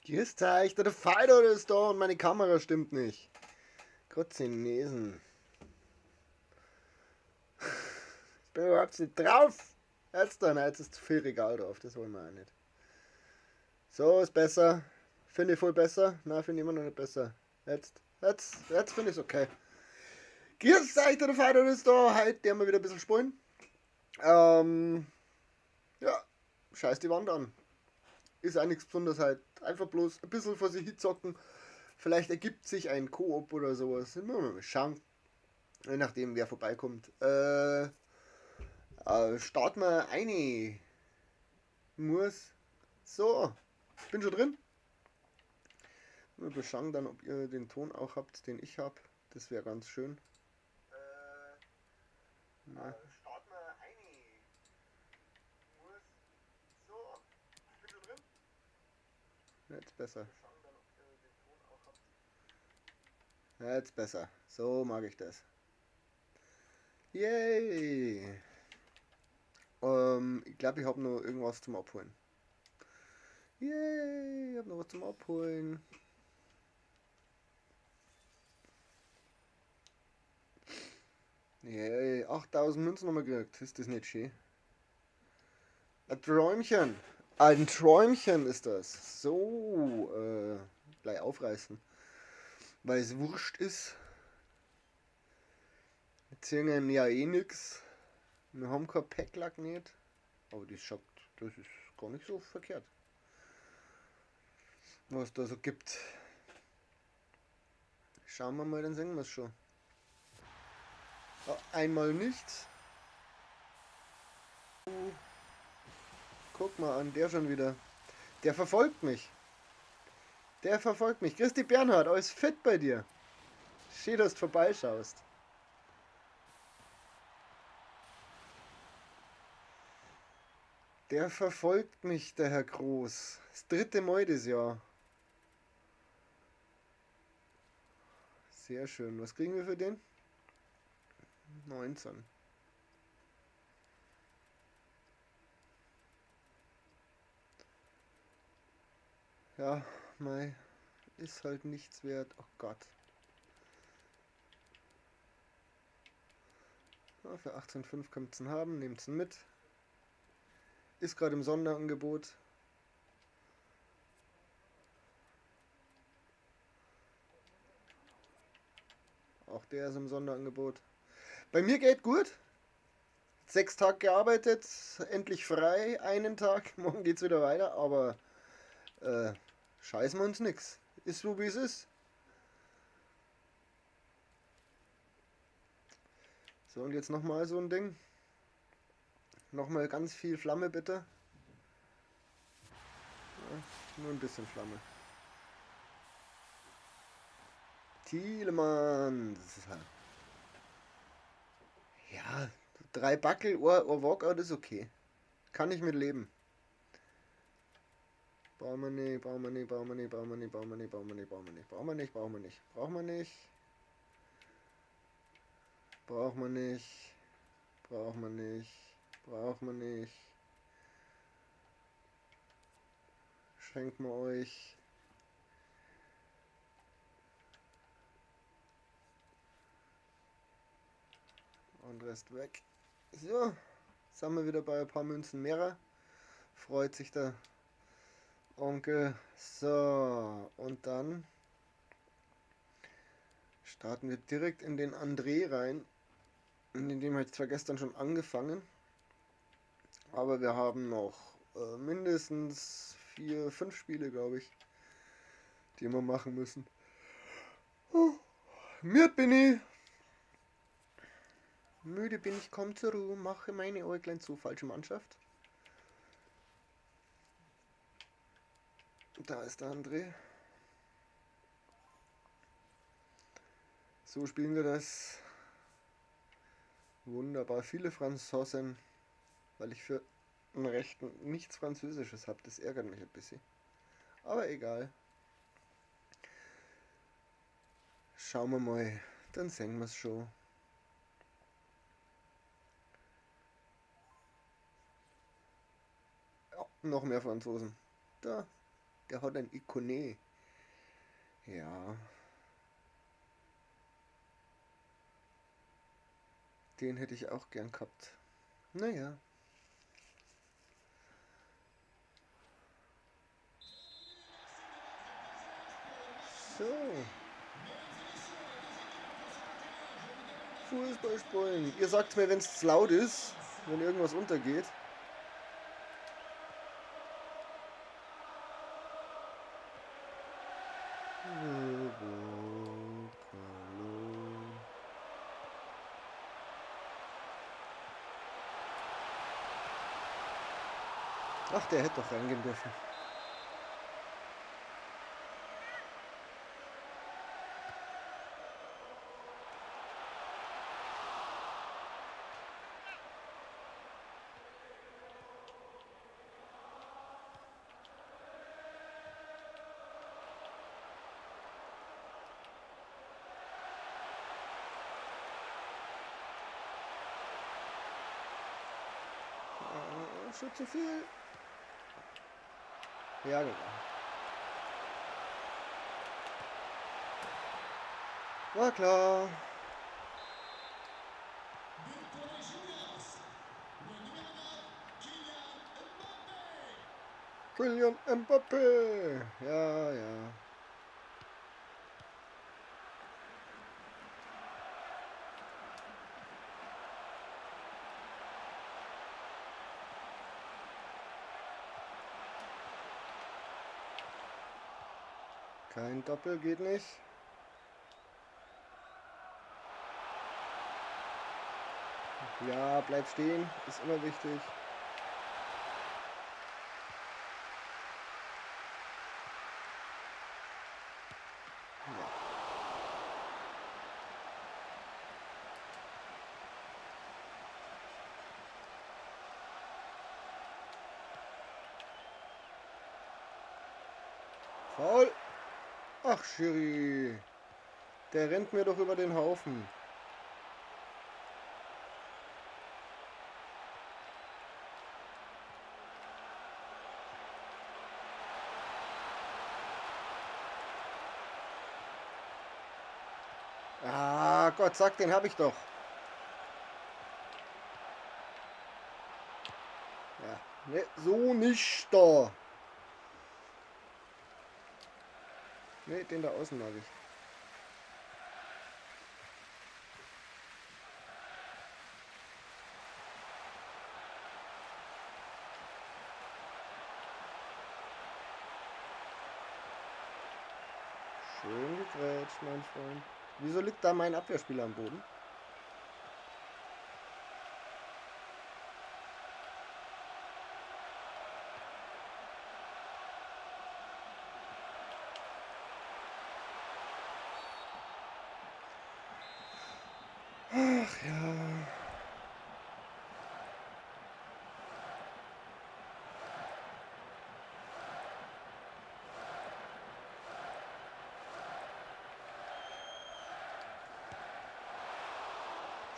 Grüß euch, der Fido ist da und meine Kamera stimmt nicht. Gott Chinesen. Ich bin überhaupt nicht drauf. Jetzt ist zu viel Regal drauf, das wollen wir auch nicht. So, ist besser. Finde ich voll besser. Nein, finde ich immer noch nicht besser. Jetzt finde ich es okay. Grüß euch, der Fido ist da. Heute werden wir wieder ein bisschen spielen. Ja, scheiß die Wand an. Ist auch nichts Besonderes halt. Einfach bloß ein bisschen vor sich hinzocken. Vielleicht ergibt sich ein Koop oder sowas. Mal schauen. Je nachdem, wer vorbeikommt. Starten wir eine. Muss. So, ich bin schon drin. Wir schauen dann, ob ihr den Ton auch habt, den ich habe. Das wäre ganz schön. Starten wir eine. Muss. So, ich bin schon drin. Jetzt besser. Jetzt besser. So mag ich das. Yay! Ich glaube, ich habe noch irgendwas zum Abholen. Yay! Ich habe noch was zum Abholen. Yay! 8000 Münzen haben wir gekriegt. Ist das nicht schön? Ein Träumchen. Ein Träumchen ist das. So, gleich aufreißen. Weil es wurscht ist. Wir ziehen ja eh nix. Wir haben kein Packlack nicht. Aber das ist gar nicht so verkehrt. Was da so gibt. Schauen wir mal, dann sehen wir es schon. Einmal nichts. Guck mal an, der schon wieder. Der verfolgt mich. Der verfolgt mich. Christi Bernhard, alles fit bei dir. Schön, dass du vorbeischaust. Der verfolgt mich, der Herr Groß. Das dritte Mal das Jahr. Sehr schön. Was kriegen wir für den? 19. Ja, mei. Ist halt nichts wert. Oh Gott. Ja, für 18,5 könnt ihr ihn haben. Nehmt ihn mit. Ist gerade im Sonderangebot. Auch der ist im Sonderangebot. Bei mir geht gut. 6 Tage gearbeitet, endlich frei, einen Tag. Morgen geht's wieder weiter, aber scheißen wir uns nix. Ist so wie es ist. So, und jetzt nochmal so ein Ding. Nochmal ganz viel Flamme bitte. Ja, nur ein bisschen Flamme. Thielemanns. Ja, 3 Backel, Ohr Walkout ist okay. Kann ich mit leben. Brauchen wir nicht, brauchen wir nicht, brauchen wir nicht, brauchen wir nicht, brauchen wir nicht, brauchen wir nicht, brauchen wir nicht, brauchen wir nicht, brauchen wir nicht, brauchen wir nicht, brauchen wir nicht, brauchen wir nicht, brauchen wir nicht. Schenken wir euch. Und Rest weg. So, sind wir wieder bei ein paar Münzen mehr. Freut sich der Onkel. So, und dann starten wir direkt in den André rein. In dem habe ich zwar gestern schon angefangen, aber wir haben noch mindestens 4, 5 Spiele, glaube ich, die wir machen müssen. Müde bin ich. Müde bin ich, komm zur Ruhe, mache meine Äuglein zu. Falsche Mannschaft. Da ist der André. So spielen wir das. Wunderbar. Viele Franzosen, weil ich für einen Rechten nichts Französisches habe. Das ärgert mich ein bisschen. Aber egal. Schauen wir mal. Dann sehen wir es schon. Ja, noch mehr Franzosen. Da. Der hat ein Ikone. Ja. Den hätte ich auch gern gehabt. Naja. So. Fußball spielen. Ihr sagt mir, wenn es zu laut ist, wenn irgendwas untergeht. Ach, der hätte doch reingehen dürfen. Schon zu viel. Ja, genau. War klar. Kylian Mbappé. Ja, ja. Kein Doppel geht nicht. Ja, bleib stehen. Ist immer wichtig. Ja. Faul. Ach, Schiri. Der rennt mir doch über den Haufen. Ah, Gott, sag, den habe ich doch. Ja, ne, so nicht da. Ne, den da außen mag ich. Schön gegrätscht, mein Freund. Wieso liegt da mein Abwehrspieler am Boden? Ach ja.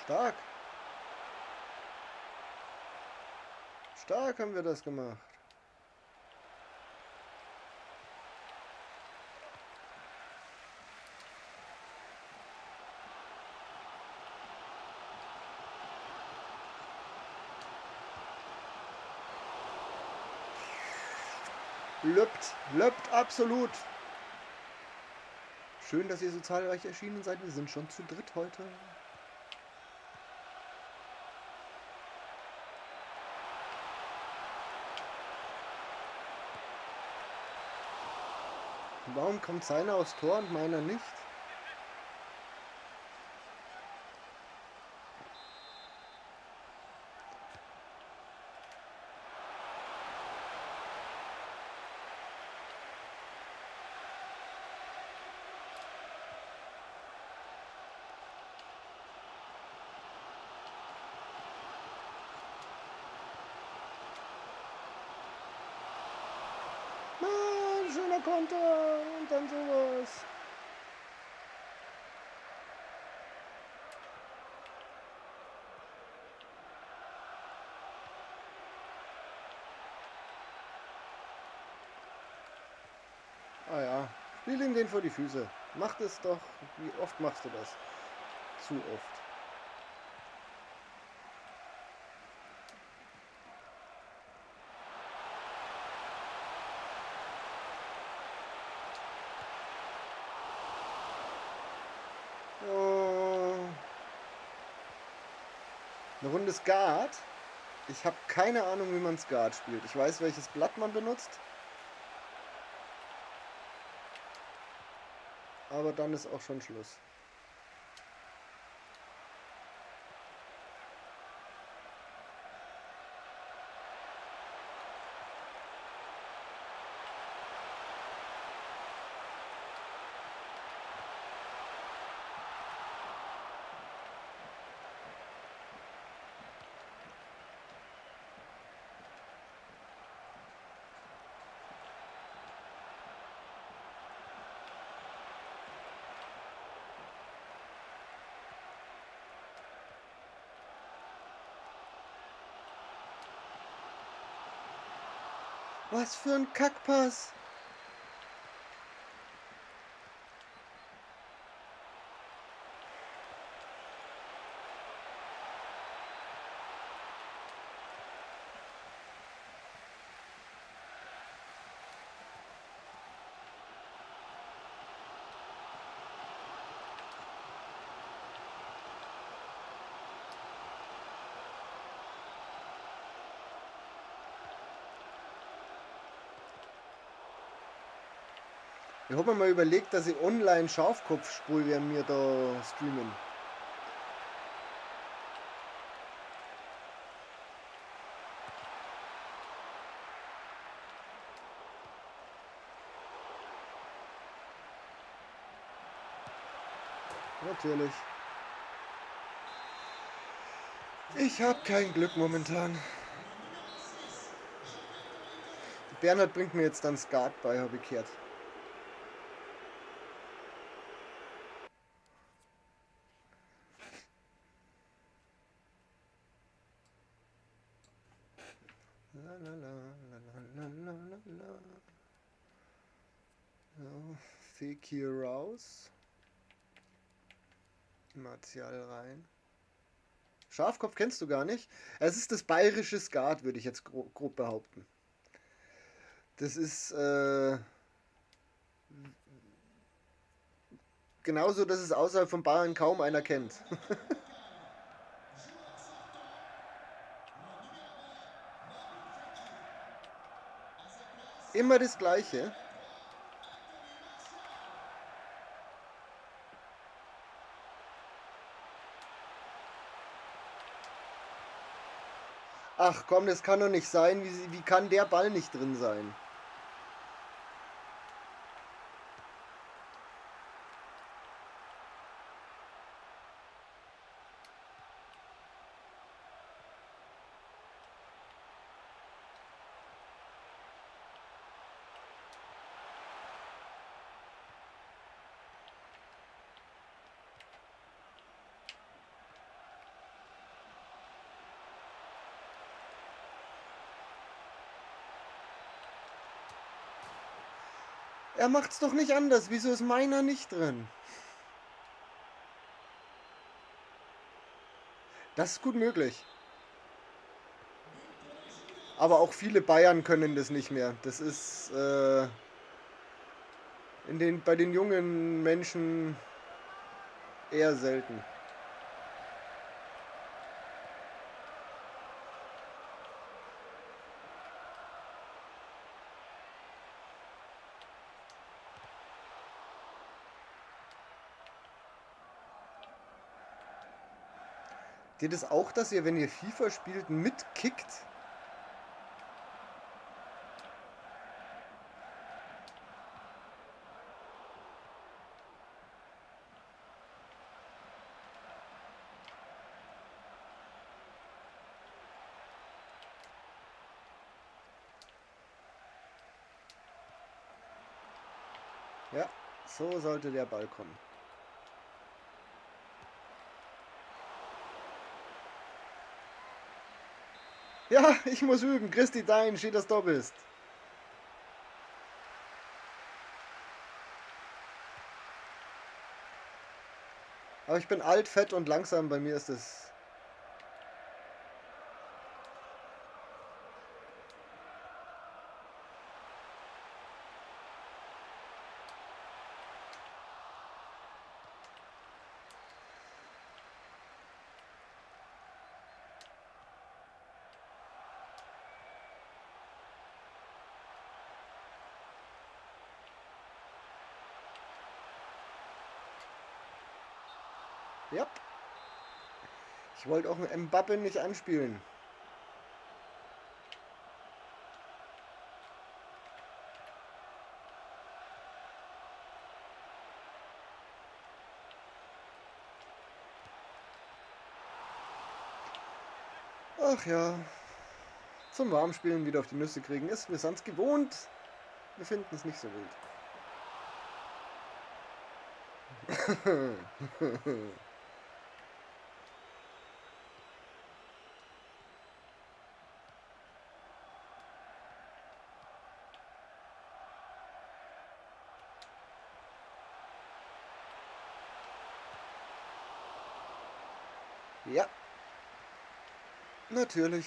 Stark. Stark haben wir das gemacht. Löppt absolut. Schön, dass ihr so zahlreich erschienen seid. Wir sind schon zu dritt heute. Warum kommt seiner aufs Tor und meiner nicht? Mann, schöner Konter und dann sowas. Ah ja, spiel ihm den vor die Füße. Mach das doch. Wie oft machst du das? Zu oft. Oh, eine Runde Skat. Ich habe keine Ahnung, wie man Skat spielt. Ich weiß, welches Blatt man benutzt. Aber dann ist auch schon Schluss. Was für ein Kackpass! Ich habe mir mal überlegt, dass ich online Schafkopf spiele, während wir da streamen. Natürlich. Ich habe kein Glück momentan. Bernhard bringt mir jetzt dann Skat bei, habe ich gehört. La, la, la, la, la, la, la, la. So, Fekir raus. Martial rein. Schafkopf kennst du gar nicht. Es ist das bayerische Skat, würde ich jetzt grob behaupten. Das ist genauso, dass es außerhalb von Bayern kaum einer kennt. Immer das Gleiche. Ach komm, das kann doch nicht sein. Wie kann der Ball nicht drin sein? Er macht's doch nicht anders. Wieso ist meiner nicht drin? Das ist gut möglich. Aber auch viele Bayern können das nicht mehr. Das ist bei den jungen Menschen eher selten. Geht es auch, dass ihr, wenn ihr FIFA spielt, mitkickt? Ja, so sollte der Ball kommen. Ja, ich muss üben. Christi dein, schön, dass du da bist. Aber ich bin alt, fett und langsam. Bei mir ist es. Ja. Ich wollte auch einen Mbappe nicht anspielen. Ach ja. Zum Warmspielen wieder auf die Nüsse kriegen ist wir sonst gewohnt. Wir finden es nicht so wild. Ja, natürlich.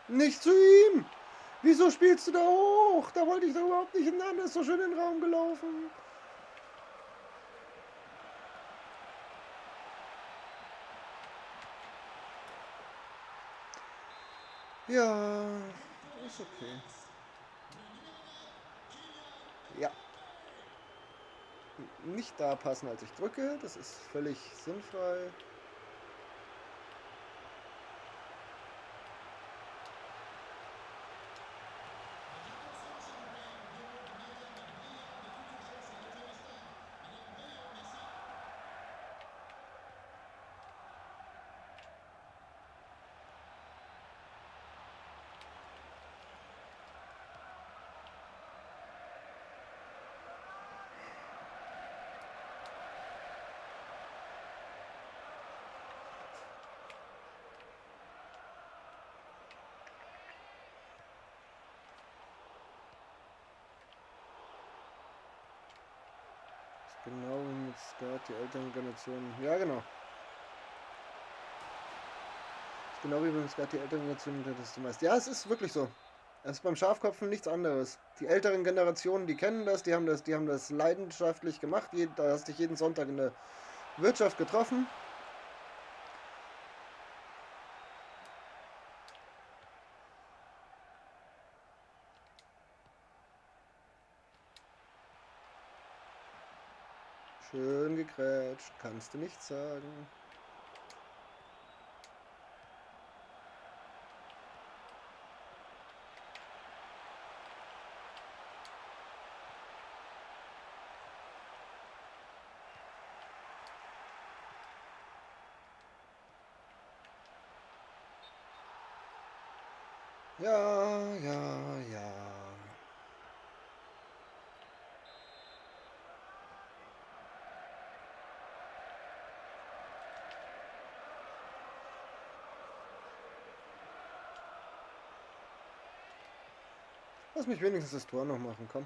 Nicht zu ihm! Wieso spielst du da hoch? Da wollte ich doch überhaupt nicht hin. Der ist so schön in den Raum gelaufen. Ja, ist okay. Ja, nicht da passen, als ich drücke. Das ist völlig sinnfrei. Genau wie mit Skat, die älteren Generationen. Ja, genau. Genau wie beim Skat, die älteren Generationen, das du meinst. Ja, es ist wirklich so. Es ist beim Schafkopfen nichts anderes. Die älteren Generationen, die kennen das, die haben das leidenschaftlich gemacht. Da hast du dich jeden Sonntag in der Wirtschaft getroffen. Schön gegrätscht, kannst du nicht sagen. Ja, ja, ja. Lass mich wenigstens das Tor noch machen, komm.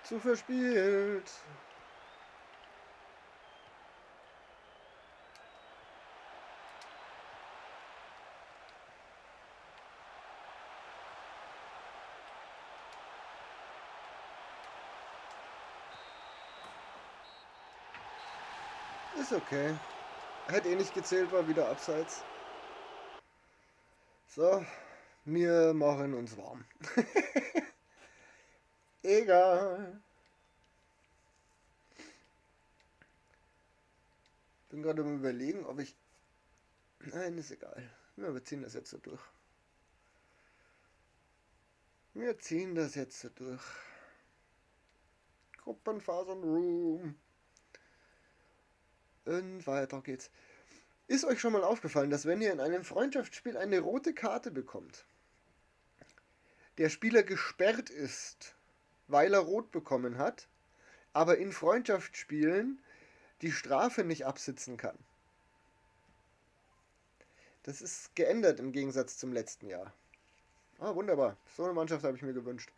Zu verspielt. Ist okay. Hätte eh nicht gezählt, war wieder abseits. So, wir machen uns warm. Egal. Bin gerade am Überlegen, ob ich. Nein, ist egal. Wir ziehen das jetzt so durch. Wir ziehen das jetzt so durch. Gruppenfasern Room. Und weiter geht's. Ist euch schon mal aufgefallen, dass wenn ihr in einem Freundschaftsspiel eine rote Karte bekommt, der Spieler gesperrt ist, weil er rot bekommen hat, aber in Freundschaftsspielen die Strafe nicht absitzen kann? Das ist geändert im Gegensatz zum letzten Jahr. Ah, wunderbar. So eine Mannschaft habe ich mir gewünscht.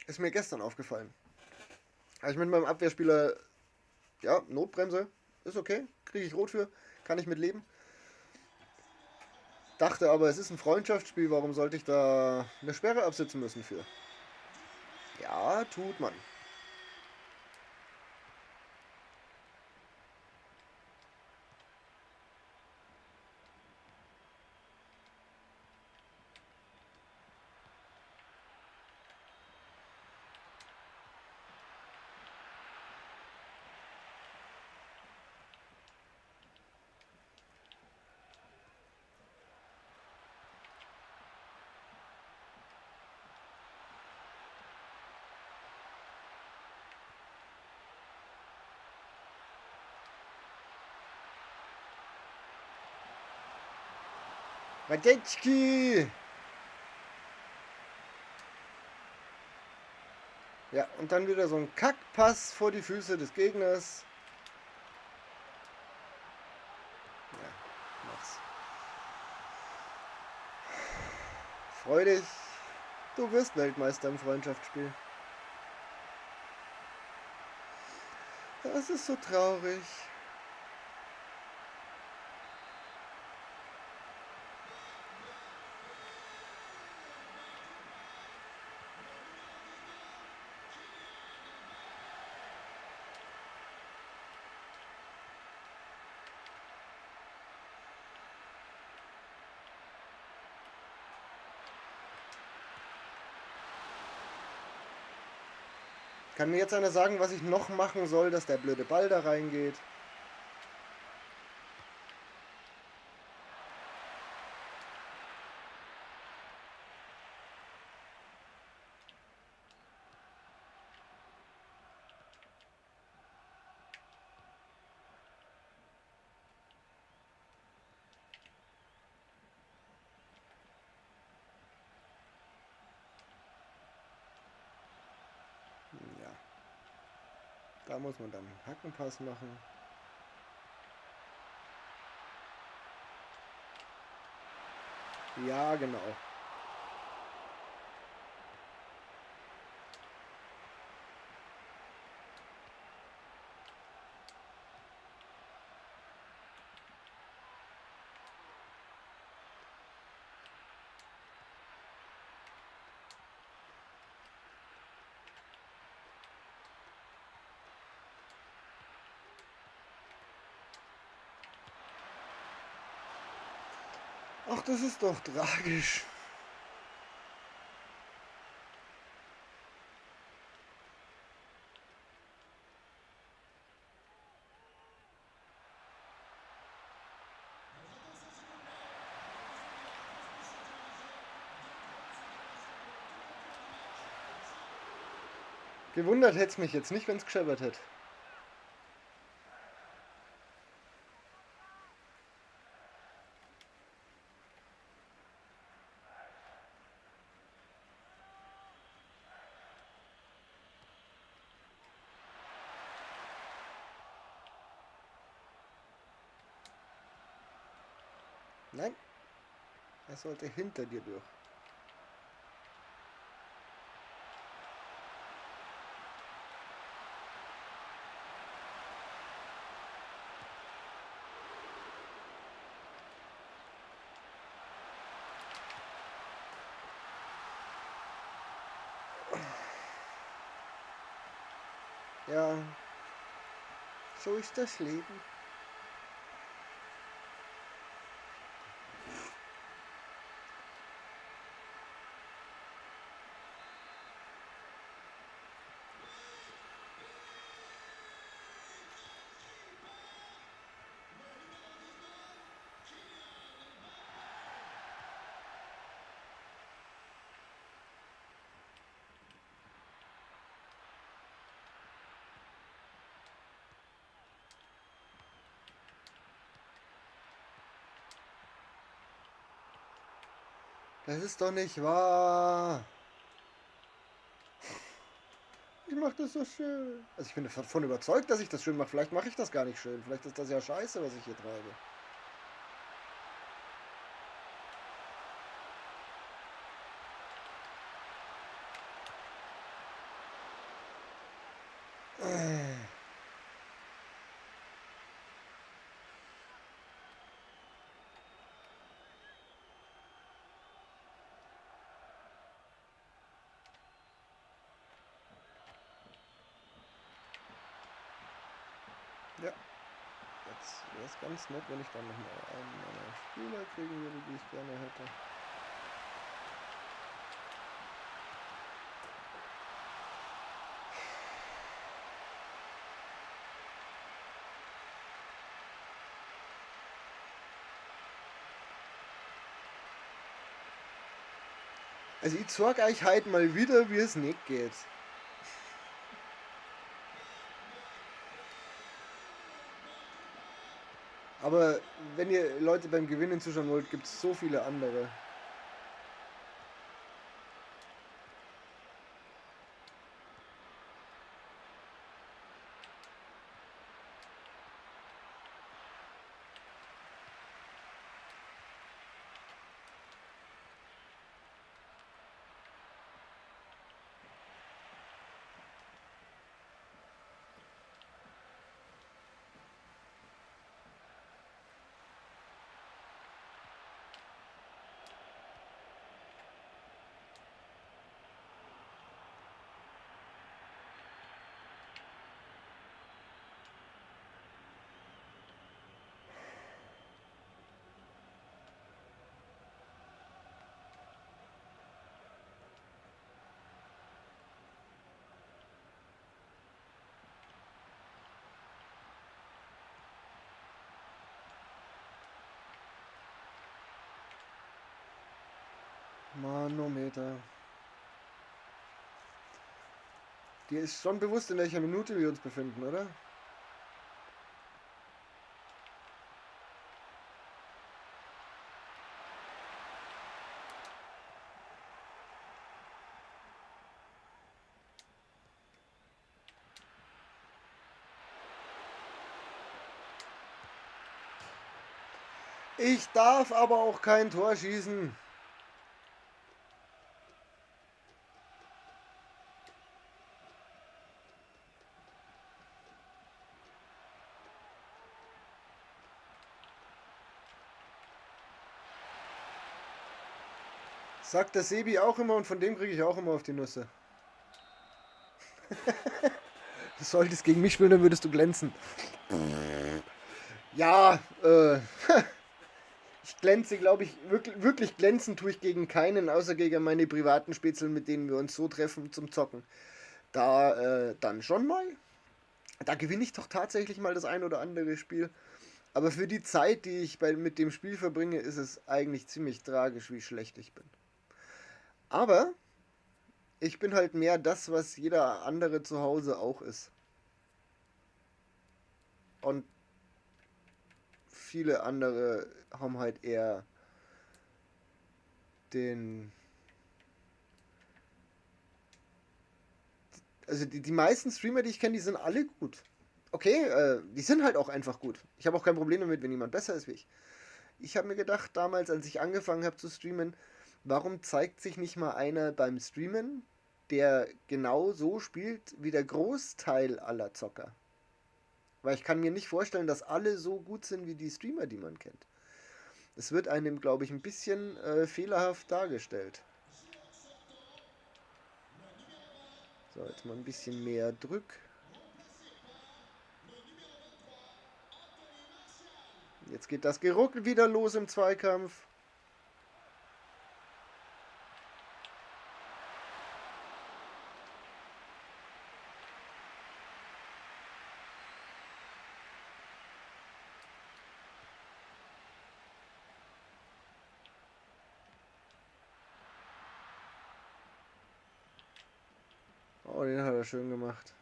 Ist mir gestern aufgefallen. Habe ich mit meinem Abwehrspieler, ja, Notbremse, ist okay, kriege ich rot für, kann ich mit leben. Dachte aber, es ist ein Freundschaftsspiel, warum sollte ich da eine Sperre absitzen müssen für? Ja, tut man. Radetzky! Ja, und dann wieder so ein Kackpass vor die Füße des Gegners. Ja, mach's. Freu dich. Du wirst Weltmeister im Freundschaftsspiel. Das ist so traurig. Kann mir jetzt einer sagen, was ich noch machen soll, dass der blöde Ball da reingeht? Ja, da muss man dann einen Hackenpass machen. Ja, genau. Ach, das ist doch tragisch. Gewundert hätte es mich jetzt nicht, wenn es gescheppert hätte. Nein, er sollte hinter dir durch. Ja, so ist das Leben. Das ist doch nicht wahr. Ich mache das so schön. Also ich bin davon überzeugt, dass ich das schön mache. Vielleicht mache ich das gar nicht schön. Vielleicht ist das ja scheiße, was ich hier treibe. Ja, jetzt wäre es ganz nett, wenn ich dann nochmal einen meiner Spieler kriegen würde, die ich gerne hätte. Also ich zeig euch heute mal wieder, wie es nicht geht. Aber wenn ihr Leute beim Gewinnen zuschauen wollt, gibt es so viele andere. Manometer. Dir ist schon bewusst, in welcher Minute wir uns befinden, oder? Ich darf aber auch kein Tor schießen. Sagt der Sebi auch immer und von dem kriege ich auch immer auf die Nüsse. Du solltest gegen mich spielen, dann würdest du glänzen. Ja, ich glänze, glaube ich, wirklich glänzen tue ich gegen keinen, außer gegen meine privaten Spätzle, mit denen wir uns so treffen zum Zocken. Da dann schon mal. Da gewinne ich doch tatsächlich mal das ein oder andere Spiel. Aber für die Zeit, die ich mit dem Spiel verbringe, ist es eigentlich ziemlich tragisch, wie schlecht ich bin. Aber ich bin halt mehr das, was jeder andere zu Hause auch ist. Und viele andere haben halt eher den. Also die meisten Streamer, die ich kenne, die sind alle gut. Okay, die sind halt auch einfach gut. Ich habe auch kein Problem damit, wenn jemand besser ist wie ich. Ich habe mir gedacht, damals, als ich angefangen habe zu streamen, warum zeigt sich nicht mal einer beim Streamen, der genau so spielt wie der Großteil aller Zocker? Weil ich kann mir nicht vorstellen, dass alle so gut sind wie die Streamer, die man kennt. Es wird einem, glaube ich, ein bisschen fehlerhaft dargestellt. So, jetzt mal ein bisschen mehr Drück. Jetzt geht das Geruckel wieder los im Zweikampf. Oh, den hat er schön gemacht.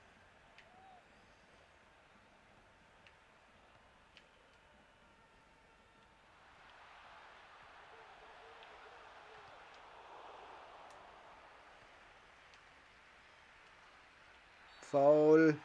Foul.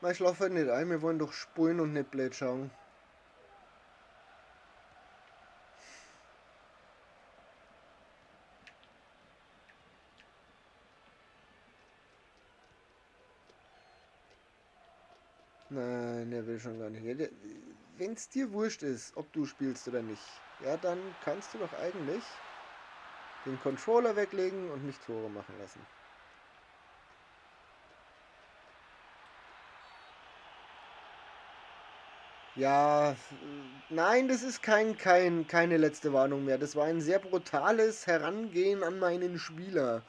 Ich schlafe nicht ein, wir wollen doch spulen und nicht blöd schauen. Nein, der will schon gar nicht. Wenn es dir wurscht ist, ob du spielst oder nicht, ja, dann kannst du doch eigentlich den Controller weglegen und mich Tore machen lassen. Ja, nein, das ist keine letzte Warnung mehr. Das war ein sehr brutales Herangehen an meinen Spieler.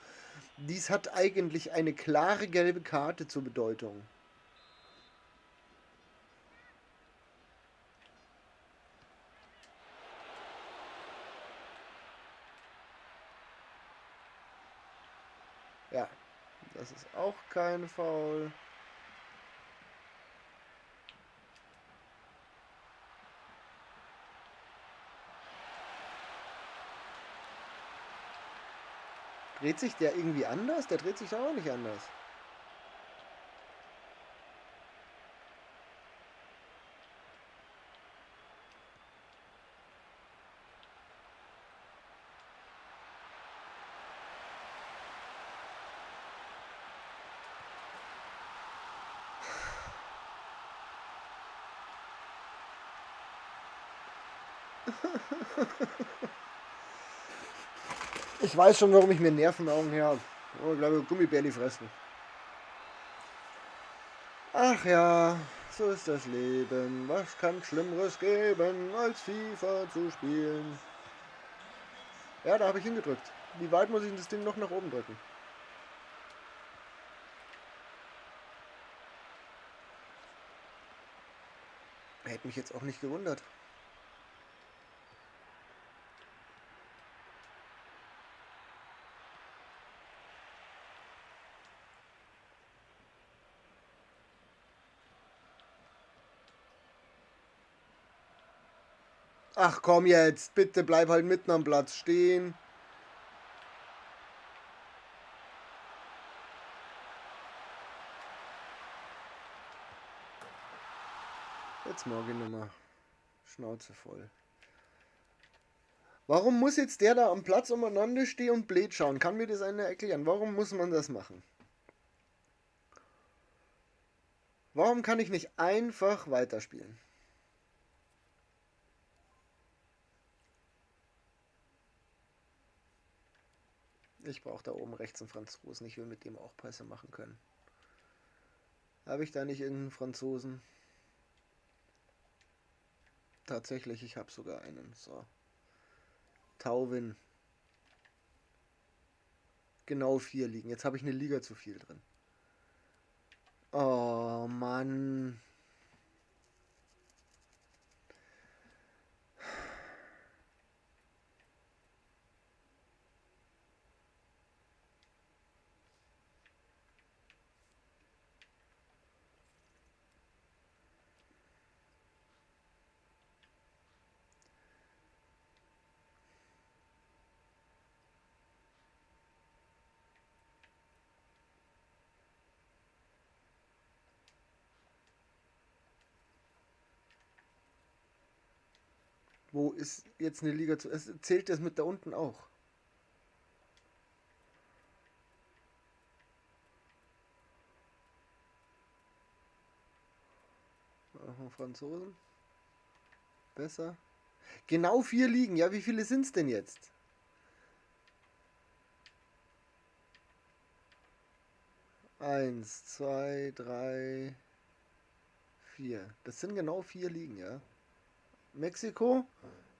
Dies hat eigentlich eine klare gelbe Karte zur Bedeutung. Ja, das ist auch kein Foul. Dreht sich der irgendwie anders? Der dreht sich doch auch nicht anders. Ich weiß schon, warum ich mir Nervenaugen her habe. Oh, ich glaube, Gummibärli fressen. Ach ja, so ist das Leben. Was kann Schlimmeres geben, als FIFA zu spielen? Ja, da habe ich hingedrückt. Wie weit muss ich das Ding noch nach oben drücken? Hätte mich jetzt auch nicht gewundert. Ach komm jetzt, bitte bleib halt mitten am Platz stehen. Jetzt morgen nochmal. Schnauze voll. Warum muss jetzt der da am Platz umeinander stehen und blöd schauen? Kann mir das einer erklären? Warum muss man das machen? Warum kann ich nicht einfach weiterspielen? Ich brauche da oben rechts einen Franzosen. Ich will mit dem auch Pässe machen können. Habe ich da nicht irgendeinen Franzosen? Tatsächlich, ich habe sogar einen. So. Tauvin. Genau 4 liegen. Jetzt habe ich eine Liga zu viel drin. Oh Mann. Wo ist jetzt eine Liga zu... Zählt das mit da unten auch? Franzosen? Besser? Genau 4 liegen. Ja, wie viele sind es denn jetzt? Eins, zwei, drei, 4. Das sind genau 4 Ligen, ja. Mexiko,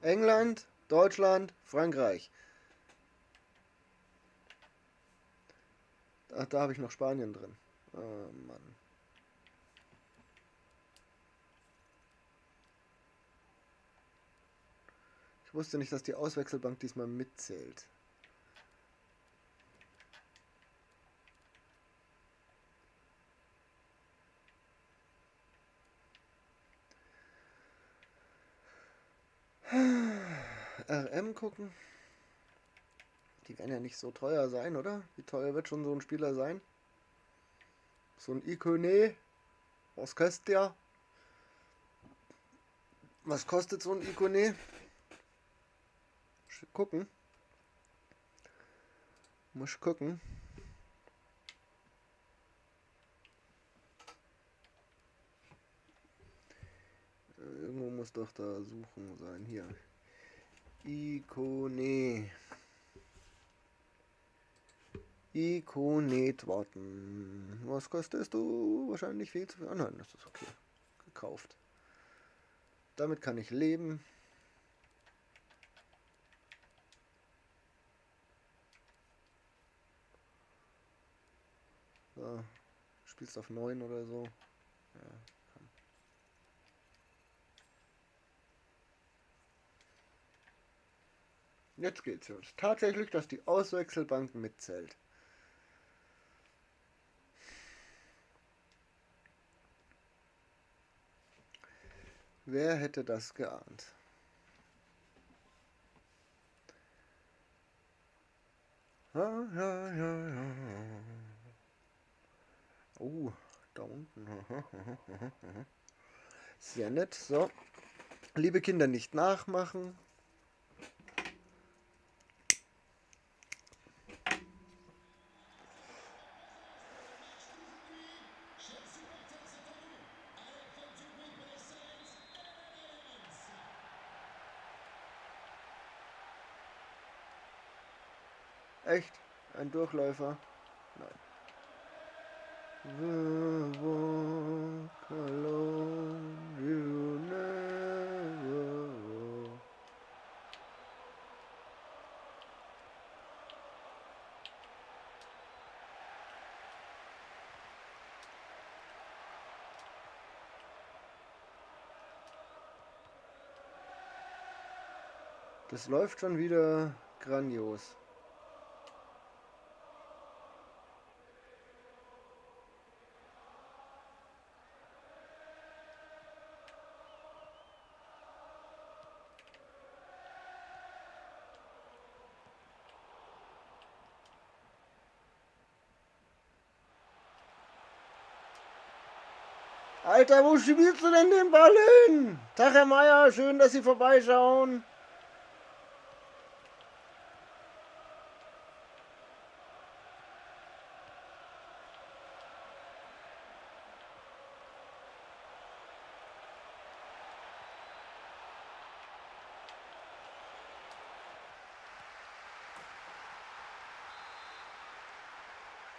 England, Deutschland, Frankreich. Ach, da habe ich noch Spanien drin. Oh Mann. Ich wusste nicht, dass die Auswechselbank diesmal mitzählt. RM gucken. Die werden ja nicht so teuer sein, oder? Wie teuer wird schon so ein Spieler sein? So ein Ikone. Was kostet der? Was kostet so ein Ikone? Gucken. Muss gucken. Irgendwo muss doch da suchen sein. Hier. Ikone. Ikonet warten. Was kostest du? Wahrscheinlich viel zu viel. Oh nein, das ist okay. Gekauft. Damit kann ich leben. So. Spielst auf 9 oder so. Ja, komm. Jetzt geht's los. Tatsächlich, dass die Auswechselbank mitzählt. Wer hätte das geahnt? Ja, ja, ja, ja. Oh, da unten. Sehr nett. So. Liebe Kinder, nicht nachmachen. Echt? Ein Durchläufer? Nein. The walk alone, you never walk. Das läuft schon wieder grandios. Alter, wo spielst du denn den Ball hin? Tag, Herr Meier, schön, dass Sie vorbeischauen.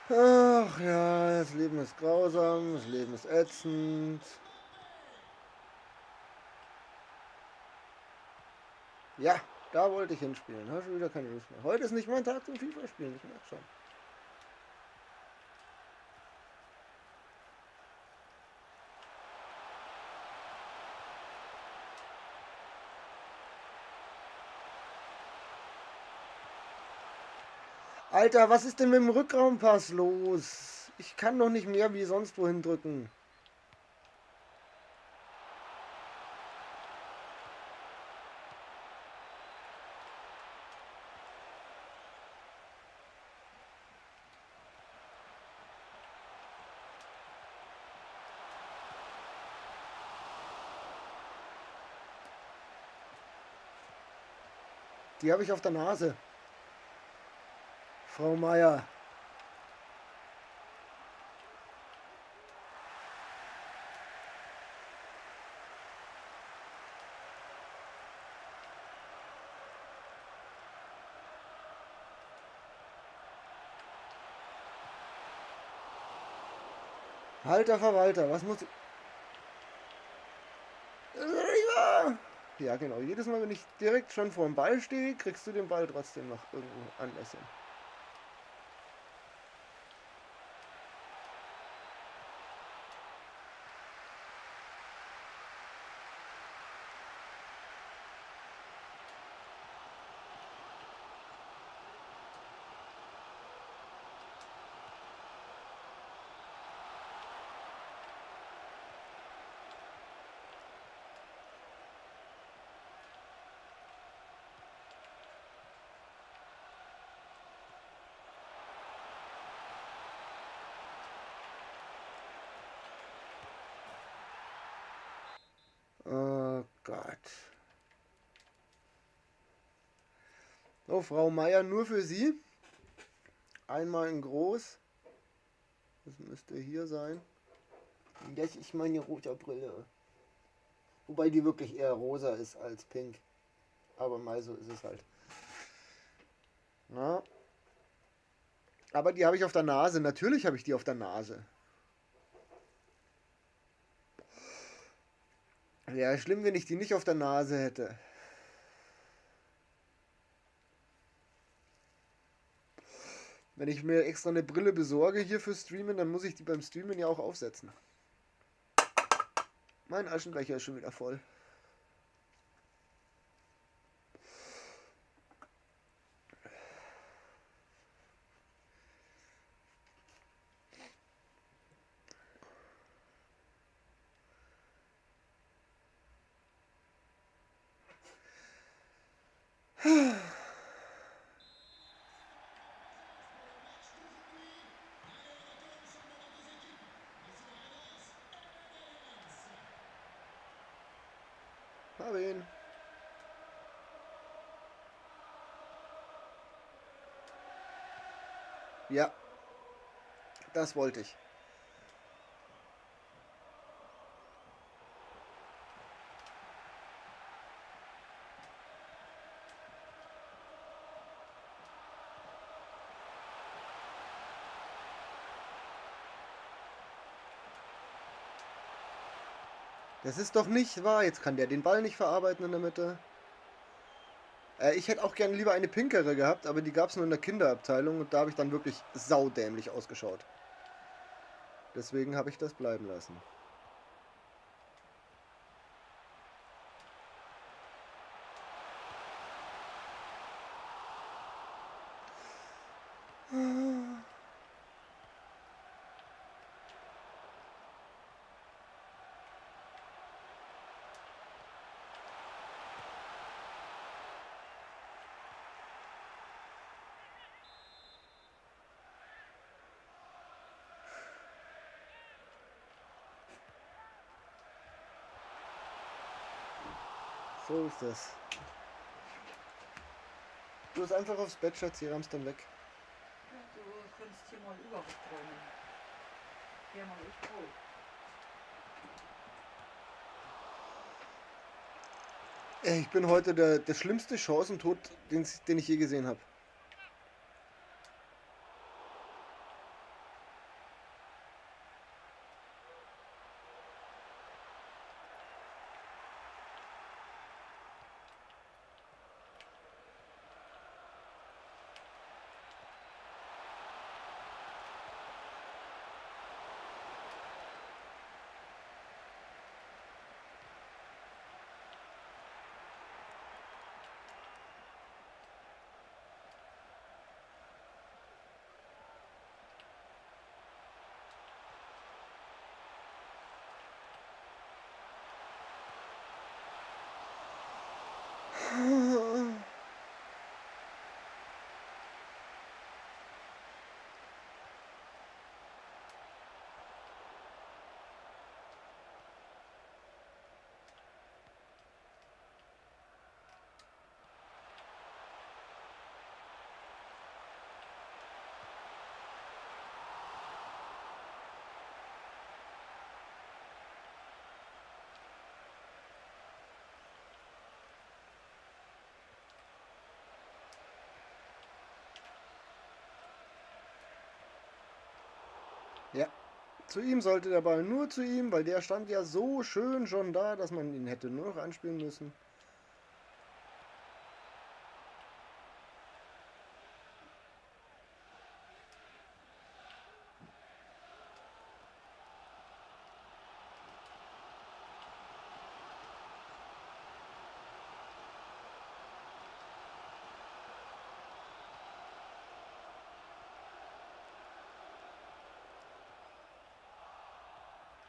Ach ja, das Leben ist grausam, das Leben ist ätzend. Ja, da wollte ich hinspielen. Habe schon wieder keine Lust mehr. Heute ist nicht mein Tag zum FIFA spielen, ich merke schon. Alter, was ist denn mit dem Rückraumpass los? Ich kann doch nicht mehr wie sonst wohin drücken. Die habe ich auf der Nase. Frau Meier. Halter Verwalter, was muss ich... Ja, genau. Jedes Mal, wenn ich direkt schon vor dem Ball stehe, kriegst du den Ball trotzdem noch irgendwo anders hin. Oh Gott. So, Frau Meier, nur für Sie. Einmal in groß. Das müsste hier sein. Das ist meine rote Brille. Wobei die wirklich eher rosa ist als pink. Aber mal so ist es halt. Ja. Aber die habe ich auf der Nase. Natürlich habe ich die auf der Nase. Wäre schlimm, wenn ich die nicht auf der Nase hätte. Wenn ich mir extra eine Brille besorge hier für Streamen, dann muss ich die beim Streamen ja auch aufsetzen. Mein Aschenbecher ist schon wieder voll. Hab ihn. Ja, das wollte ich. Das ist doch nicht wahr. Jetzt kann der den Ball nicht verarbeiten in der Mitte. Ich hätte auch gerne lieber eine pinkere gehabt, aber die gab es nur in der Kinderabteilung und da habe ich dann wirklich saudämlich ausgeschaut. Deswegen habe ich das bleiben lassen. So ist das. Du hast einfach aufs Bett, Schatz, hier rammst dann weg. Ja, du kannst hier mal überräumen. Hier mal echt voll. Ich bin heute der schlimmste Chancentod, den ich je gesehen habe. Ja. Zu ihm sollte der Ball, nur zu ihm, weil der stand ja so schön schon da, dass man ihn hätte nur noch anspielen müssen.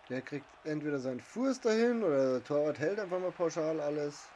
Der kriegt entweder seinen Fuß dahin oder der Torwart hält einfach mal pauschal alles.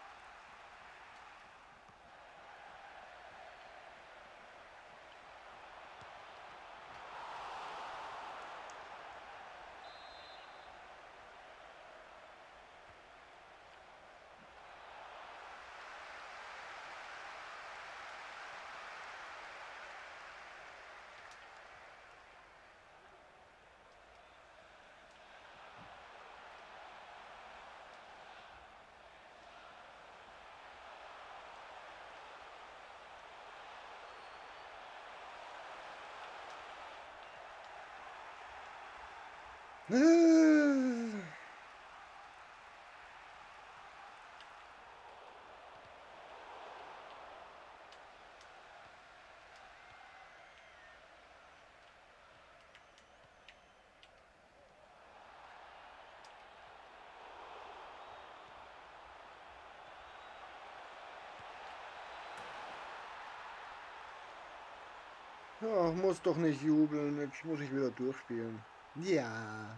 Ja, muss doch nicht jubeln, jetzt muss ich wieder durchspielen. Ja.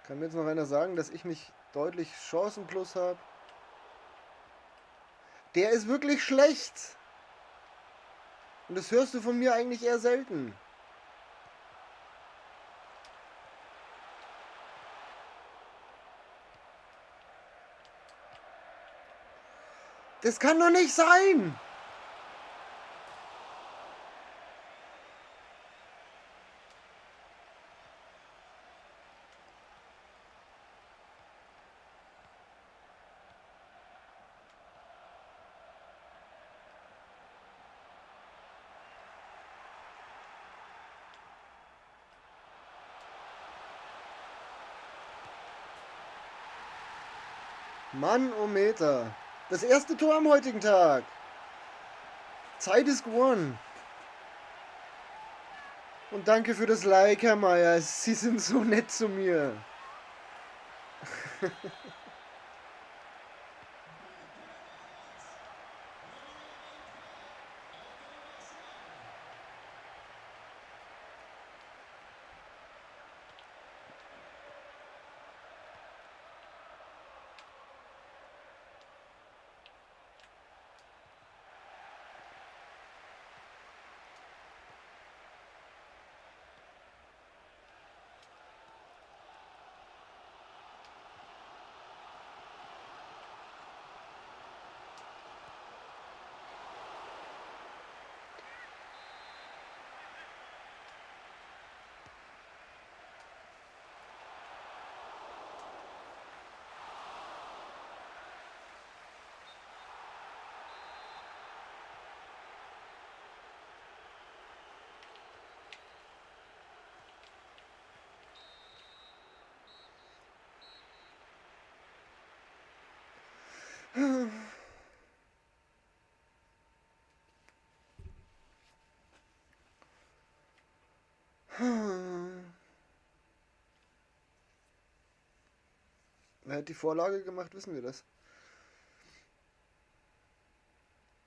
Kann mir jetzt noch einer sagen, dass ich nicht deutlich Chancenplus habe? Der ist wirklich schlecht. Und das hörst du von mir eigentlich eher selten. Das kann doch nicht sein. Mann, oh Meter. Das erste Tor am heutigen Tag. Zeit ist gewonnen. Und danke für das Like, Herr Meier. Sie sind so nett zu mir. Wer hat die Vorlage gemacht, wissen wir das.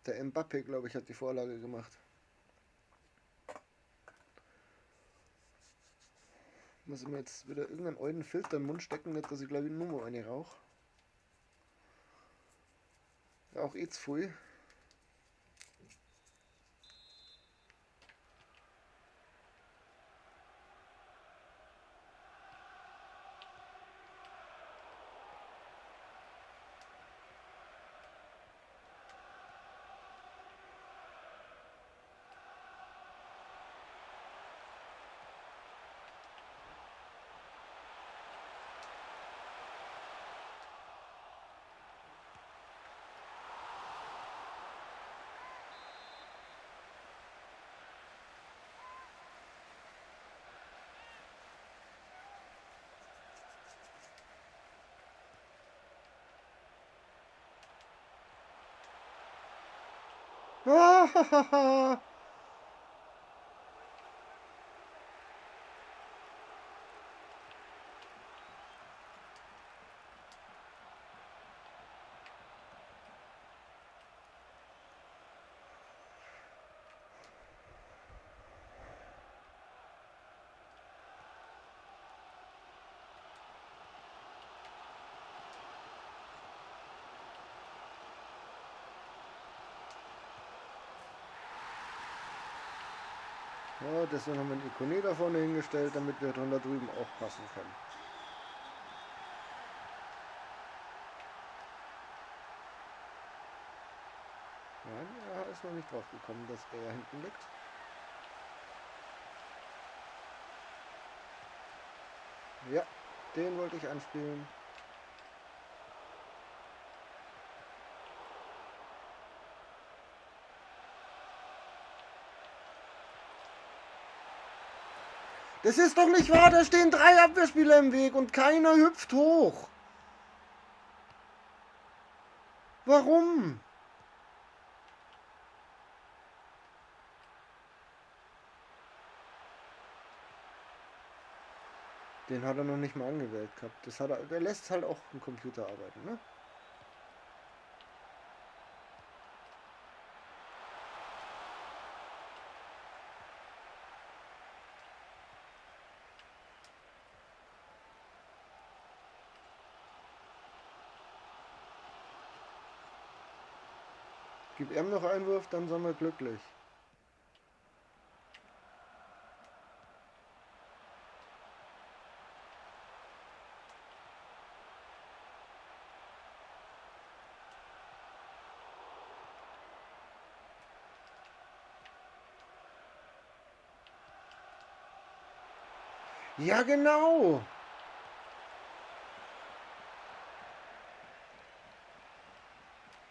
Der Mbappé, glaube ich, hat die Vorlage gemacht. Muss ich mir jetzt wieder irgendeinen alten Filter im Mund stecken, nicht, dass ich glaube ich nur mal eine rauche. Ja, auch eh zu viel. Ah, ja, deswegen haben wir ein Ikonet da vorne hingestellt, damit wir drunter drüben auch passen können. Nein, er ist noch nicht drauf gekommen, dass er hinten liegt. Ja, den wollte ich anspielen. Das ist doch nicht wahr, da stehen 3 Abwehrspieler im Weg und keiner hüpft hoch. Warum? Den hat er noch nicht mal angewählt gehabt. Der lässt halt auch ein Computer arbeiten, ne? Gib ihm noch Einwurf, dann sind wir glücklich. Ja, genau.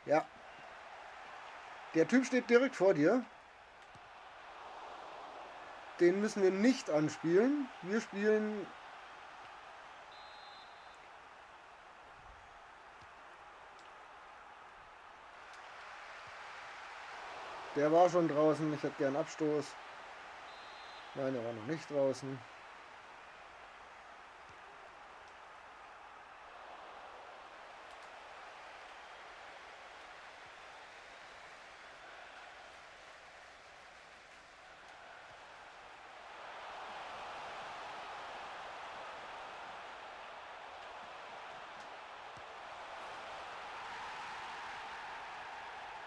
Ja. Der Typ steht direkt vor dir. Den müssen wir nicht anspielen. Wir spielen... Der war schon draußen. Ich hätte gern Abstoß. Nein, er war noch nicht draußen.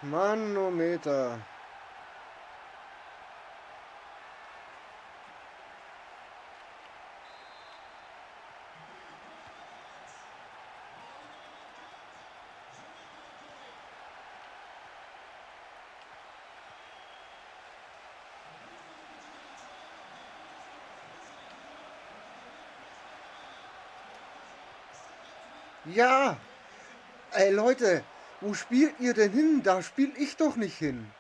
Manometer. Ja! Ey Leute, wo spielt ihr denn hin? Da spiel ich doch nicht hin.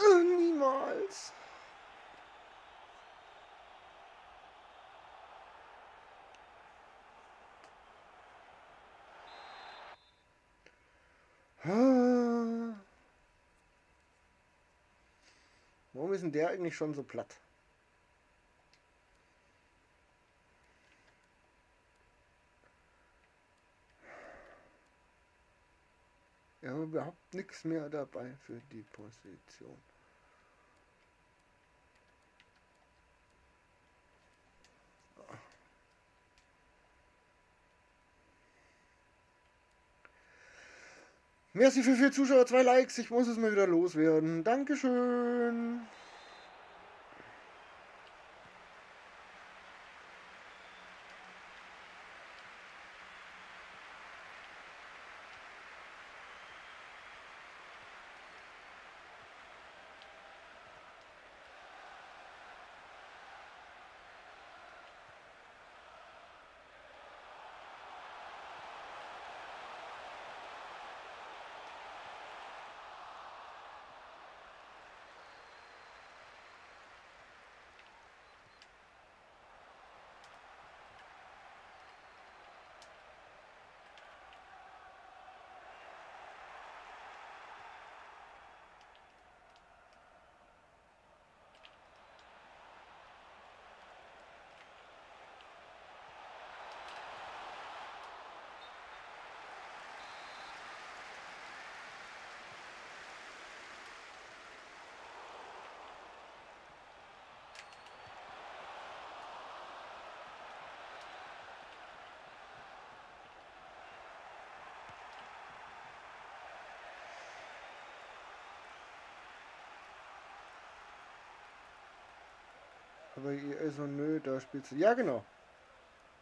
Niemals. Warum ist denn der eigentlich schon so platt? Er hat überhaupt nichts mehr dabei für die Position. Merci für 4 Zuschauer, 2 Likes. Ich muss es mal wieder loswerden. Dankeschön. Aber EA so, nö, da spielst du. Ja, genau.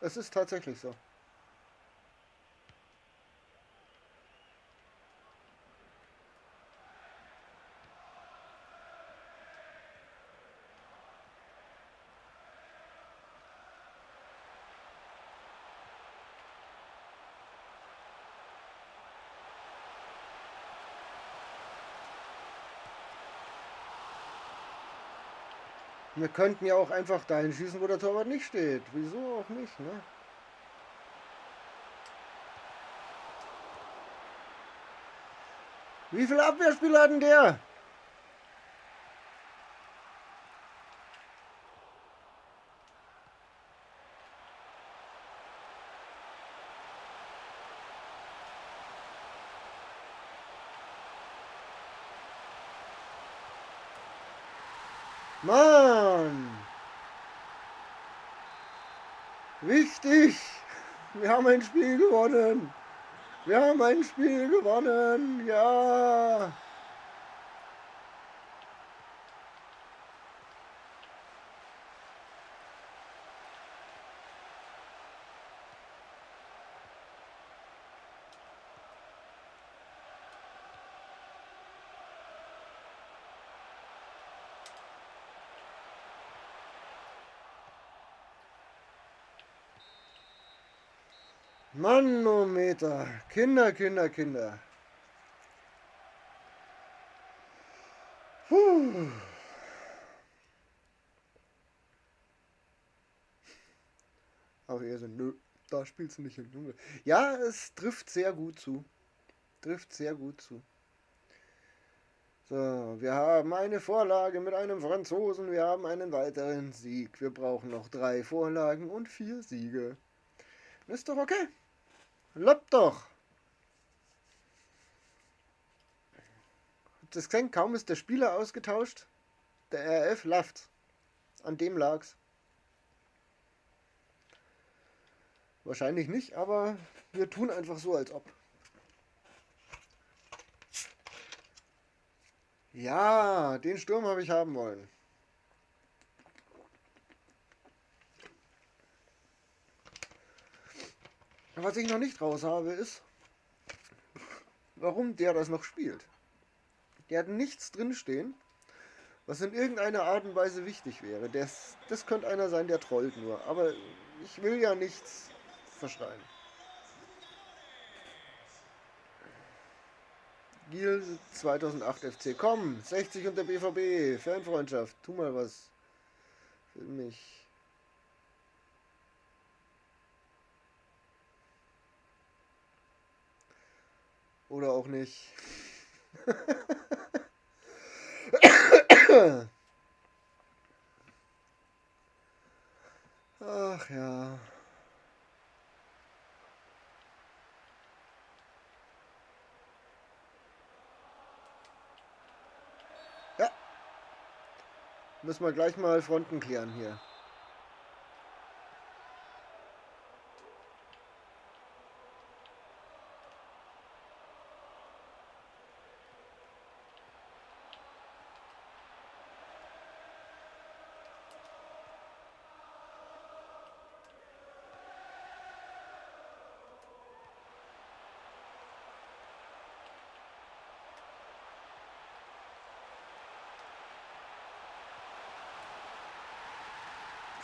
Es ist tatsächlich so. Wir könnten ja auch einfach dahin schießen, wo der Torwart nicht steht. Wieso auch nicht, ne? Wie viele Abwehrspieler hat denn der? Mann! Wichtig! Wir haben ein Spiel gewonnen! Wir haben ein Spiel gewonnen! Ja! Manometer! Kinder, Kinder, Kinder! Puh. Aber eher so, nö, da spielst du nicht im Junge. Ja, es trifft sehr gut zu. Trifft sehr gut zu. So, wir haben eine Vorlage mit einem Franzosen, wir haben einen weiteren Sieg. Wir brauchen noch 3 Vorlagen und 4 Siege. Ist doch okay. Lopp doch. Das gesehen, kaum ist der Spieler ausgetauscht. Der RF läuft. An dem lag's. Wahrscheinlich nicht, aber wir tun einfach so, als ob. Ja, den Sturm habe ich haben wollen. Was ich noch nicht raus habe, ist, warum der das noch spielt. Der hat nichts drinstehen, was in irgendeiner Art und Weise wichtig wäre. Das könnte einer sein, der trollt nur. Aber ich will ja nichts verschreien. Giel 2008 FC. Komm, 60 und der BVB. Fanfreundschaft. Tu mal was für mich. Oder auch nicht. Ach ja. Ja, müssen wir gleich mal Fronten klären hier.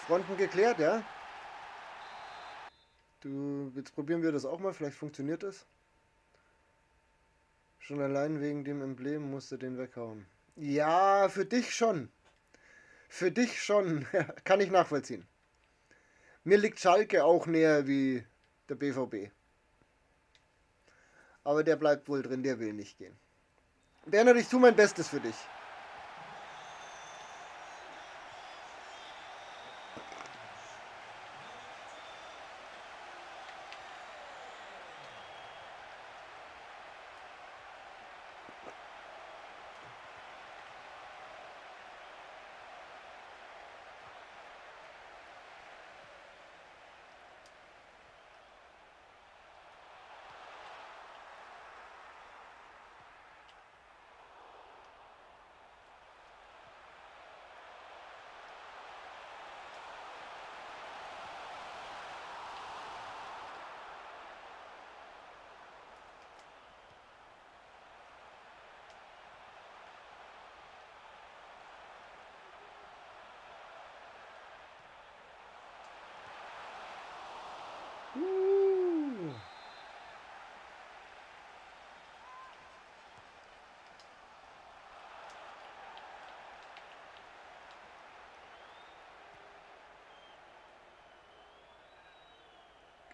Fronten geklärt, ja? Du, jetzt probieren wir das auch mal, vielleicht funktioniert es. Schon allein wegen dem Emblem musst du den weghauen. Ja, für dich schon. Für dich schon. Kann ich nachvollziehen. Mir liegt Schalke auch näher wie der BVB. Aber der bleibt wohl drin, der will nicht gehen. Bernhard, ich tue mein Bestes für dich.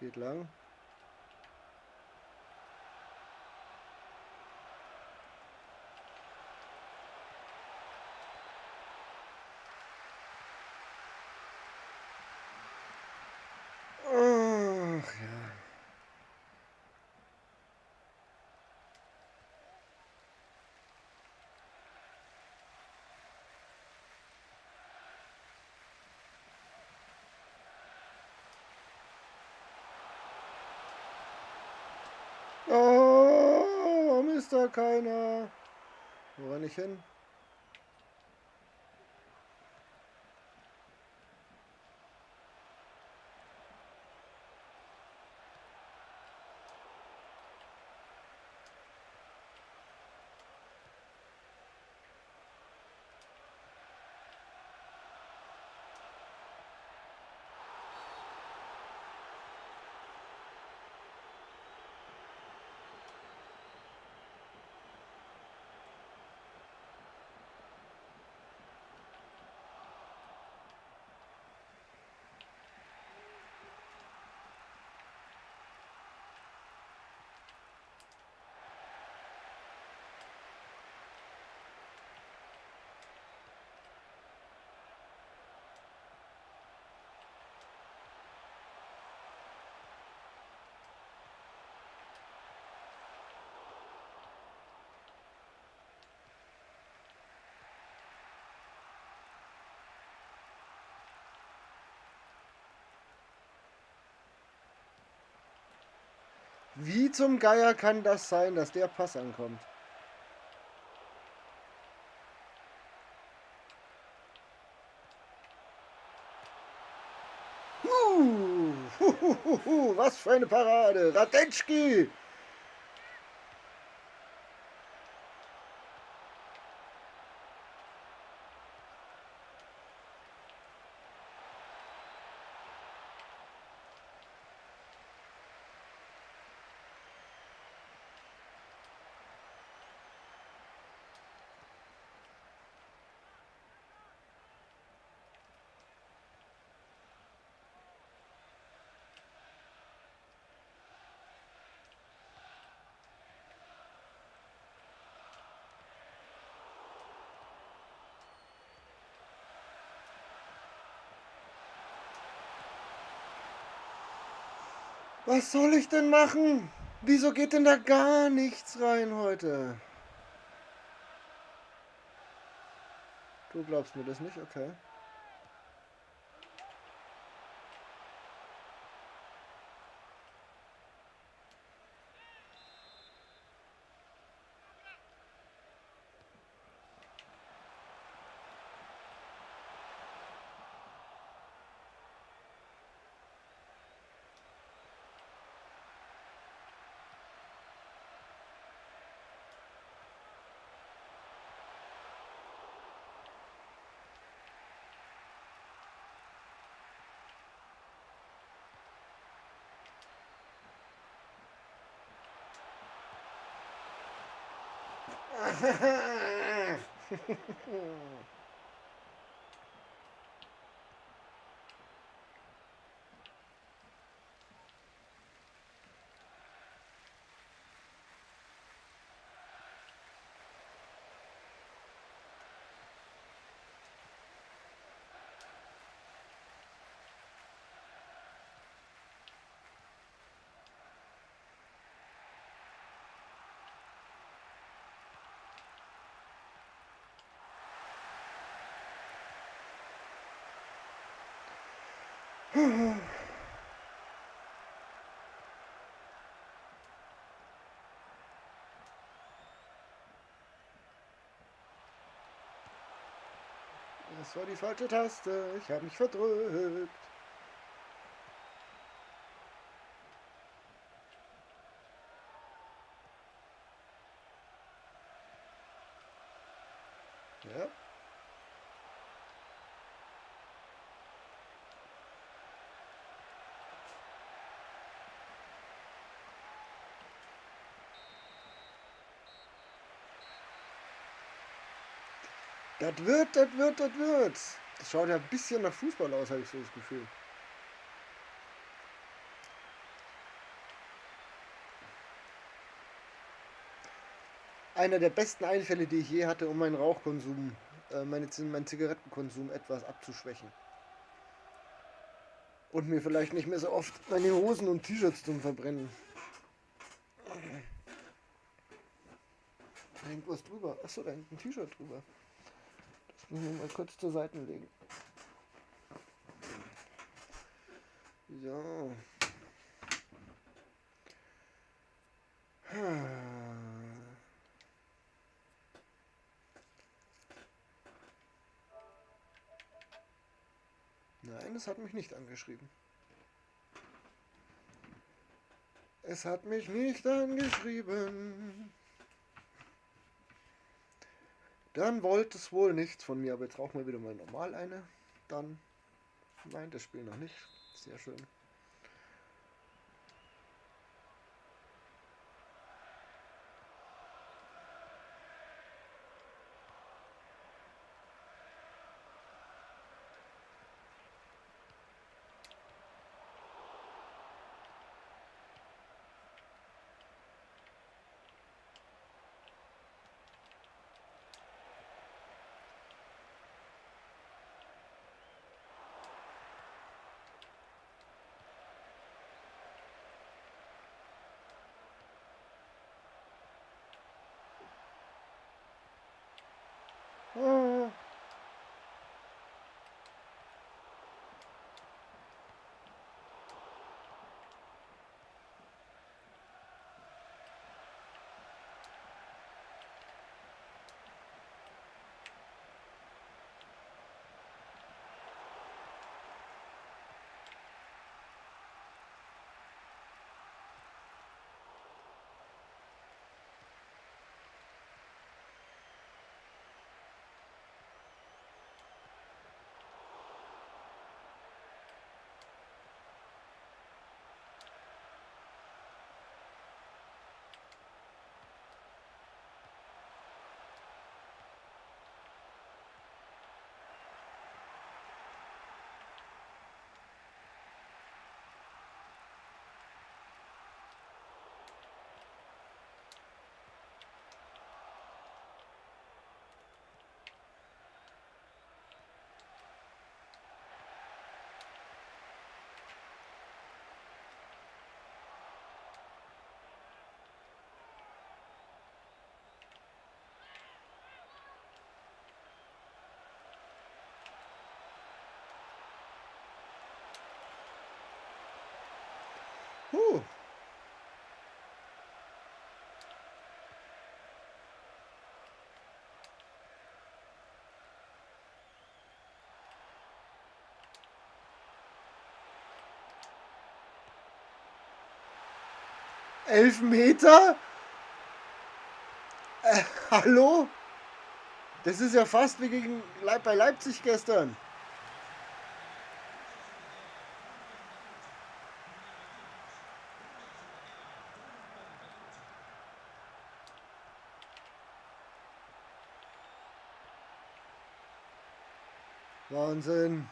Geht lang. Ach ja. Oh, warum ist da keiner? Wo renn ich hin? Wie zum Geier kann das sein, dass der Pass ankommt? Was für eine Parade! Radetzky! Was soll ich denn machen? Wieso geht denn da gar nichts rein heute? Du glaubst mir das nicht? Okay. Das war die falsche Taste. Ich habe mich verdrückt. Ja. Das wird, das wird, das wird. Das schaut ja ein bisschen nach Fußball aus, habe ich so das Gefühl. einer der besten Einfälle, die ich je hatte, um meinen Rauchkonsum, meinen Zigarettenkonsum etwas abzuschwächen. Und mir vielleicht nicht mehr so oft meine Hosen und T-Shirts zum Verbrennen. Da hängt was drüber. Achso, da hängt ein T-Shirt drüber. Das muss ich mal kurz zur Seite legen. So. Nein, es hat mich nicht angeschrieben. Es hat mich nicht angeschrieben. Dann wollte es wohl nichts von mir, aber jetzt rauchen wir wieder mal normal eine. Dann. Nein, das Spiel noch nicht. Sehr schön. Ah. Huh. Elfmeter? Hallo? Das ist ja fast wie bei Leipzig gestern. Wahnsinn.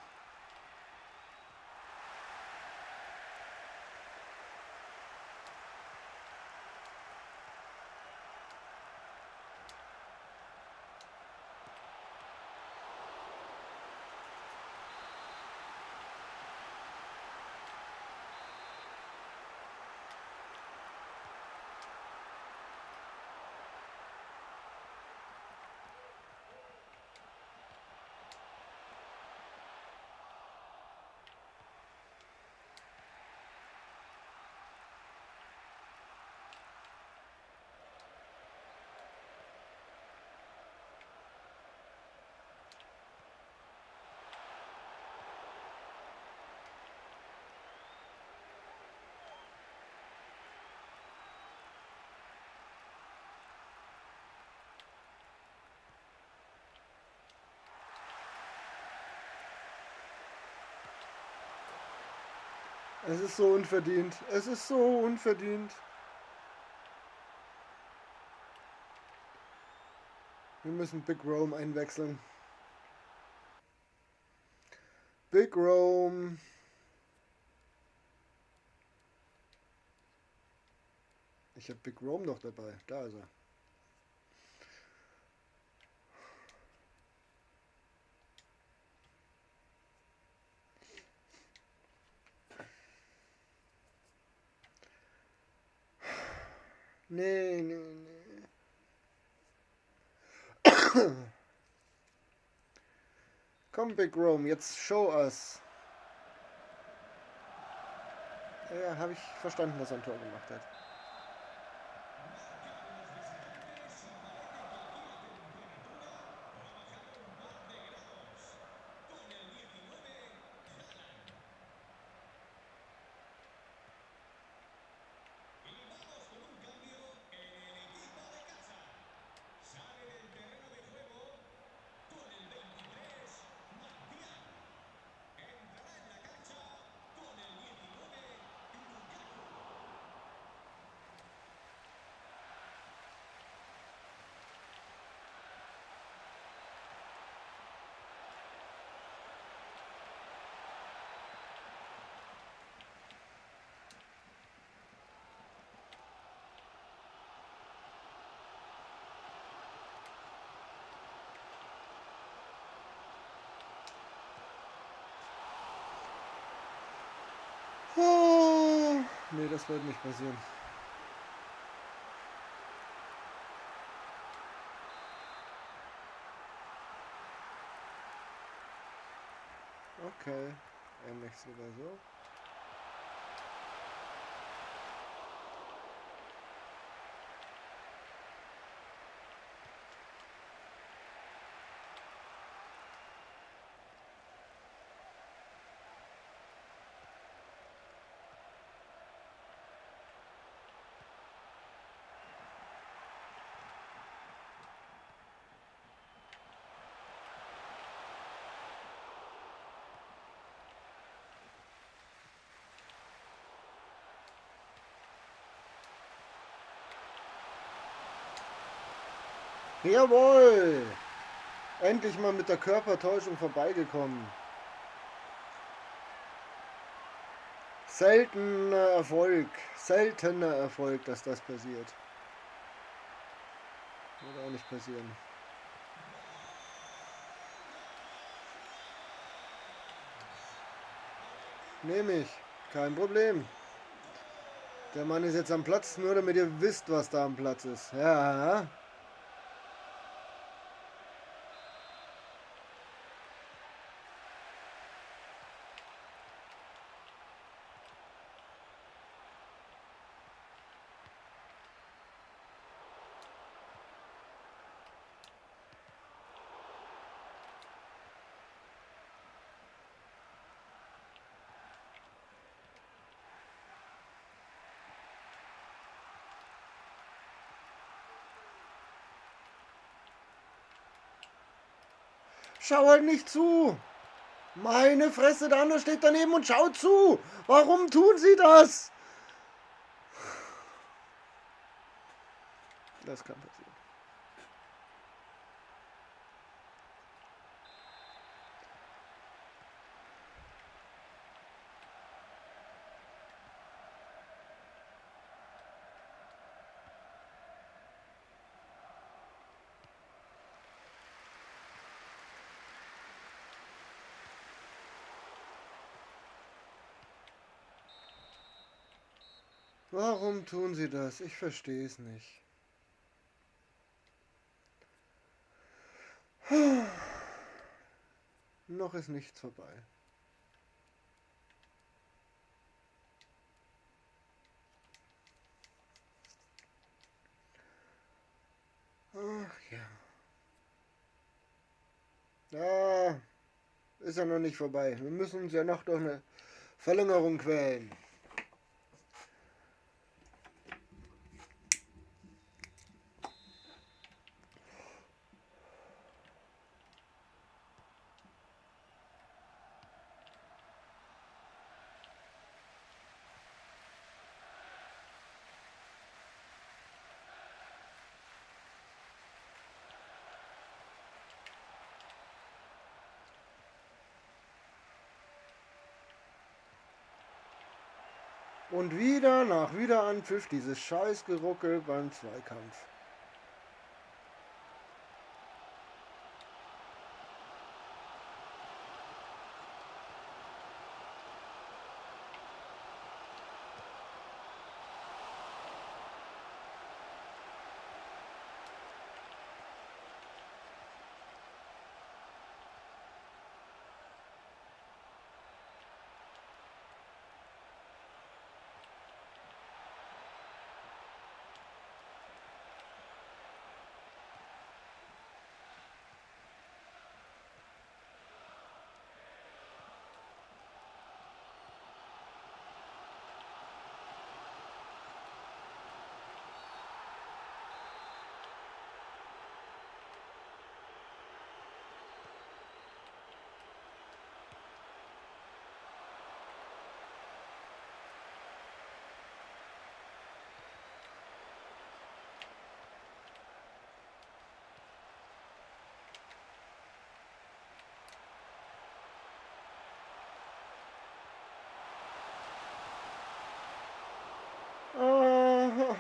Es ist so unverdient. Es ist so unverdient. Wir müssen Big Rome einwechseln. Big Rome. Ich habe Big Rome noch dabei. Da ist er. Nee, nee, nee. Komm, Big Rome, jetzt show us. Ja, habe ich verstanden, dass er ein Tor gemacht hat. Oh, nee, das wird nicht passieren. Okay, ähnlich sogar so. Jawohl! Endlich mal mit der Körpertäuschung vorbeigekommen. Seltener Erfolg, dass das passiert. Wird auch nicht passieren. Nehme ich, kein Problem. Der Mann ist jetzt am Platz, nur damit ihr wisst, was da am Platz ist. Ja. Schau halt nicht zu! Meine Fresse, der andere steht daneben und schaut zu! Warum tun sie das? Das kann passieren. Warum tun sie das? Ich verstehe es nicht. Noch ist nichts vorbei. Ach ja. Ja, ist ja noch nicht vorbei. Wir müssen uns ja noch durch eine Verlängerung quälen. Und wieder nach Wiederanpfiff dieses Scheißgeruckel beim Zweikampf.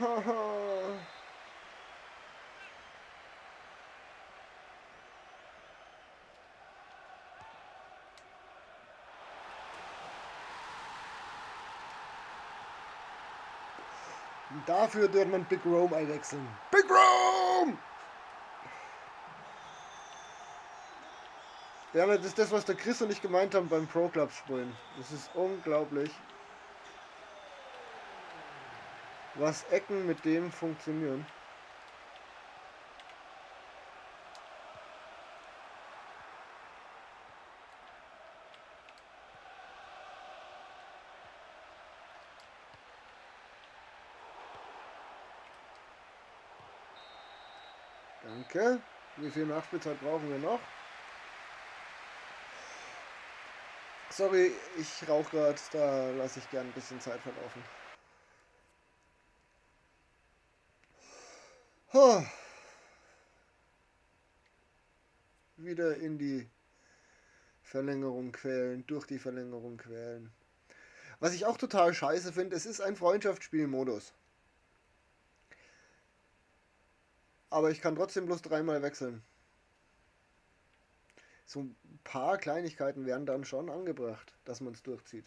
Und dafür wird man Big Rome einwechseln. Big Rome! Ja, das ist das, was der Chris und ich gemeint haben beim Pro Club Spielen. Das ist unglaublich, was Ecken mit dem funktionieren. Danke. Wie viel Nachspielzeit brauchen wir noch? Sorry, ich rauche gerade, da lasse ich gern ein bisschen Zeit verlaufen. Huh. Wieder in die Verlängerung quälen, durch die Verlängerung quälen. Was ich auch total scheiße finde, es ist ein Freundschaftsspielmodus. Aber ich kann trotzdem bloß 3-mal wechseln. So ein paar Kleinigkeiten werden dann schon angebracht, dass man es durchzieht.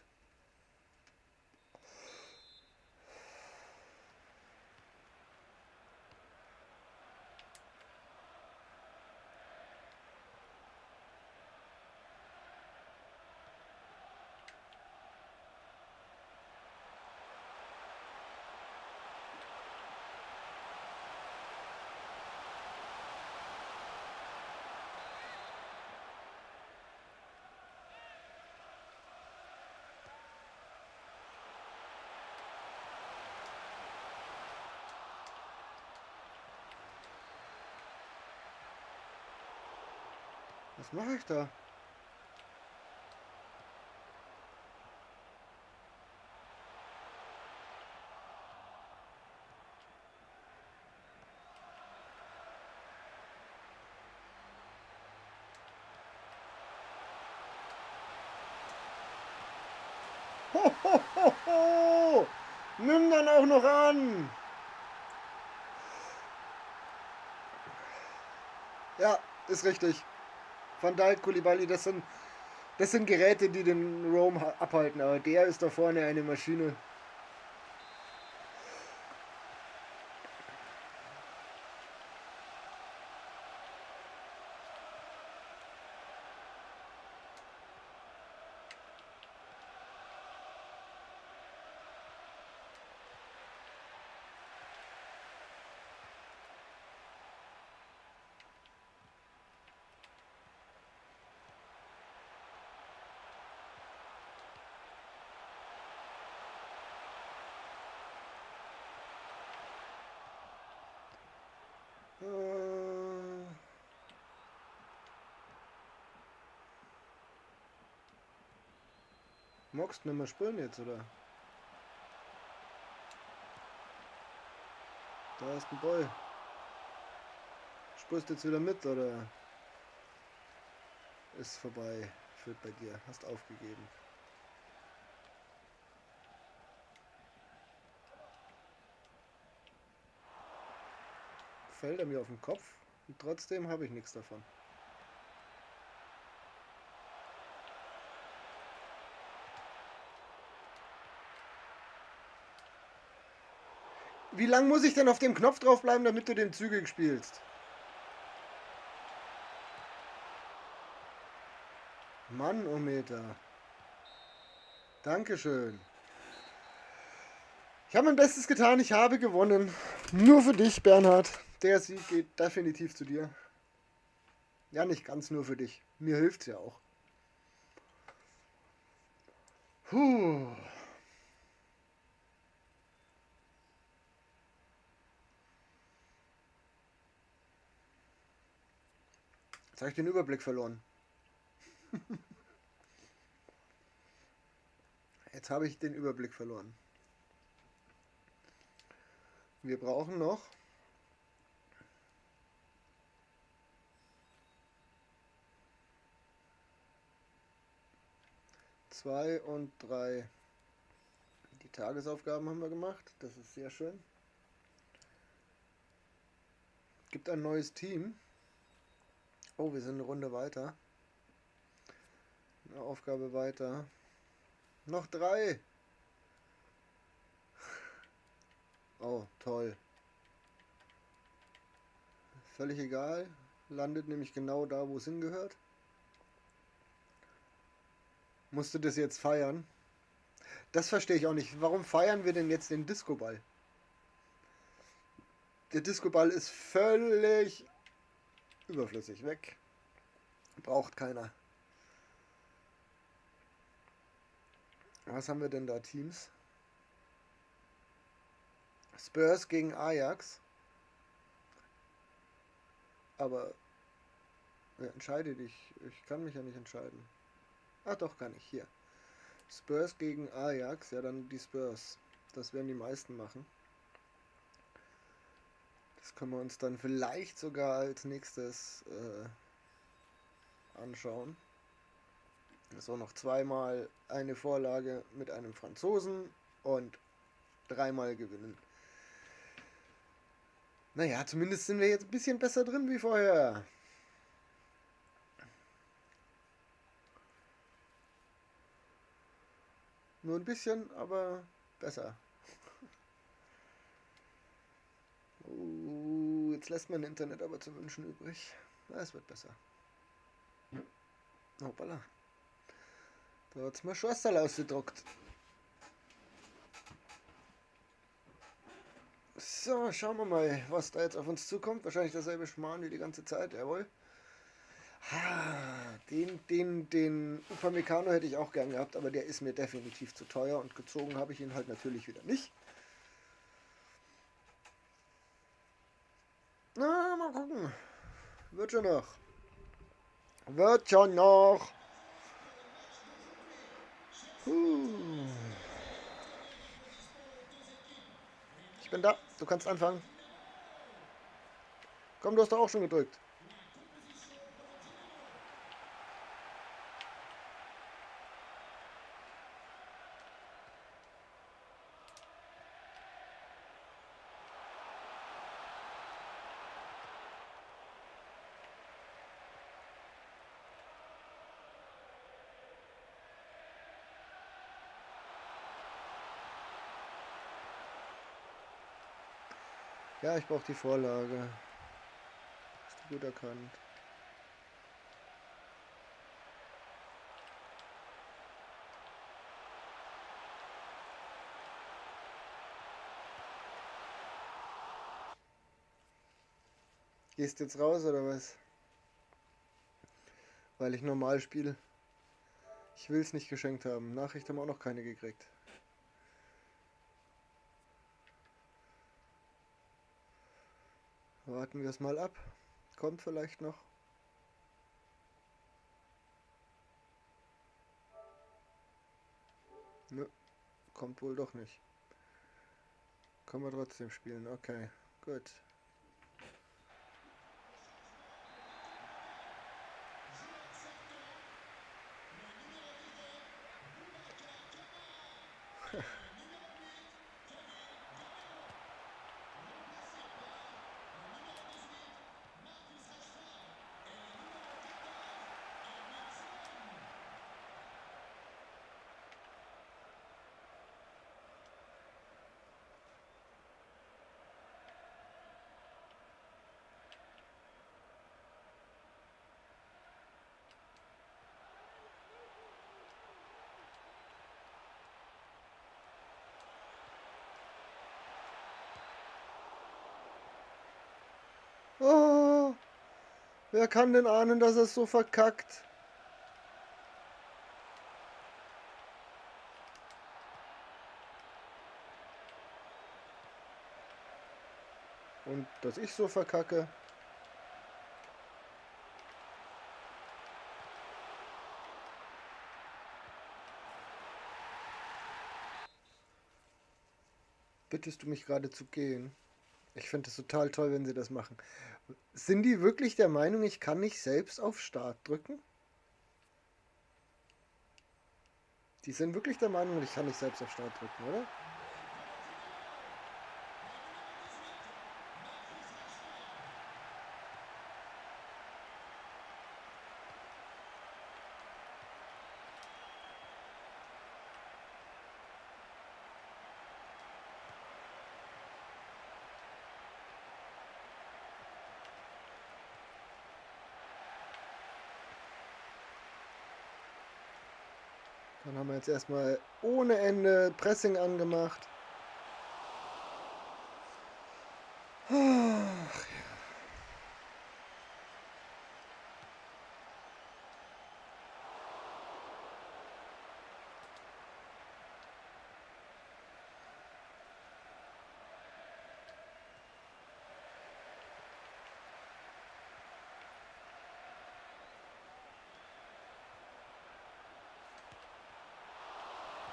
Was mache ich da? Ho, ho, ho, ho! Nimm dann auch noch an! Ja, ist richtig. Van Dijk, Koulibaly, das sind Geräte, die den Rome abhalten, aber der ist da vorne eine Maschine. Äh, Magst du nicht mehr spielen jetzt, oder? Da ist ein Boy. Spielst du jetzt wieder mit, oder ist vorbei? Führt bei dir. Hast aufgegeben. Fällt er mir auf den Kopf und trotzdem habe ich nichts davon. Wie lange muss ich denn auf dem Knopf draufbleiben, damit du den zügig spielst? Manometer. Dankeschön. Ich habe mein Bestes getan, ich habe gewonnen. Nur für dich, Bernhard. Der Sieg geht definitiv zu dir. Ja, nicht ganz nur für dich. Mir hilft's ja auch. Puh. Jetzt habe ich den Überblick verloren. Jetzt habe ich den Überblick verloren. Wir brauchen noch 2 und 3. Die Tagesaufgaben haben wir gemacht. Das ist sehr schön. Gibt ein neues Team. Oh, wir sind eine Runde weiter. Eine Aufgabe weiter. Noch 3. Oh, toll. Völlig egal. Landet nämlich genau da, wo es hingehört. Musst du das jetzt feiern? Das verstehe ich auch nicht. Warum feiern wir denn jetzt den Disco-Ball? Der Disco-Ball ist völlig überflüssig. Weg. Braucht keiner. Was haben wir denn da? Teams? Spurs gegen Ajax. Aber entscheide dich. Ich kann mich ja nicht entscheiden. Ah, doch, kann ich. Hier. Spurs gegen Ajax. Ja, dann die Spurs. Das werden die meisten machen. Das können wir uns dann vielleicht sogar als nächstes anschauen. So, noch 2-mal eine Vorlage mit einem Franzosen und 3-mal gewinnen. Naja, zumindest sind wir jetzt ein bisschen besser drin wie vorher. Nur ein bisschen, aber besser. Jetzt lässt mein Internet aber zu wünschen übrig. Na, es wird besser. Hoppala. Da hat's mir Schwesterl ausgedruckt. So, schauen wir mal, was da jetzt auf uns zukommt. Wahrscheinlich derselbe Schmarrn wie die ganze Zeit, jawohl. Den Upamecano hätte ich auch gern gehabt, aber der ist mir definitiv zu teuer und gezogen habe ich ihn halt natürlich wieder nicht. Na, mal gucken. Wird schon noch. Wird schon noch. Ich bin da. Du kannst anfangen. Komm, du hast doch auch schon gedrückt. Ja, ich brauche die Vorlage. Hast du gut erkannt. Gehst jetzt raus oder was? Weil ich normal spiele. Ich will es nicht geschenkt haben. Nachricht haben auch noch keine gekriegt. Warten wir es mal ab. Kommt vielleicht noch. Nö, kommt wohl doch nicht. Können wir trotzdem spielen. Okay, gut. Oh, wer kann denn ahnen, dass es so verkackt? Und dass ich so verkacke? Bittest du mich gerade zu gehen? Ich finde es total toll, wenn sie das machen. Sind die wirklich der Meinung, ich kann nicht selbst auf Start drücken? Die sind wirklich der Meinung, ich kann nicht selbst auf Start drücken, oder? Dann haben wir jetzt erstmal ohne Ende Pressing angemacht.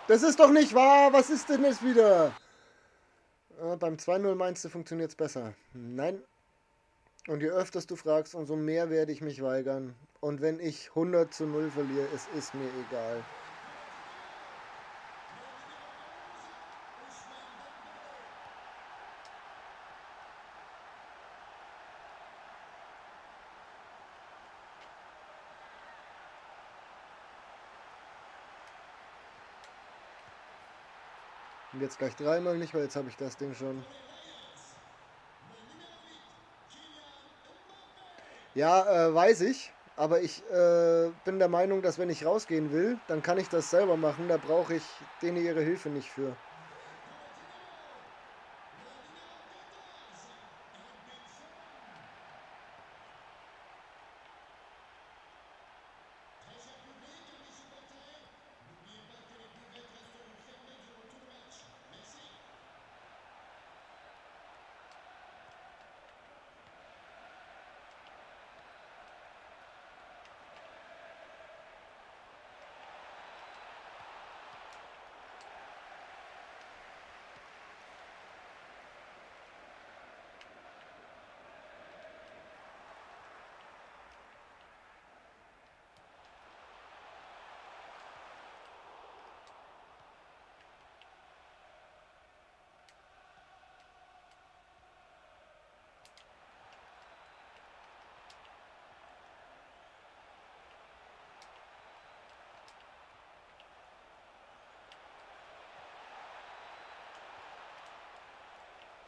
Das ist doch nicht wahr! Was ist denn das wieder? Beim 2:0 meinst du, funktioniert es besser? Nein. Und je öfter du fragst, umso mehr werde ich mich weigern. Und wenn ich 100:0 verliere, es ist mir egal. Und jetzt gleich 3-0 nicht, weil jetzt habe ich das Ding schon. Ja, weiß ich. Aber ich bin der Meinung, dass wenn ich rausgehen will, dann kann ich das selber machen. Da brauche ich denen ihre Hilfe nicht für.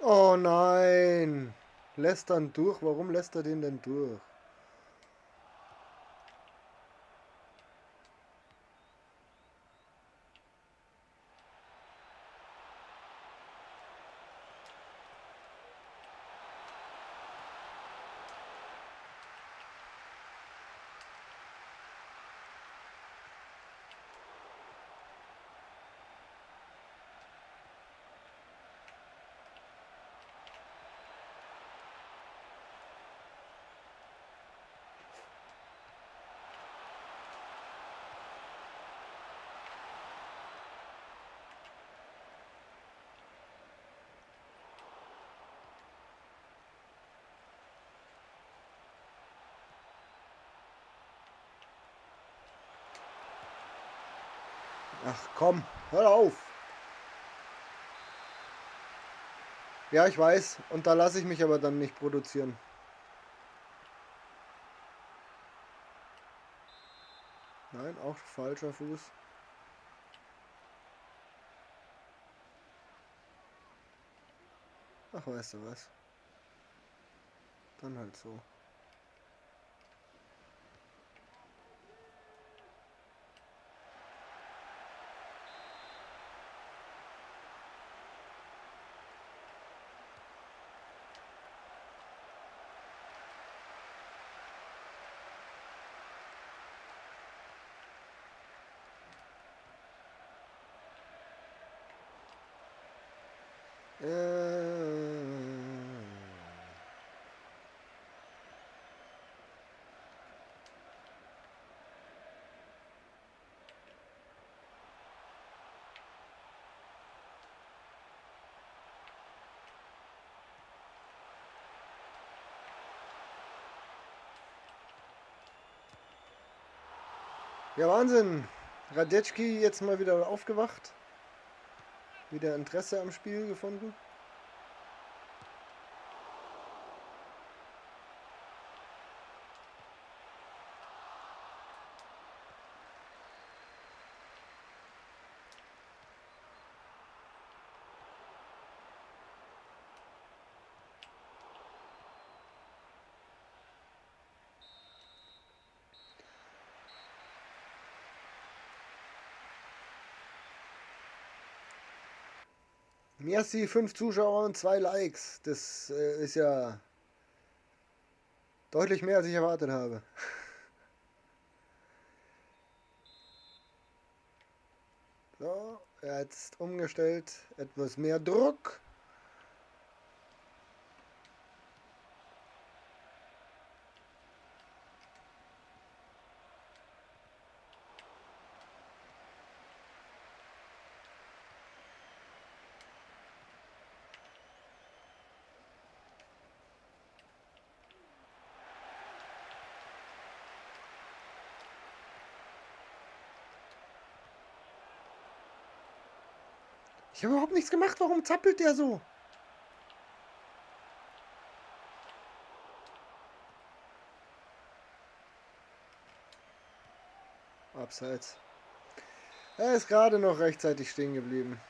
Oh nein! Lässt dann durch? Warum lässt er den denn durch? Ach komm, hör auf! Ja, ich weiß. Und da lasse ich mich aber dann nicht produzieren. Nein, auch falscher Fuß. Ach, weißt du was? Dann halt so. Ja, Wahnsinn. Radetschki jetzt mal wieder aufgewacht. Wieder Interesse am Spiel gefunden. Merci, 5 Zuschauer und 2 Likes. Das ist ja deutlich mehr, als ich erwartet habe. So, jetzt umgestellt. Etwas mehr Druck. Ich habe überhaupt nichts gemacht. Warum zappelt der so? Abseits. Er ist gerade noch rechtzeitig stehen geblieben.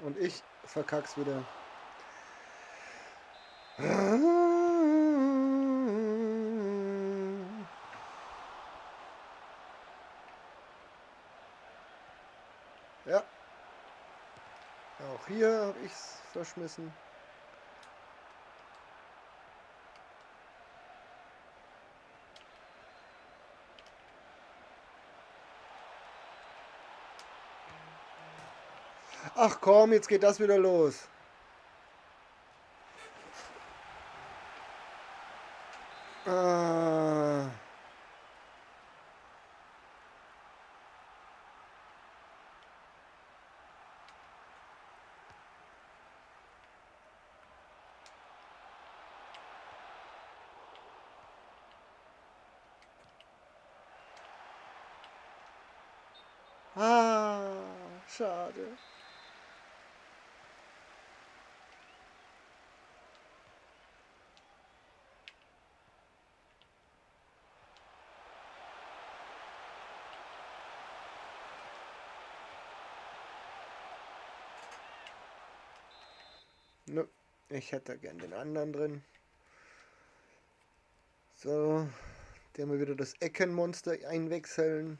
Und ich verkack's wieder. Ja. Auch hier habe ich's verschmissen. Ach komm, jetzt geht das wieder los. Ah. Ah, schade. Nö, ich hätte gern den anderen drin. So, der mal wieder das Eckenmonster einwechseln.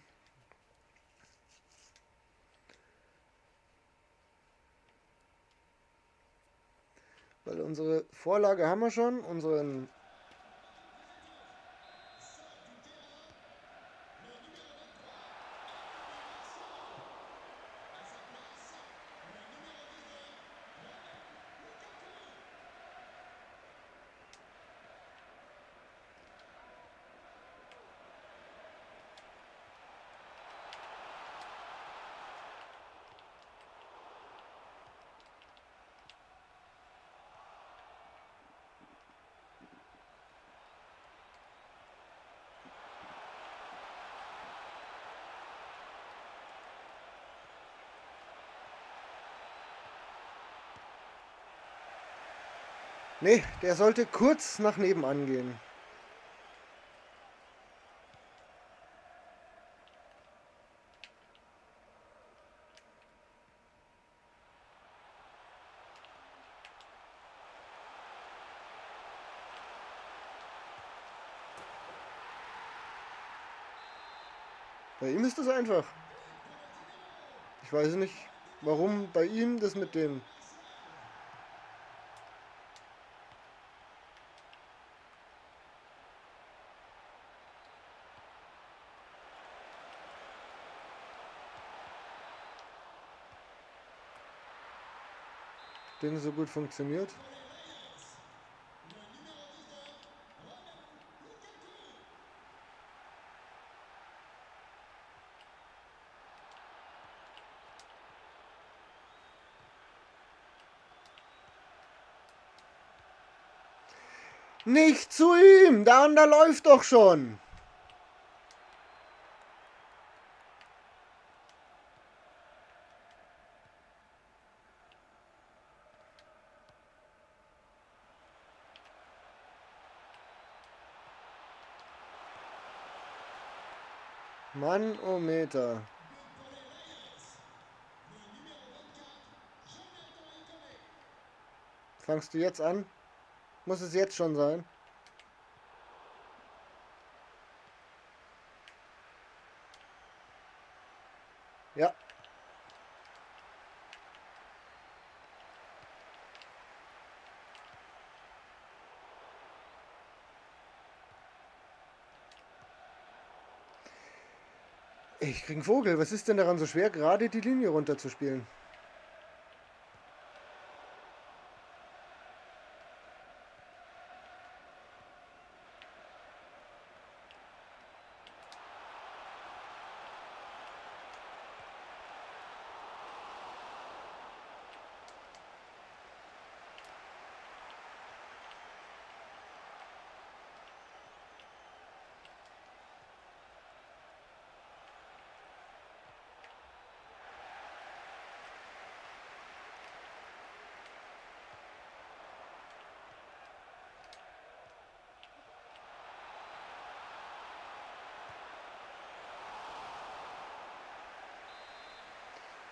Weil unsere Vorlage haben wir schon, unseren Nee, der sollte kurz nach nebenan gehen. Bei ihm ist das einfach. Ich weiß nicht, warum bei ihm das mit dem... Ding so gut funktioniert. Nicht zu ihm! Der andere läuft doch schon! Manometer. Fangst du jetzt an? Muss es jetzt schon sein? Ja. Ich krieg einen Vogel. Was ist denn daran so schwer, gerade die Linie runterzuspielen?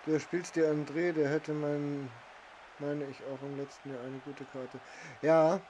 Du spielst dir André, der hätte meine ich auch im letzten Jahr eine gute Karte. Ja,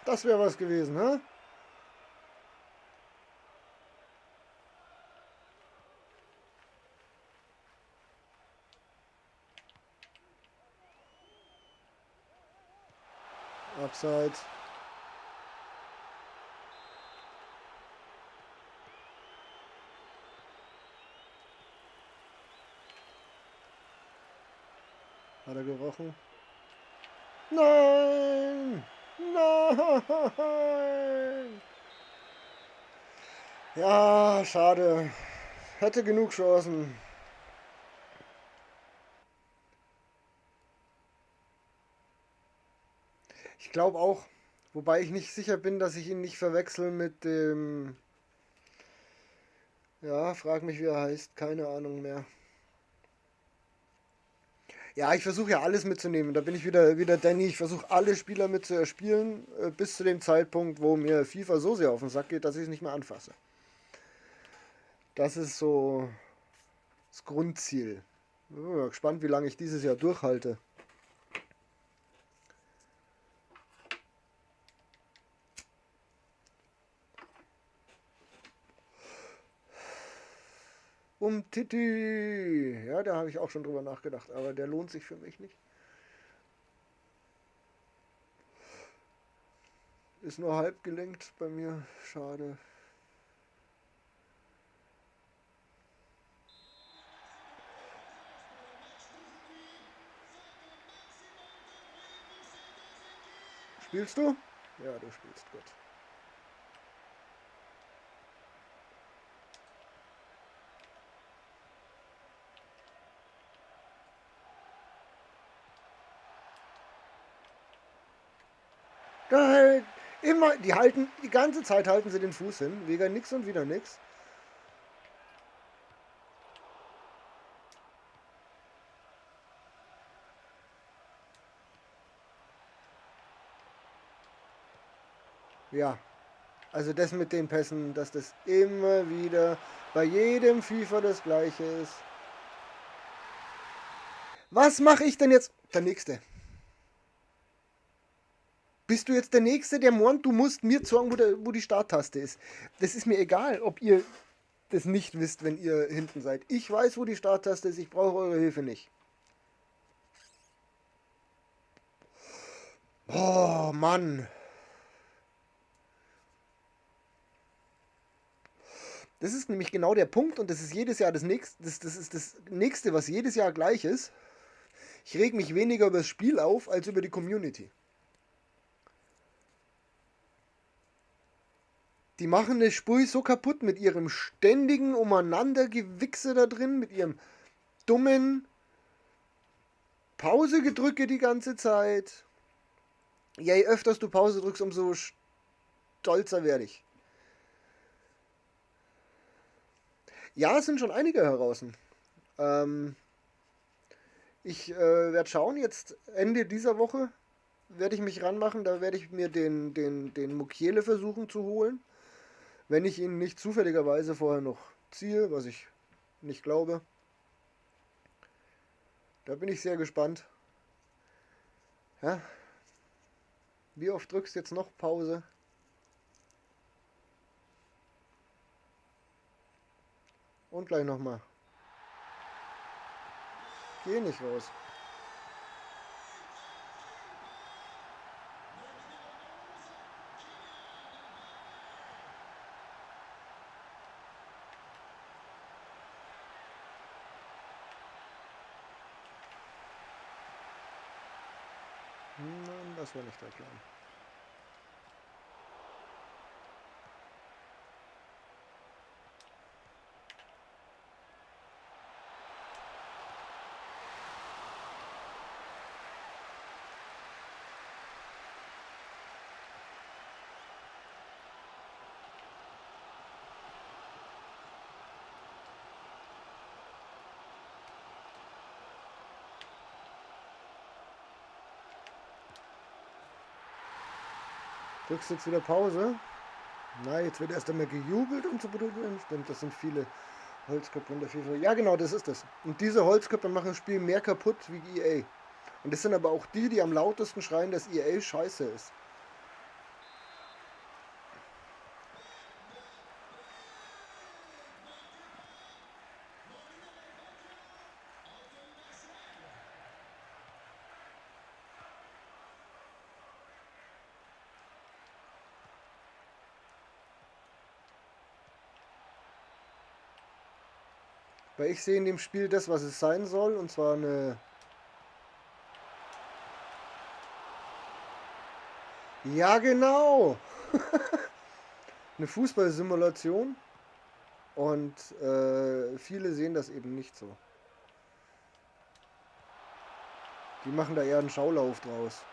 das wäre was gewesen, ne? Abseits. Hat er gerochen? Nein! Nein! Ja, schade. Hätte genug Chancen. Ich glaube auch. Wobei ich nicht sicher bin, dass ich ihn nicht verwechsel mit dem. Ja, frag mich, wie er heißt. Keine Ahnung mehr. Ja, ich versuche ja alles mitzunehmen. Da bin ich wieder Danny. Ich versuche alle Spieler mit zu erspielen, bis zu dem Zeitpunkt, wo mir FIFA so sehr auf den Sack geht, dass ich es nicht mehr anfasse. Das ist so das Grundziel. Bin mal gespannt, wie lange ich dieses Jahr durchhalte. Titi. Ja, da habe ich auch schon drüber nachgedacht, aber der lohnt sich für mich nicht. Ist nur halb gelenkt bei mir. Schade. Spielst du? Ja, du spielst gut. Da, immer, die ganze Zeit halten sie den Fuß hin, wegen nix und wieder nix. Ja, also das mit den Pässen, dass das immer wieder bei jedem FIFA das gleiche ist. Was mache ich denn jetzt? Der nächste. Bist du jetzt der Nächste, der meint, du musst mir sagen, wo die Starttaste ist? Das ist mir egal, ob ihr das nicht wisst, wenn ihr hinten seid. Ich weiß, wo die Starttaste ist. Ich brauche eure Hilfe nicht. Oh, Mann. Das ist nämlich genau der Punkt und das ist jedes Jahr das nächste, das ist das nächste, was jedes Jahr gleich ist. Ich reg mich weniger über das Spiel auf, als über die Community. Die machen das Spiel so kaputt mit ihrem ständigen Umeinandergewichse da drin, mit ihrem dummen Pausegedrücke die ganze Zeit. Ja, je öfters du Pause drückst, umso stolzer werde ich. Ja, es sind schon einige heraus. Ähm, ich werde schauen, jetzt Ende dieser Woche werde ich mich ranmachen, da werde ich mir den Mukiele versuchen zu holen. Wenn ich ihn nicht zufälligerweise vorher noch ziehe, was ich nicht glaube. Da bin ich sehr gespannt. Ja, wie oft drückst du jetzt noch Pause? Und gleich nochmal. Geh nicht raus. Nein, das war nicht der Plan. Drückst du jetzt wieder Pause? Nein, jetzt wird erst einmal gejubelt, um zu produzieren. Stimmt, das sind viele Holzköpfe in der FIFA. Ja, genau, das ist das. Und diese Holzköpfe machen das Spiel mehr kaputt wie EA. Und das sind aber auch die, die am lautesten schreien, dass EA scheiße ist. Weil ich sehe in dem Spiel das, was es sein soll, und zwar eine... Ja, genau! Eine Fußballsimulation. Und viele sehen das eben nicht so. Die machen da eher einen Schaulauf draus.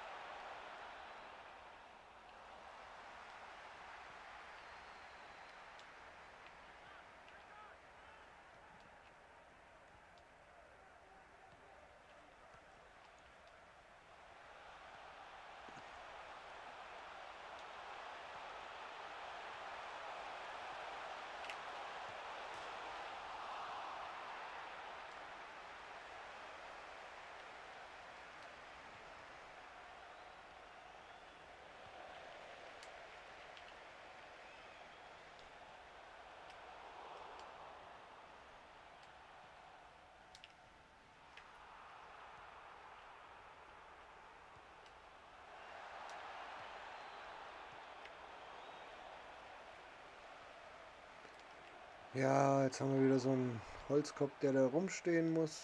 Ja, jetzt haben wir wieder so einen Holzkopf, der da rumstehen muss.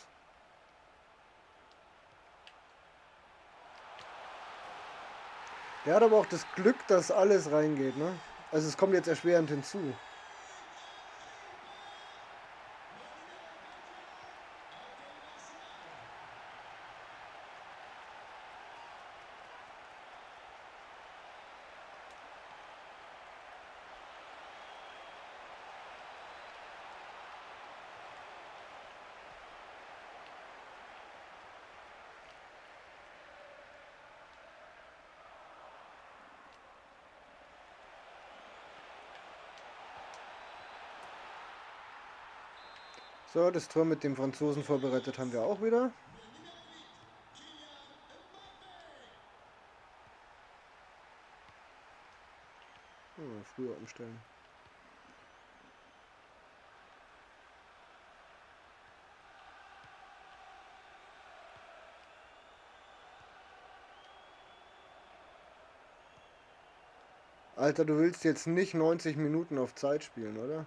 Der hat aber auch das Glück, dass alles reingeht, ne? Also es kommt jetzt erschwerend hinzu. So, das Tor mit dem Franzosen vorbereitet haben wir auch wieder. früher umstellen. Alter, du willst jetzt nicht 90 Minuten auf Zeit spielen, oder?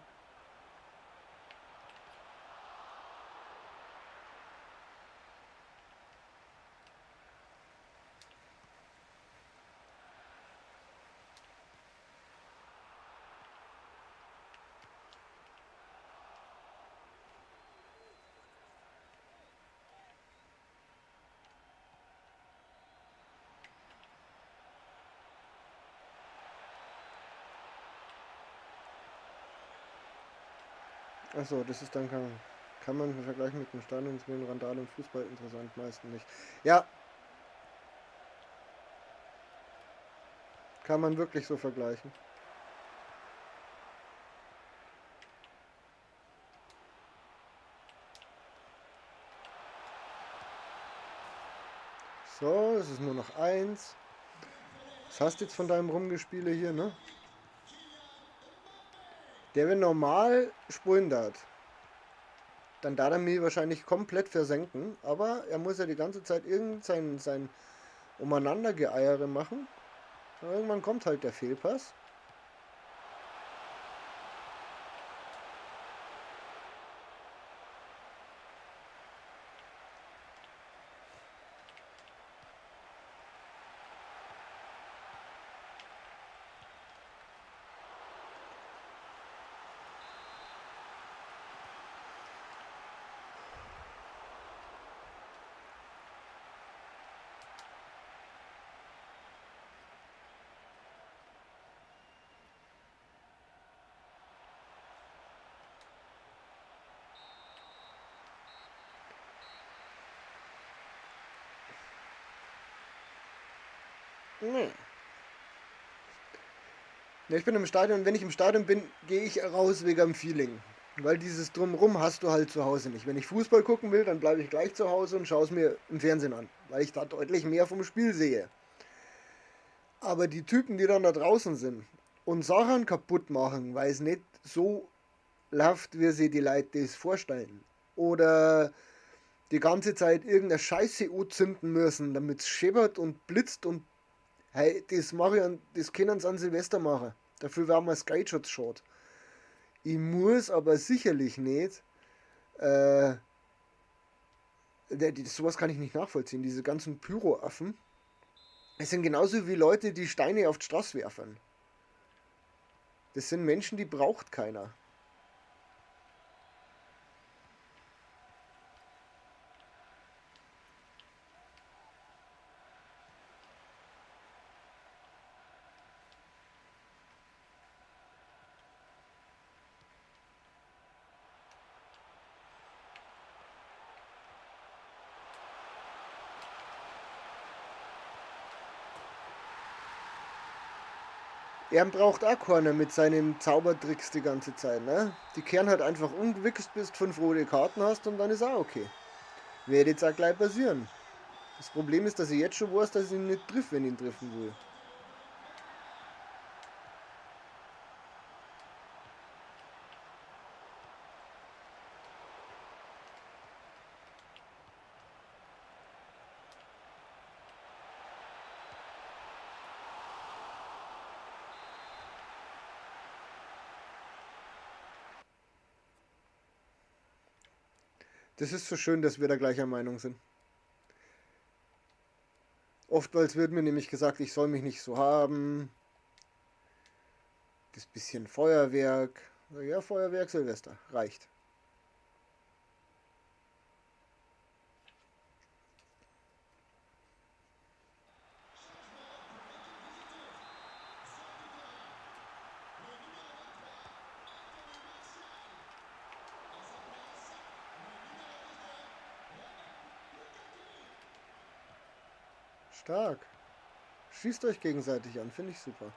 Achso, das ist dann kann man vergleichen mit dem Stadionswillen, Randale im Fußball interessant, meisten nicht. Ja, kann man wirklich so vergleichen. So, es ist nur noch eins. Was hast du jetzt von deinem Rumgespiele hier, ne? Der, wenn normal spielen darf, dann darf er mich wahrscheinlich komplett versenken. Aber er muss ja die ganze Zeit irgend sein Umeinandergeeiere machen. Und irgendwann kommt halt der Fehlpass. Nee. Ja, ich bin im Stadion und wenn ich im Stadion bin, gehe ich raus wegen dem Feeling. Weil dieses Drumrum hast du halt zu Hause nicht. Wenn ich Fußball gucken will, dann bleibe ich gleich zu Hause und schaue es mir im Fernsehen an. Weil ich da deutlich mehr vom Spiel sehe. Aber die Typen, die dann da draußen sind und Sachen kaputt machen, weil es nicht so läuft, wie sie die Leute das vorstellen. Oder die ganze Zeit irgendeine Scheiße anzünden müssen, damit es scheppert und blitzt und hey, das mache ich das können sie an Silvester machen. Dafür war mal Skyshot short. Ich muss aber sicherlich nicht. Äh, sowas kann ich nicht nachvollziehen. Diese ganzen Pyroaffen. Es sind genauso wie Leute, die Steine auf die Straße werfen. Das sind Menschen, die braucht keiner. Er braucht auch keiner mit seinen Zaubertricks die ganze Zeit, ne? Die kehren halt einfach umgewichst, bis du 5 rote Karten hast und dann ist auch okay. Wird jetzt auch gleich passieren. Das Problem ist, dass ich jetzt schon weiß, dass ich ihn nicht triff, wenn ich ihn treffen will. Das ist so schön, dass wir da gleicher Meinung sind. Oftmals wird mir nämlich gesagt, ich soll mich nicht so haben. Das bisschen Feuerwerk. Ja, Feuerwerk, Silvester. Reicht. Stark. Schießt euch gegenseitig an, finde ich super.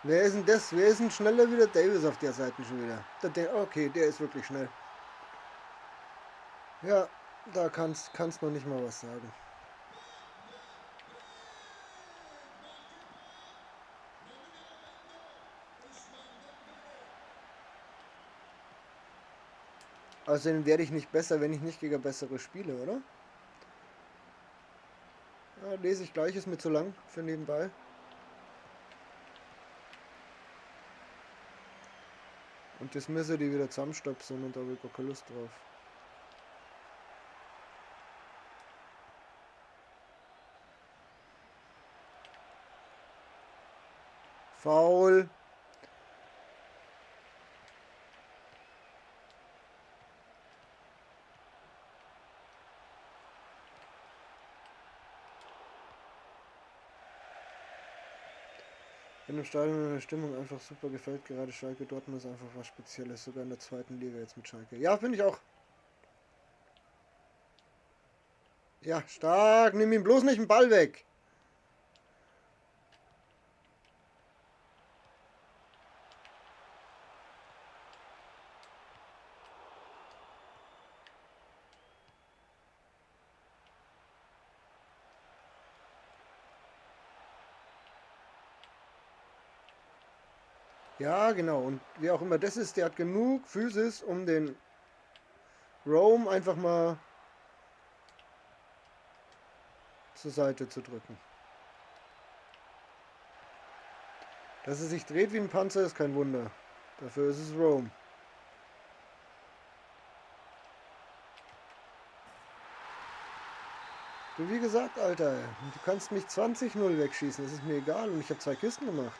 Wer ist denn das? Wer ist denn schneller wie der Davis auf der Seite schon wieder? Okay, der ist wirklich schnell. Ja, da kannst noch nicht mal was sagen. Außerdem werde ich nicht besser, wenn ich nicht gegen bessere spiele, oder? Ja, lese ich gleich, ist mir zu lang für nebenbei. Und das müssen die wieder zusammenstöpseln und da habe ich gar keine Lust drauf. Faul. In dem Stadion und der Stimmung einfach super gefällt. Gerade Schalke Dortmund ist einfach was Spezielles, sogar in der zweiten Liga jetzt mit Schalke. Ja, finde ich auch. Ja, stark. Nimm ihm bloß nicht den Ball weg. Ja, genau. Und wer auch immer das ist, der hat genug Physis, um den Rome einfach mal zur Seite zu drücken. Dass er sich dreht wie ein Panzer, ist kein Wunder. Dafür ist es Rome. Du, wie gesagt, Alter, du kannst mich 20-0 wegschießen, das ist mir egal. Und ich habe 2 Kisten gemacht.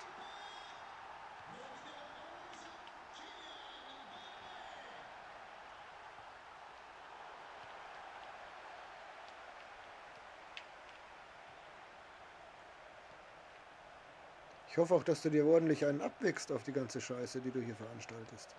Ich hoffe auch, dass du dir ordentlich einen abwächst auf die ganze Scheiße, die du hier veranstaltest.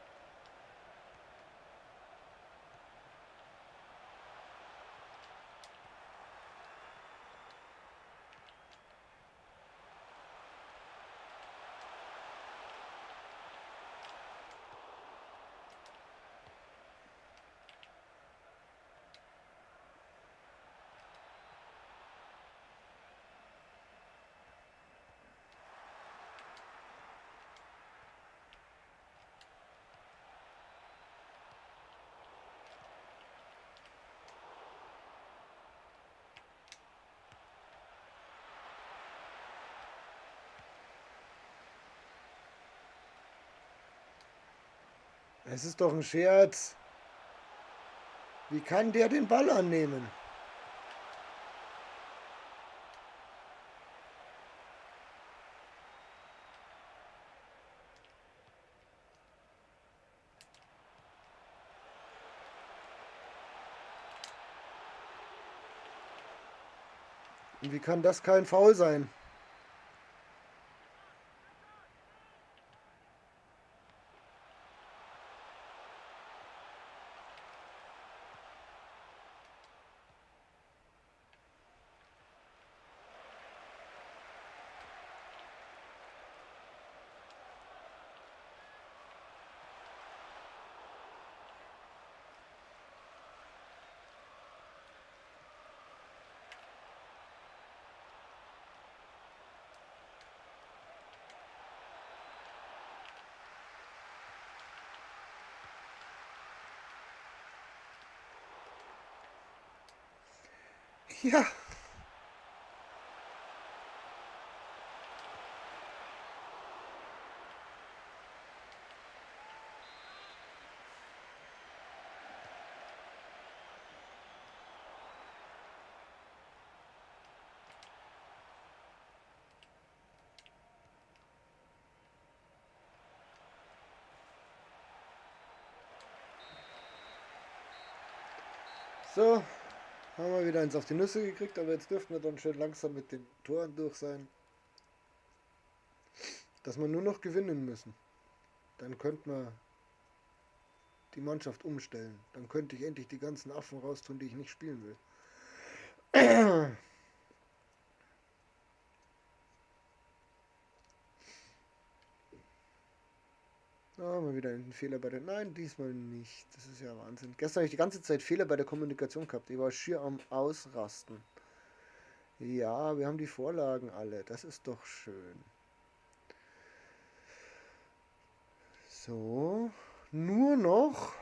Es ist doch ein Scherz. Wie kann der den Ball annehmen? Und wie kann das kein Foul sein? Ja. So, haben wir wieder eins auf die Nüsse gekriegt, aber jetzt dürften wir dann schön langsam mit den Toren durch sein. Dass wir nur noch gewinnen müssen. Dann könnte man die Mannschaft umstellen. Dann könnte ich endlich die ganzen Affen raustun, die ich nicht spielen will. Oh, mal wieder ein Fehler bei der... Nein, diesmal nicht. Das ist ja Wahnsinn. Gestern habe ich die ganze Zeit Fehler bei der Kommunikation gehabt. Ich war schier am Ausrasten. Ja, wir haben die Vorlagen alle. Das ist doch schön. So, nur noch...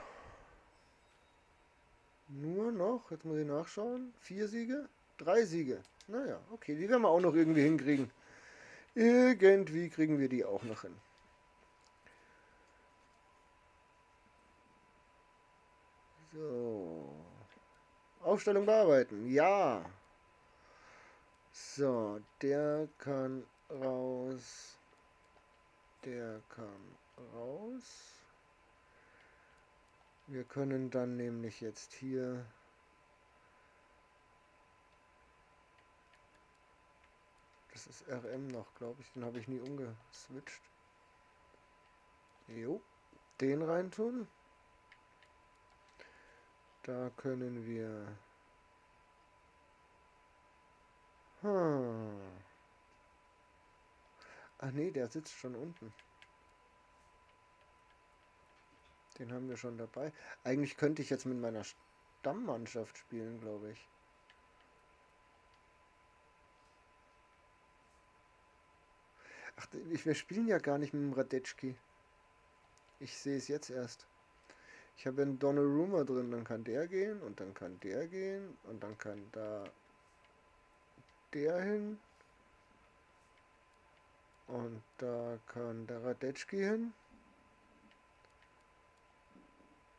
Nur noch, jetzt muss ich nachschauen, 4 Siege? 3 Siege. Naja, okay, die werden wir auch noch irgendwie hinkriegen. Irgendwie kriegen wir die auch noch hin. So. Aufstellung bearbeiten. Ja. So, der kann raus. Der kann raus. Wir können dann nämlich jetzt hier... Das ist RM noch, glaube ich. Den habe ich nie umgeswitcht. Jo. Den reintun. Da können wir... Ach nee, der sitzt schon unten. Den haben wir schon dabei. Eigentlich könnte ich jetzt mit meiner Stammmannschaft spielen, glaube ich. Ach, wir spielen ja gar nicht mit dem Radetschki. Ich sehe es jetzt erst. Ich habe einen Donnarumma drin, dann kann der gehen und dann kann der gehen und dann kann da der hin. Und da kann der Radetschki hin.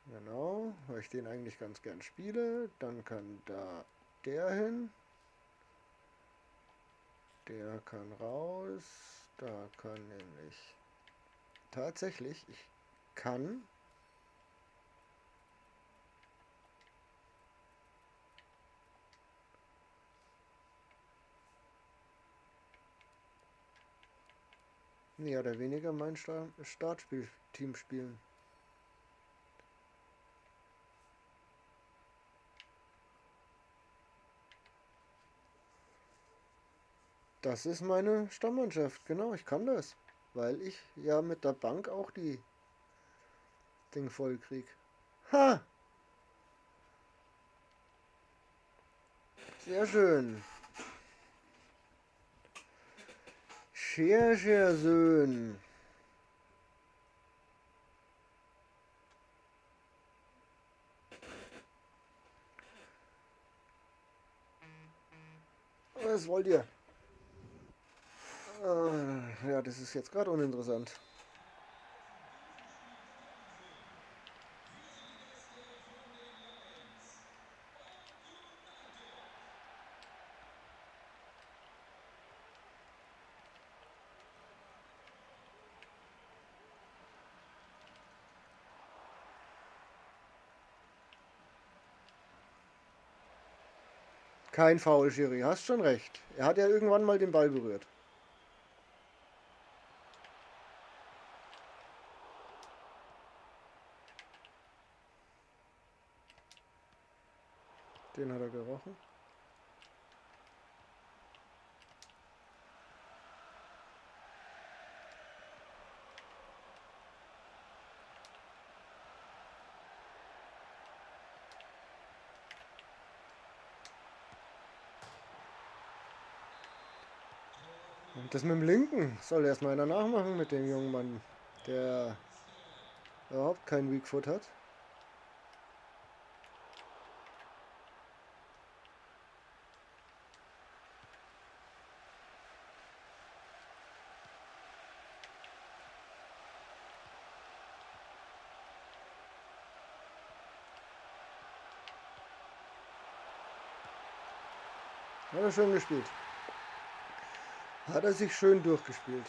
Genau, weil ich den eigentlich ganz gern spiele. Dann kann da der hin. Der kann raus. Da kann nämlich... Tatsächlich, ich kann... mehr oder weniger mein Startspielteam spielen. Das ist meine Stammmannschaft, genau, ich kann das. Weil ich ja mit der Bank auch die Ding voll krieg. Ha! Sehr schön. Sehr, sehr schön. Was wollt ihr? Ja, das ist jetzt gerade uninteressant. Kein Foul, Schiri, hast schon recht. Er hat ja irgendwann mal den Ball berührt. Den hat er gerochen. Und das mit dem Linken soll erstmal einer nachmachen mit dem jungen Mann, der überhaupt keinen Weakfoot hat. Hat er schön gespielt. Hat er sich schön durchgespielt.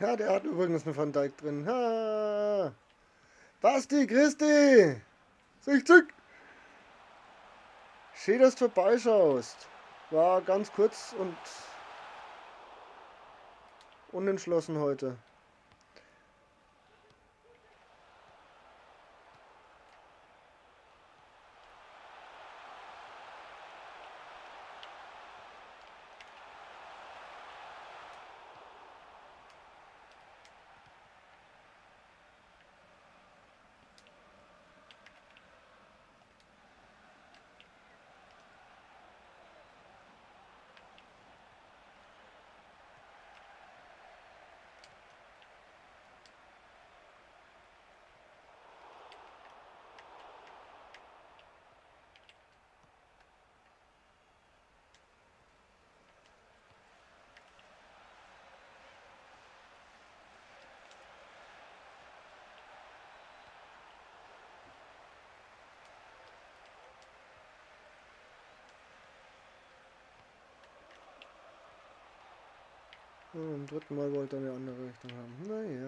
Ja, der hat übrigens einen Van Dijk drin. Ha! Basti, Christi! Sich zück! Schön, dass du vorbeischaust. War ganz kurz und unentschlossen heute. Beim dritten Mal wollte er eine andere Richtung haben. Naja.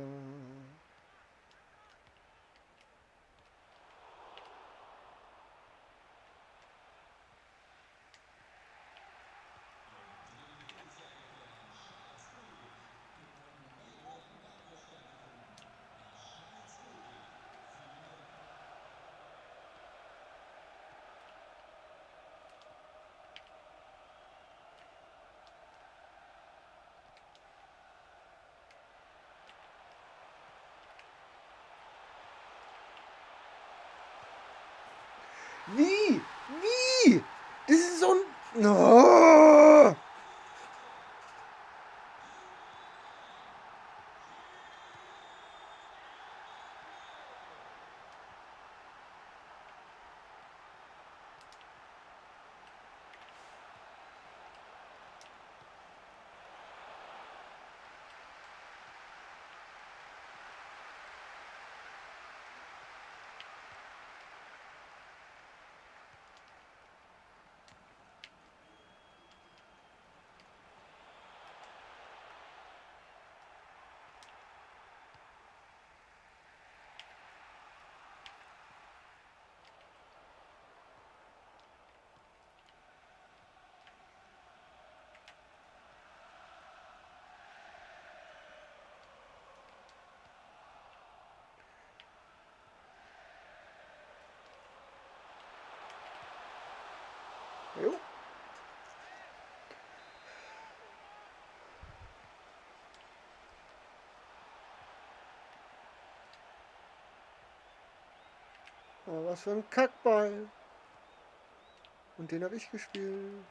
Wie? Wie? Das ist so ein... Oh! Jo. Oh, was für ein Kackball. Und den habe ich gespielt.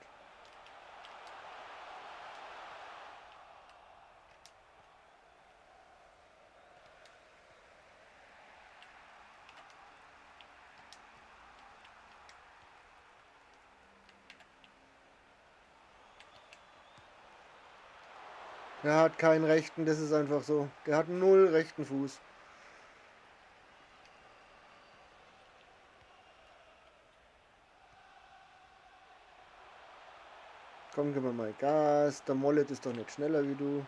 Er hat keinen rechten, das ist einfach so. Der hat null rechten Fuß. Komm, gib mir mal Gas. Der Mollet ist doch nicht schneller wie du.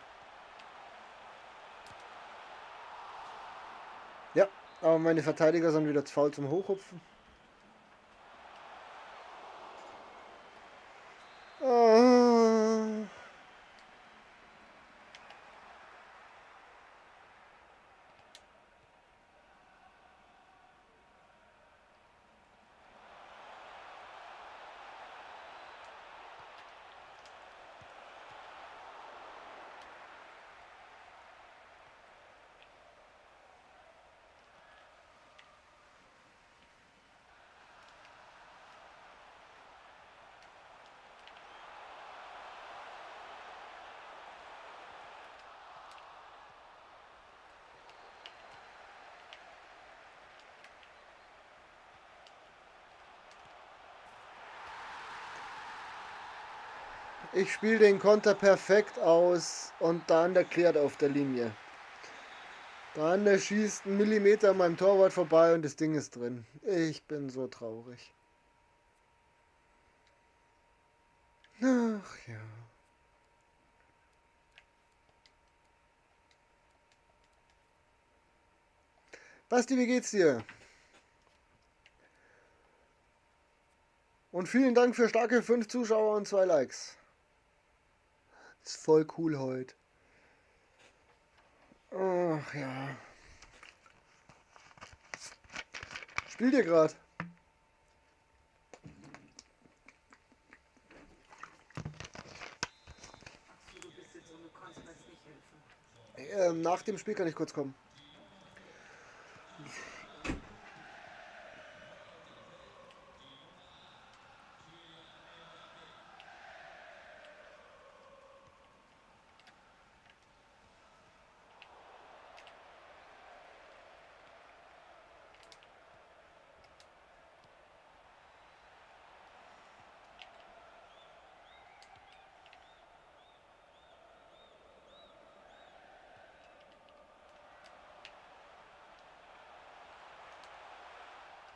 Ja, aber meine Verteidiger sind wieder zu faul zum Hochhupfen. Ah. Ich spiele den Konter perfekt aus und dann der klärt auf der Linie. Dann der schießt einen Millimeter an meinem Torwart vorbei und das Ding ist drin. Ich bin so traurig. Ach ja. Basti, wie geht's dir? Und vielen Dank für starke 5 Zuschauer und 2 Likes. Ist voll cool heute. Ach ja. Spielt ihr gerade? Achso, du bist jetzt und du kannst mir jetzt nicht helfen. Nach dem Spiel kann ich kurz kommen.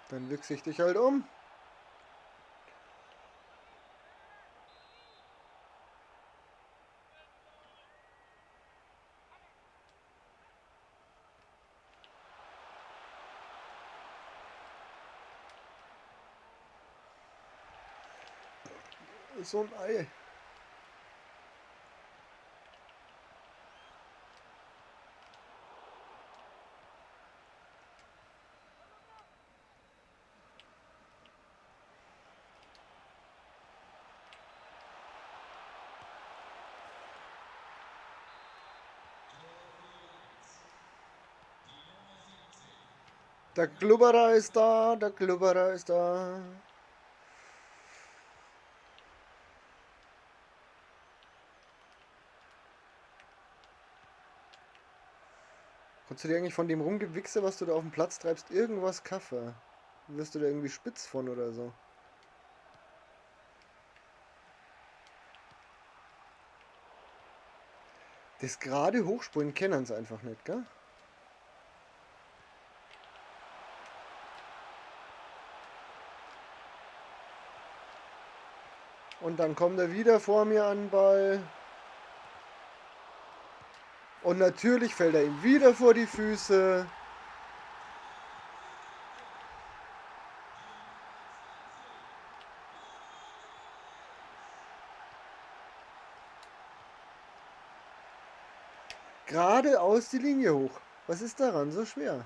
Dann wichse ich dich halt um. So ein Ei. Der Glubberer ist da, der Glubberer ist da. Konntest du dir eigentlich von dem Rumgewichse, was du da auf dem Platz treibst, irgendwas Kaffee? Wirst du da irgendwie spitz von oder so? Das gerade Hochspulen kennen sie einfach nicht, gell? Und dann kommt er wieder vor mir an den Ball. Und natürlich fällt er ihm wieder vor die Füße. Geradeaus die Linie hoch. Was ist daran so schwer?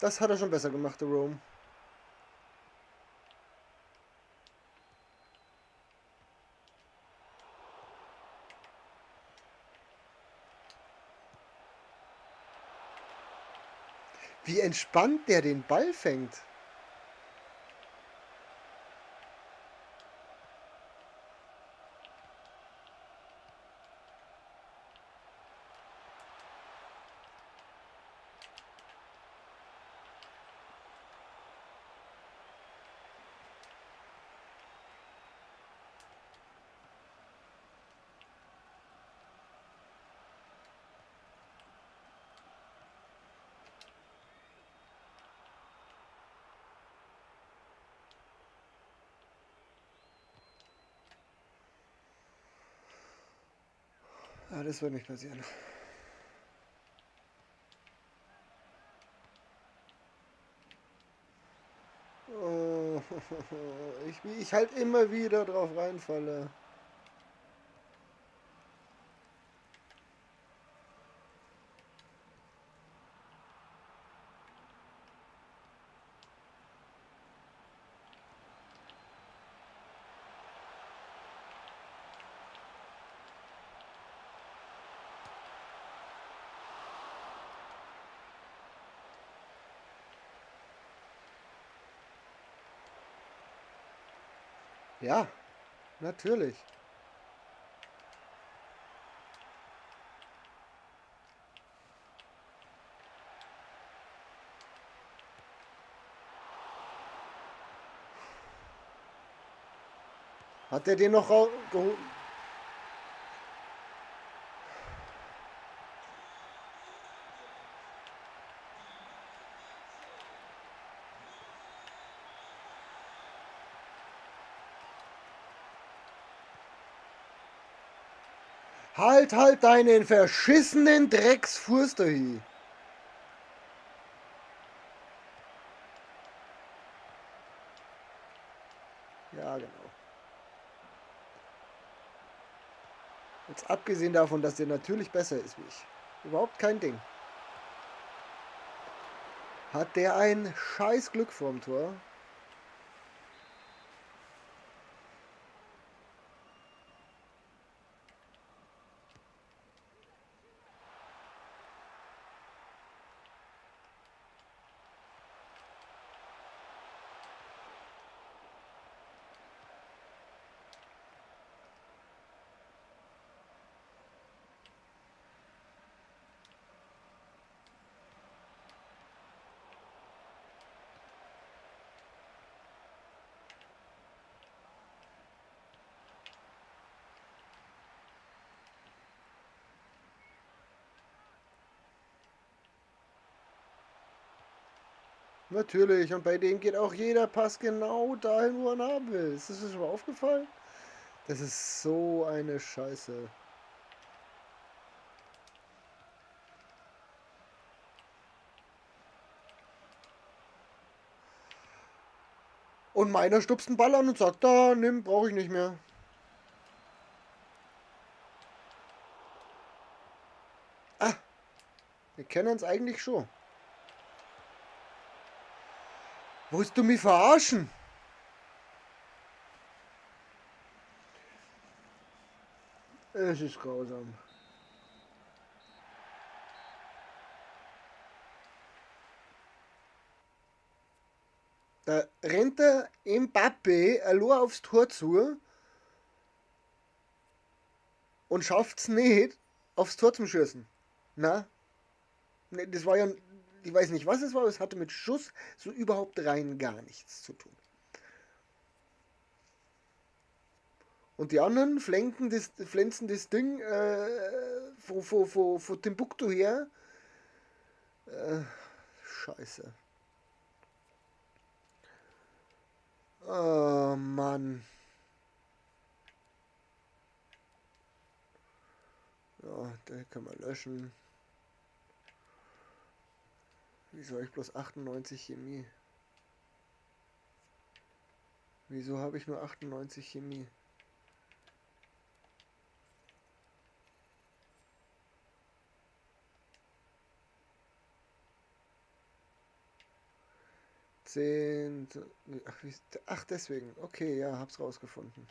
Das hat er schon besser gemacht, der Rome. Wie entspannt der den Ball fängt. Ah, das wird nicht passieren. Oh, ich halt immer wieder drauf reinfalle. Ja, natürlich. Hat der den noch geholt? Halt deinen verschissenen Drecksfuß dahin. Ja, genau. Jetzt abgesehen davon, dass der natürlich besser ist wie ich. Überhaupt kein Ding. Hat der ein scheiß Glück vorm Tor? Natürlich, und bei dem geht auch jeder Pass genau dahin, wo er ihn haben will. Ist das schon mal aufgefallen? Das ist so eine Scheiße. Und meiner stupst den Ball an und sagt, da, nimm, brauche ich nicht mehr. Ah, wir kennen uns eigentlich schon. Willst du mich verarschen? Es ist grausam. Da rennt der Mbappé allein aufs Tor zu und schafft es nicht, aufs Tor zu schießen. Na, ne, das war ja, ich weiß nicht, was es war, es hatte mit Schuss so überhaupt rein gar nichts zu tun. Und die anderen pflänzen das Ding von Timbuktu her. Äh, Scheiße. Oh Mann. Ja, den können wir löschen. Wieso habe ich bloß 98 Chemie? Wieso habe ich nur 98 Chemie? Zehn. Ach, deswegen. Okay, ja, hab's rausgefunden.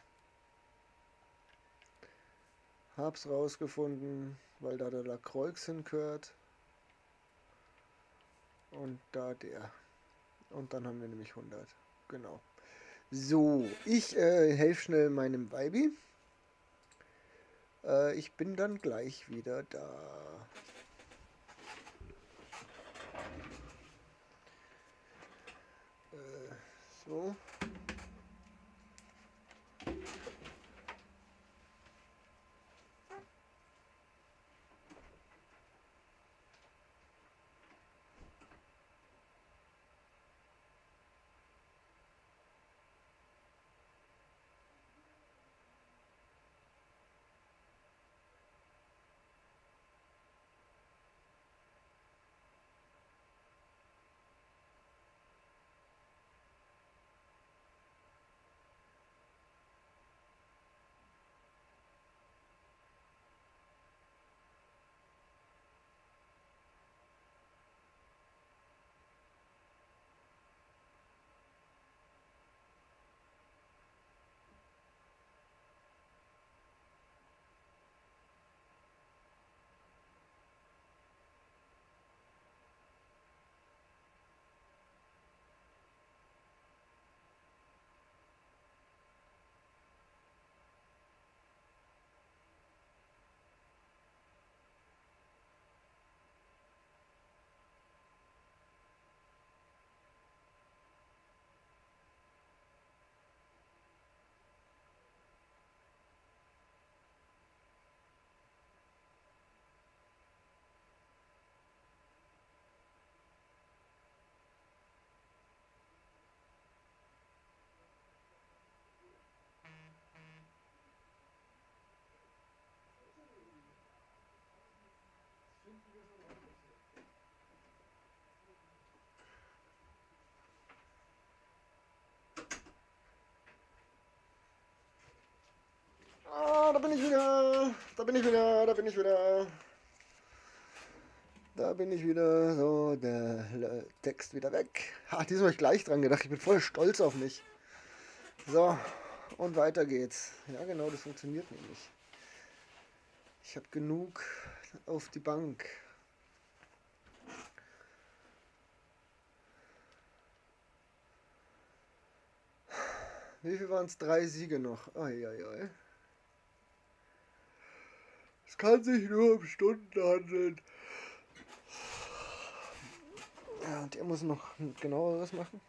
Hab's rausgefunden, weil da der Lacroix hingehört. Und da der. Und dann haben wir nämlich 100. Genau. So, ich helfe schnell meinem Weibi. Ich bin dann gleich wieder da. So. da bin ich wieder. Da bin ich wieder. Da bin ich wieder. Da bin ich wieder. So, der Text wieder weg. Ha, diesmal habe ich gleich dran gedacht. Ich bin voll stolz auf mich. So, und weiter geht's. Ja, genau, das funktioniert nämlich. Ich habe genug auf die Bank. Wie viel waren es? 3 Siege noch. Eieiei. Es kann sich nur um Stunden handeln. Ja, und er muss noch ein genaueres machen.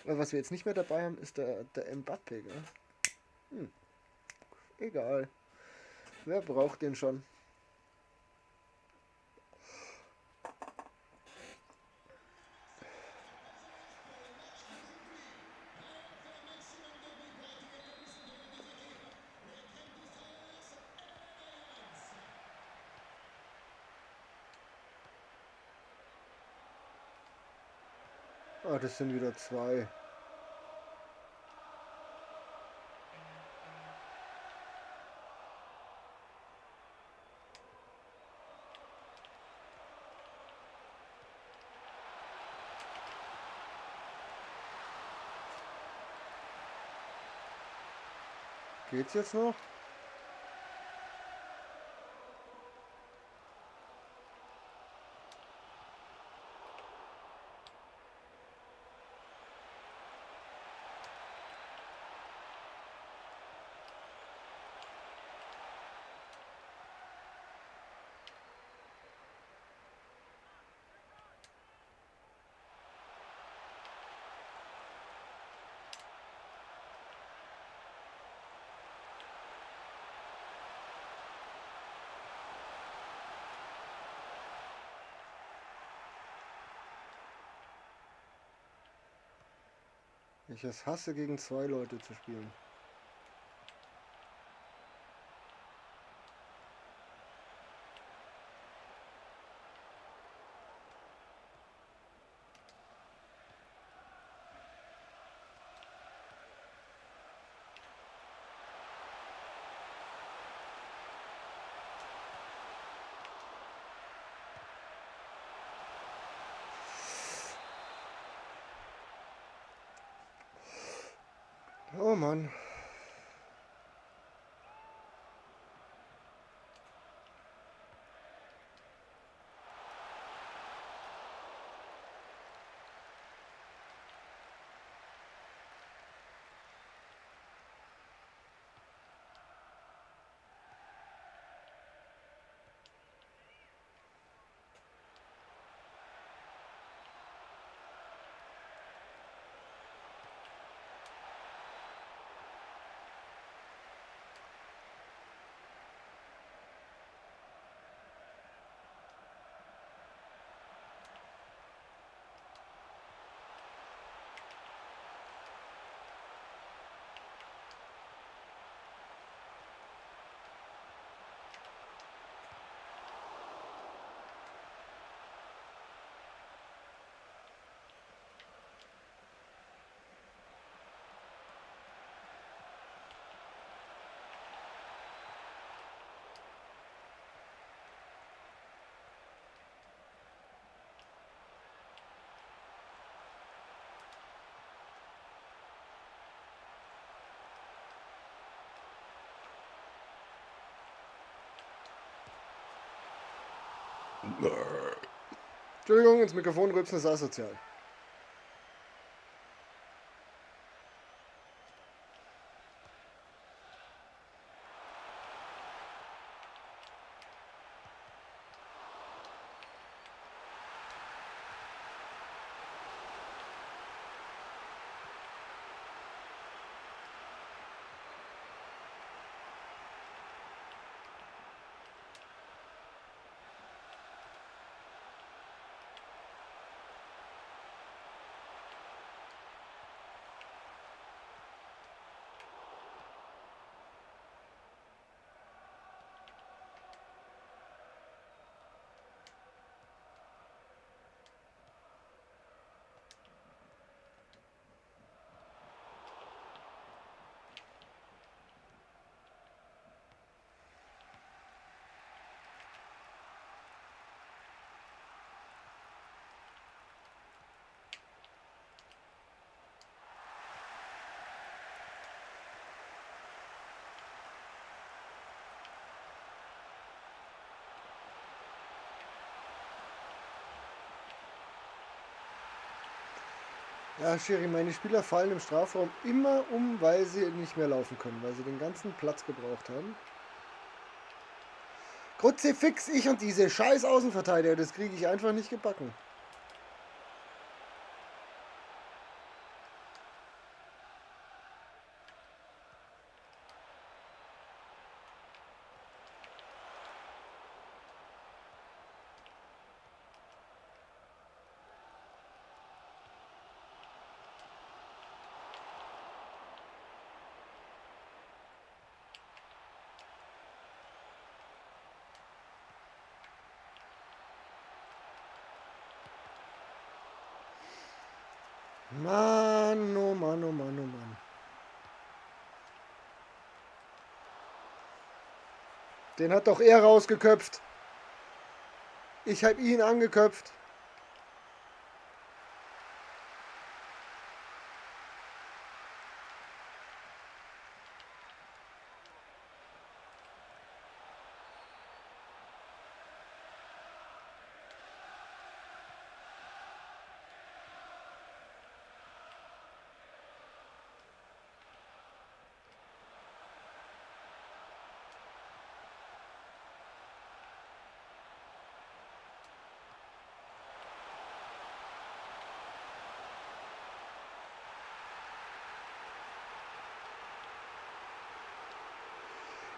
Aber was wir jetzt nicht mehr dabei haben, ist der Mbappé, gell? Egal. Wer braucht den schon? Ah, das sind wieder 2. Geht's jetzt noch? Ich es hasse, gegen 2 Leute zu spielen. Oh Mann. Entschuldigung, ins Mikrofon rülpsen ist asozial. Ja, Schiri, meine Spieler fallen im Strafraum immer um, weil sie nicht mehr laufen können, weil sie den ganzen Platz gebraucht haben. Kruzifix, ich und diese scheiß Außenverteidiger, das kriege ich einfach nicht gebacken. Mann, oh Mann, oh Mann, oh Mann. Den hat doch er rausgeköpft. Ich habe ihn angeköpft.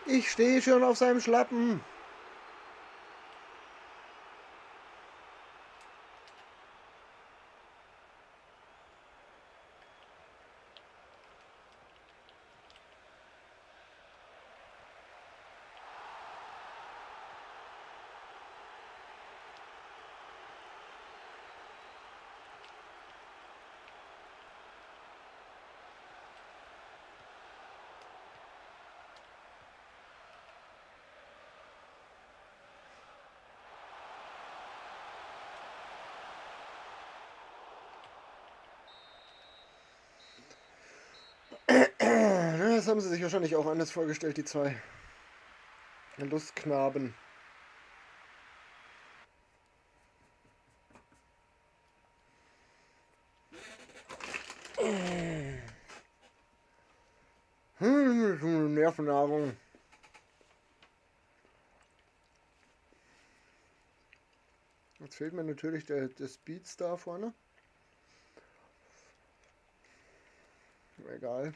Ich stehe schon auf seinem Schlappen. Das haben sie sich wahrscheinlich auch anders vorgestellt, die zwei Lustknaben. Nervennahrung. Jetzt fehlt mir natürlich der Speedstar vorne. Egal.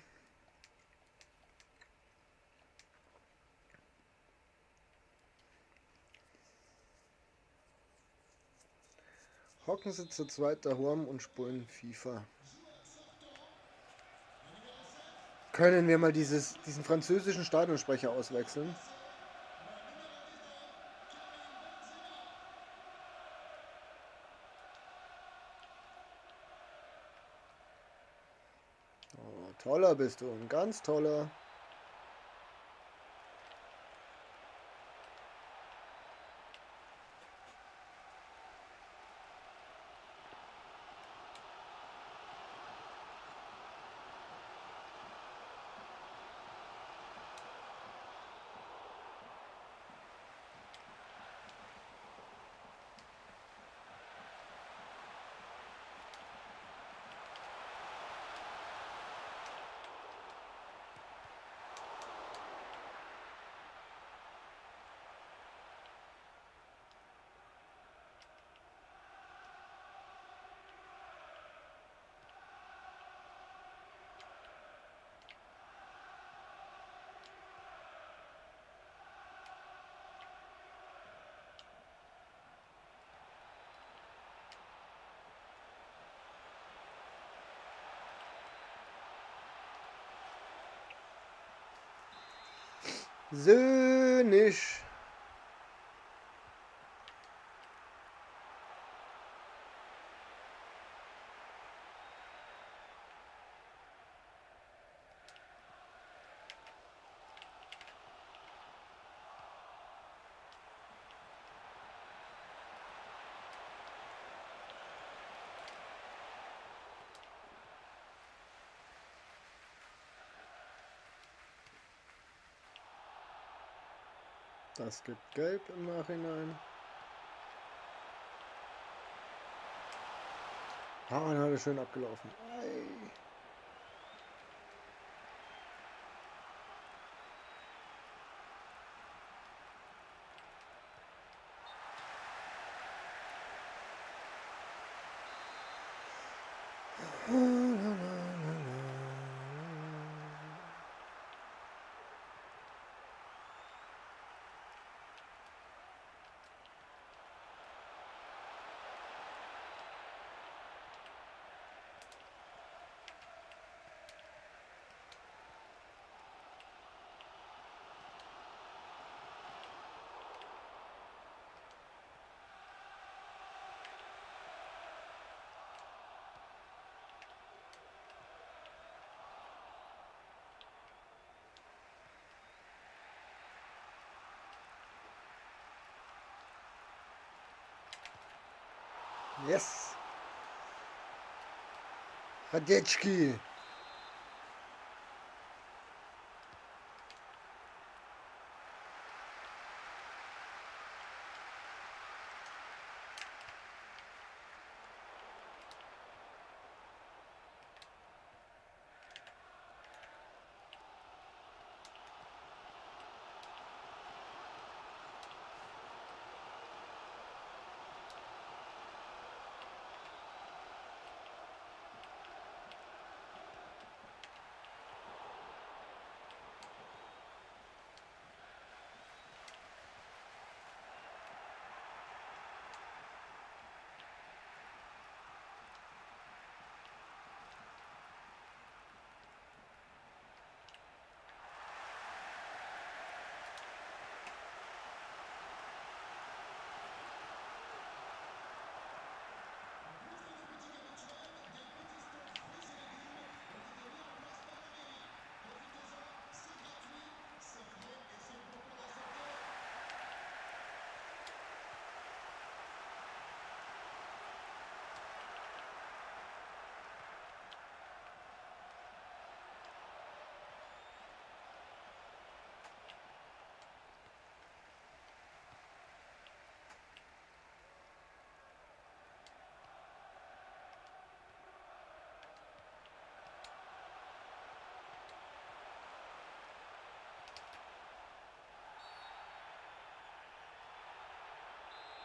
Hocken sie zu zweit daheim und spielen FIFA. Können wir mal diesen französischen Stadionsprecher auswechseln? Oh, toller bist du, ein ganz toller. Söhnisch. Das gibt Gelb im Nachhinein. Ah, dann hat er schön abgelaufen. Ei. Yes! Radetschki!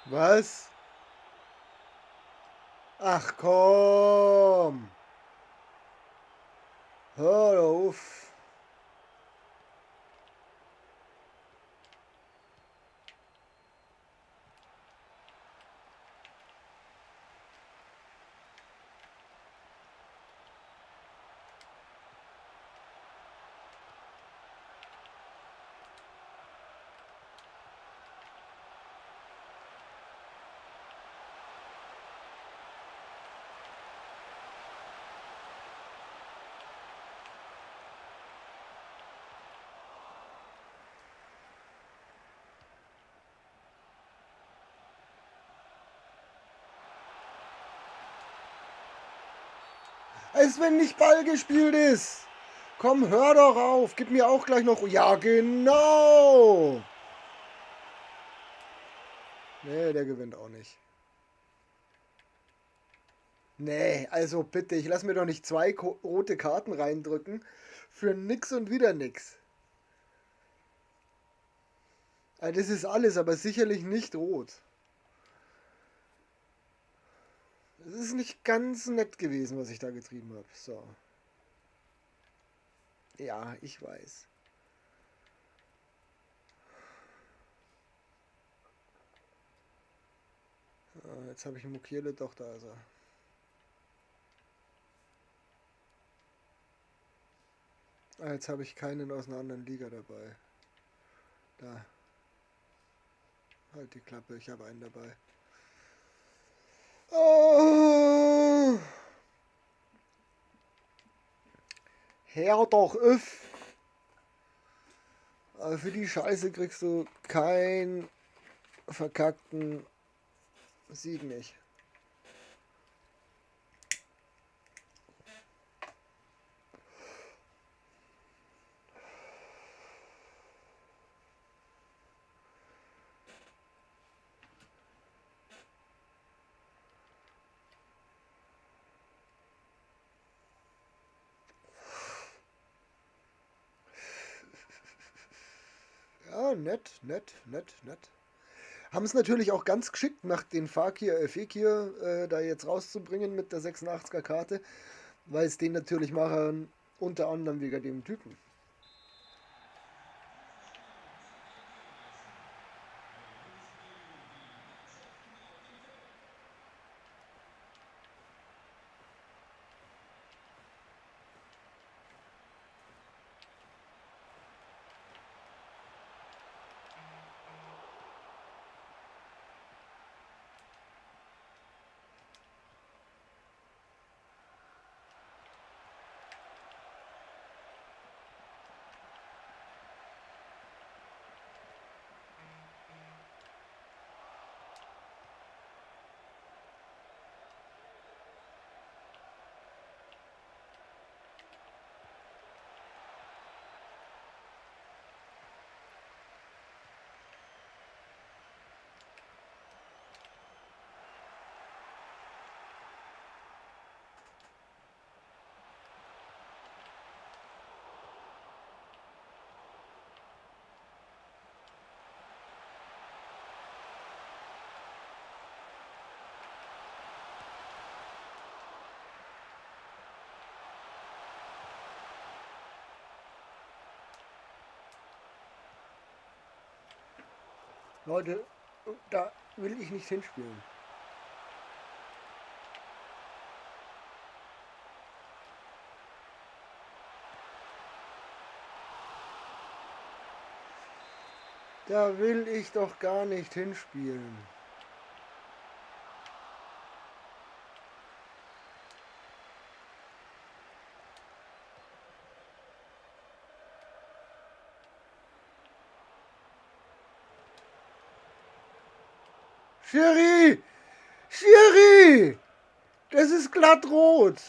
Was? Ach komm! Hör doch auf! Als wenn nicht Ball gespielt ist! Komm, hör doch auf! Gib mir auch gleich noch. Ja, genau! Nee, der gewinnt auch nicht. Nee, also bitte, ich lass mir doch nicht zwei rote Karten reindrücken für nix und wieder nix. Also das ist alles, aber sicherlich nicht rot. Es ist nicht ganz nett gewesen, was ich da getrieben habe. So. Ja, ich weiß. Jetzt habe ich einen Mukiele, doch, da ist er. Jetzt habe ich keinen aus einer anderen Liga dabei. Da. Halt die Klappe, ich habe einen dabei. Oh! Hör doch auf! Aber für die Scheiße kriegst du keinen verkackten Sieg nicht. Ja, nett, nett, nett, nett. Haben es natürlich auch ganz geschickt gemacht, den Fekir da jetzt rauszubringen mit der 86er Karte, weil es den natürlich machen, unter anderem wegen dem Typen. Leute, da will ich nicht hinspielen. Da will ich doch gar nicht hinspielen. Schiri! Schiri! Das ist glatt rot!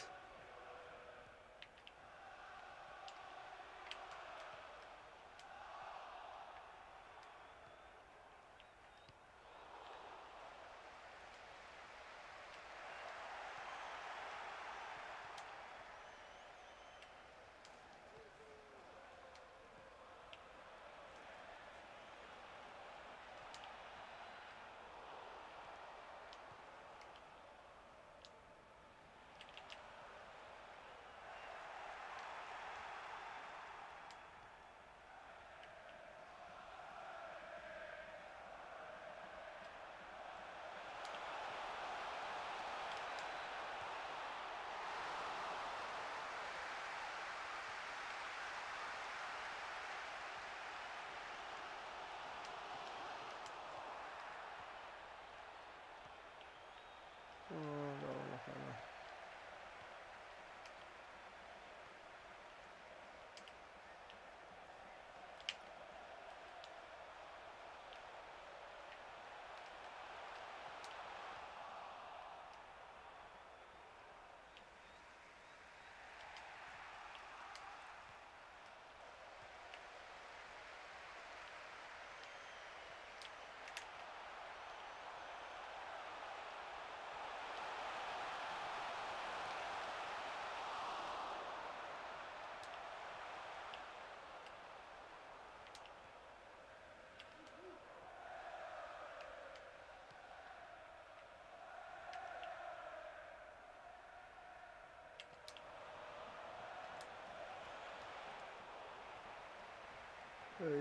Oh, da war noch einer.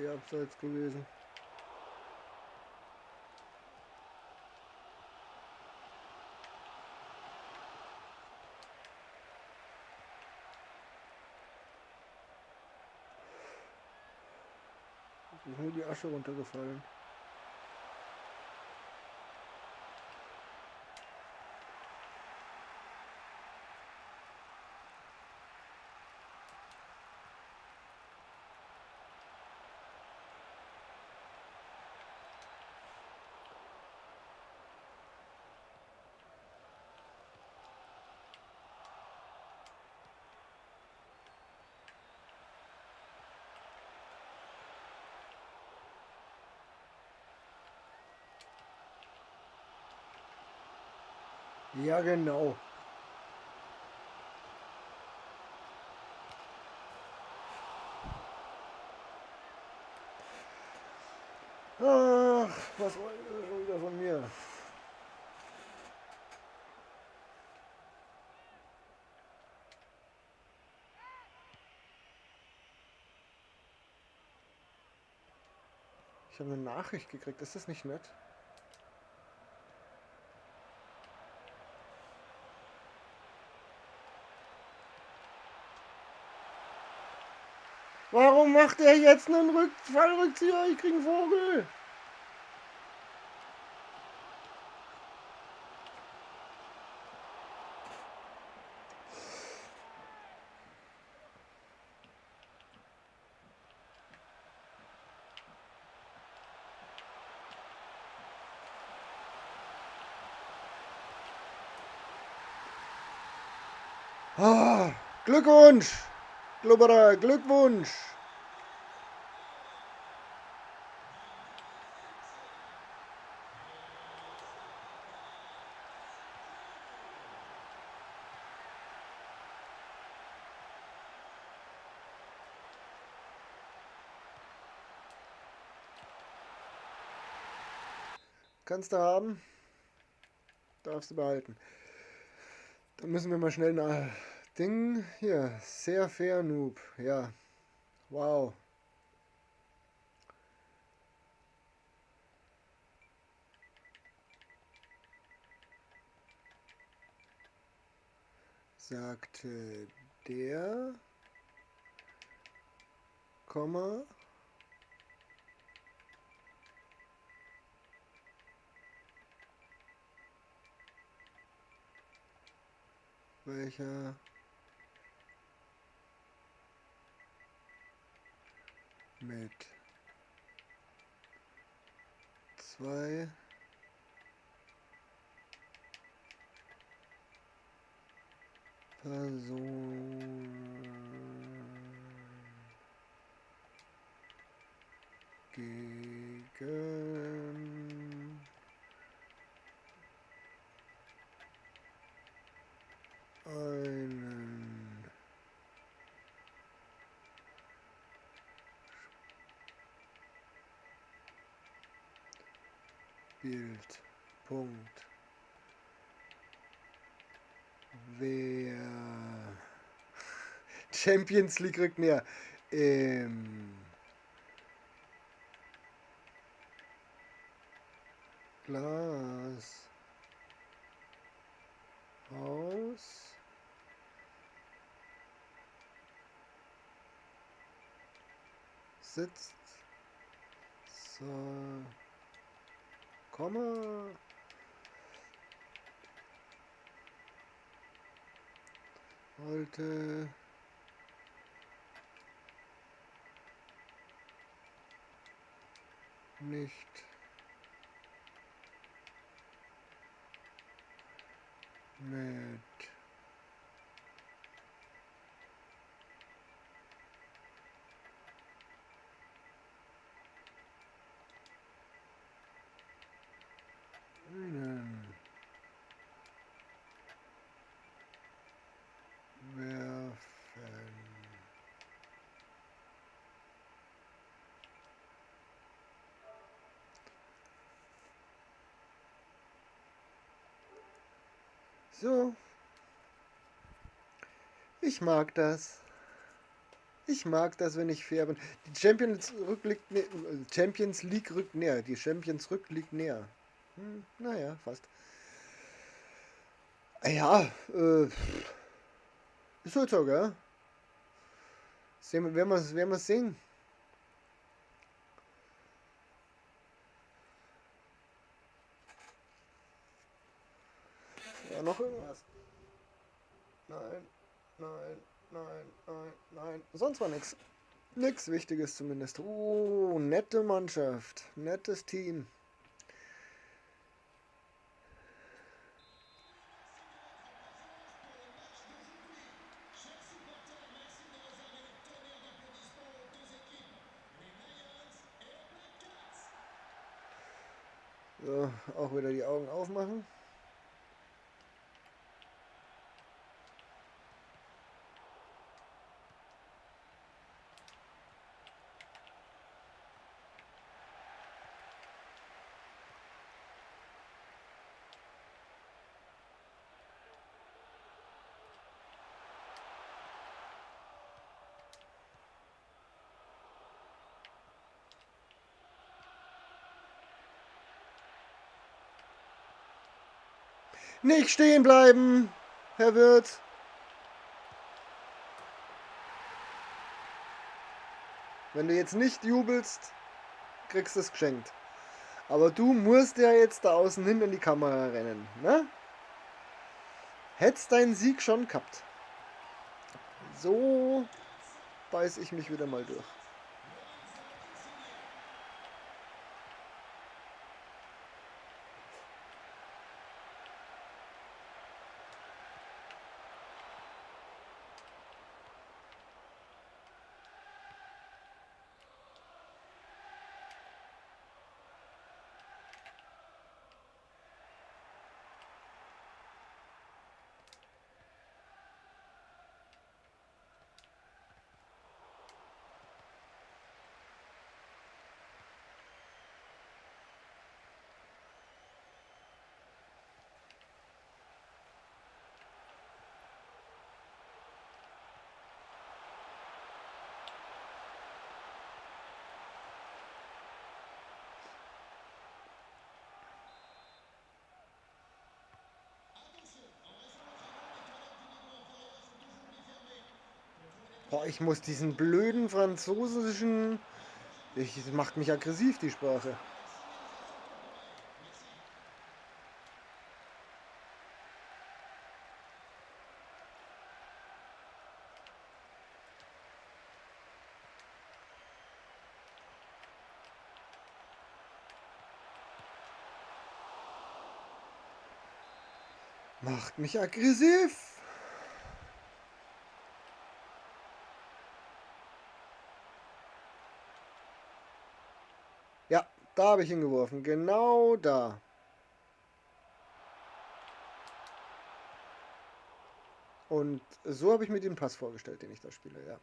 Ja, abseits gewesen. Es ist nur die Asche runtergefallen. Ja, genau. Ach, was wollen Sie schon wieder von mir? Ich habe eine Nachricht gekriegt, ist das nicht nett? Warum macht er jetzt einen Fallrückzieher? Ich krieg einen Vogel. Ah, Glückwunsch! Glubberer, Glückwunsch! Kannst du haben. Darfst du behalten. Dann müssen wir mal schnell nach Ding. Hier, sehr fair Noob. Ja, wow. Sagte der, Komma, welcher mit 2 Personen gegen einen Bildpunkt. Wer Champions League rückt näher. Glas Haus sitzt so, Komma, wollte nicht mit Ihnen werfen. So, ich mag das. Ich mag das, wenn ich fair bin. Die Champions League rückt näher. Die Champions Rück liegt näher. Naja, fast. Ja, ist halt so, gell? Werden wir sehen. Ja, noch irgendwas? Nein, nein, nein, nein, nein. Sonst war nichts. Nichts Wichtiges zumindest. Oh, nette Mannschaft. Nettes Team. So, auch wieder die Augen aufmachen. Nicht stehen bleiben, Herr Wirt. Wenn du jetzt nicht jubelst, kriegst du es geschenkt. Aber du musst ja jetzt da außen hin in die Kamera rennen, ne? Hättest deinen Sieg schon gehabt. So beiß ich mich wieder mal durch. Boah, ich muss diesen blöden französischen... Das macht mich aggressiv, die Sprache. Macht mich aggressiv. Ja, da habe ich ihn geworfen. Genau da. Und so habe ich mir den Pass vorgestellt, den ich da spiele, ja.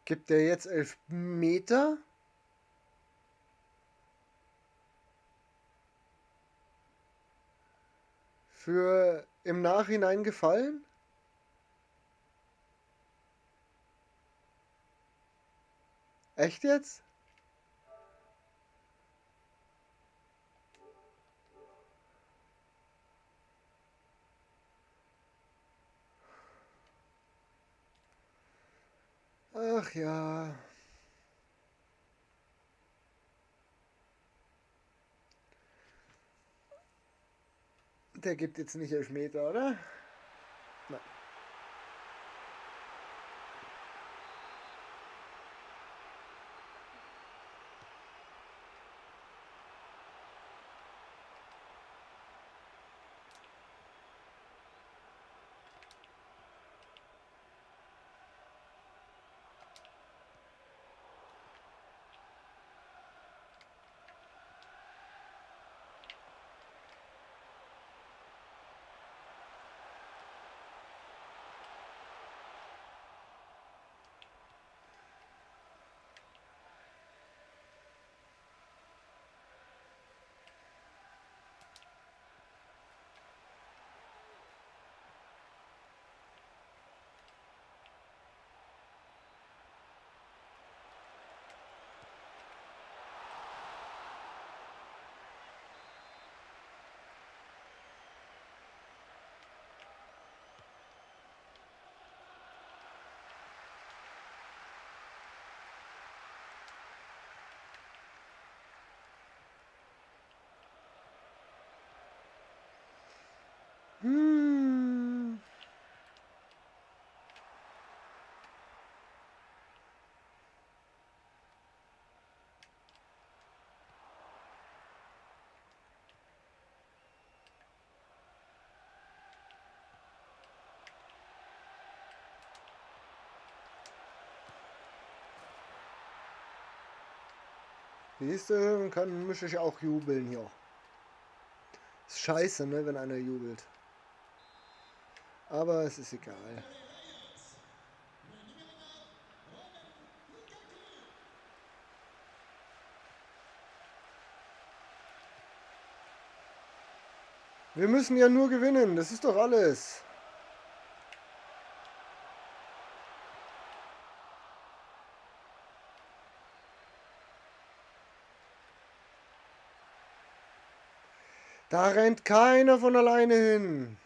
Gibt er jetzt 11 Meter? Für im Nachhinein gefallen? Echt jetzt? Ach ja. Der gibt jetzt nicht 11 Meter, oder? Nein. Hm. Siehst du, muss ich auch jubeln hier. Ist scheiße, ne, wenn einer jubelt. Aber es ist egal. Wir müssen ja nur gewinnen, das ist doch alles. Da rennt keiner von alleine hin.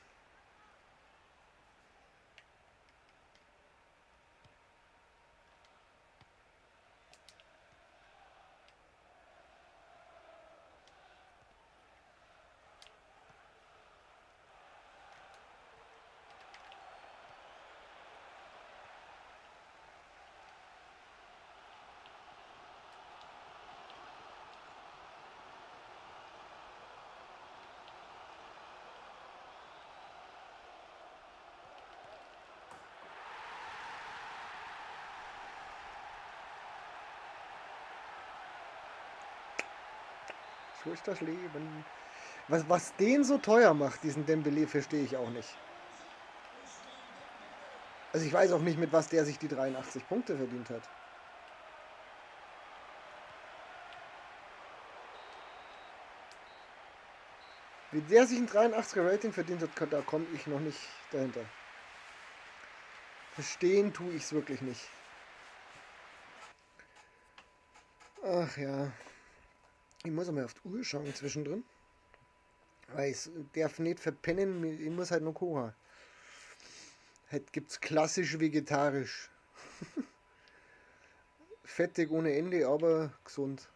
So ist das Leben. Was den so teuer macht, diesen Dembele, verstehe ich auch nicht. Also ich weiß auch nicht, mit was der sich die 83 Punkte verdient hat. Wie der sich ein 83er Rating verdient hat, da komme ich noch nicht dahinter. Verstehen tue ich es wirklich nicht. Ach ja. Ich muss einmal auf die Uhr schauen zwischendrin. Weil ich darf nicht verpennen, ich muss halt noch kochen. Heute gibt's klassisch vegetarisch. Fettig ohne Ende, aber gesund.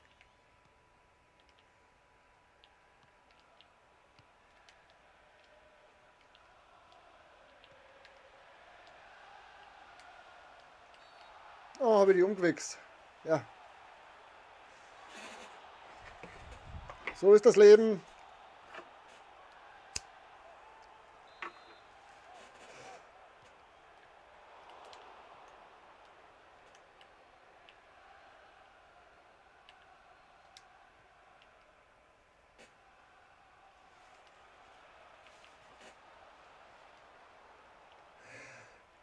Oh, habe ich die umgewichst. Ja, so ist das Leben.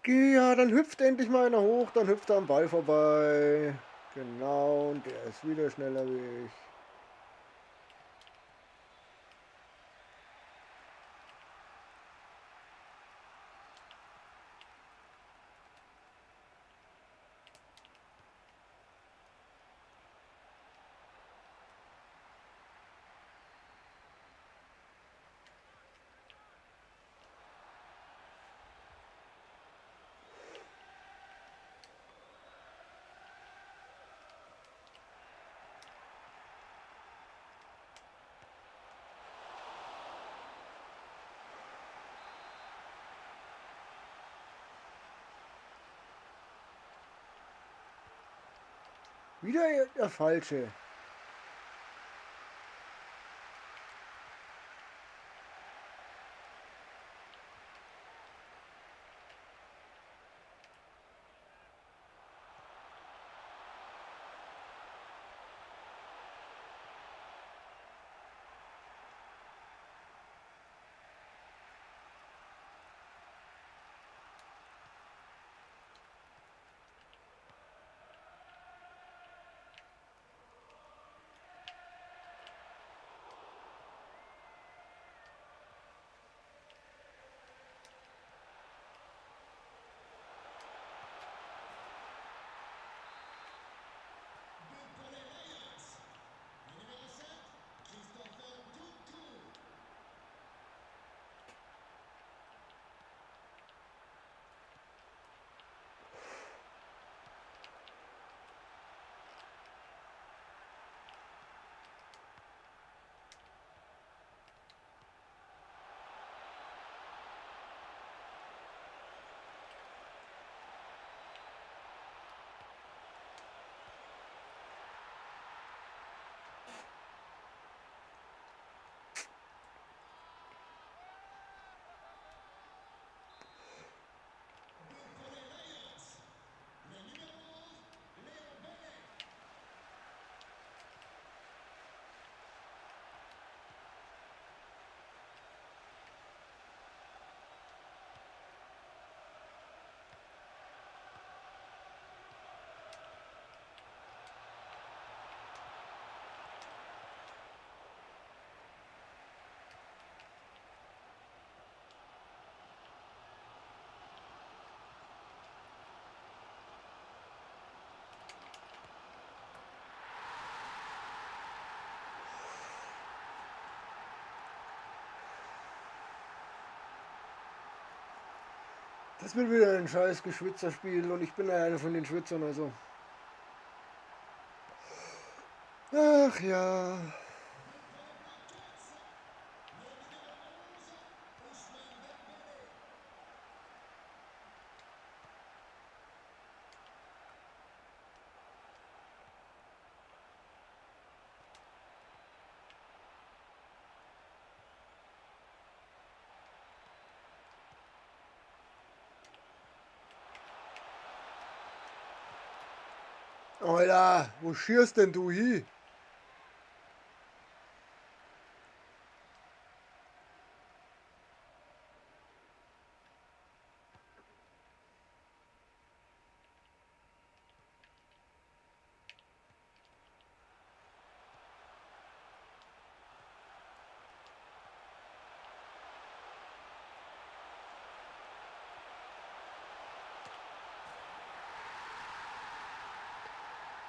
Ja, dann hüpft endlich mal einer hoch, dann hüpft er am Ball vorbei. Genau, und der ist wieder schneller wie ich. Wieder der Falsche. Das wird wieder ein scheiß Geschwitzerspiel und ich bin ja einer von den Schwitzern, also. Ach ja. Alter, wo schierst denn du hin?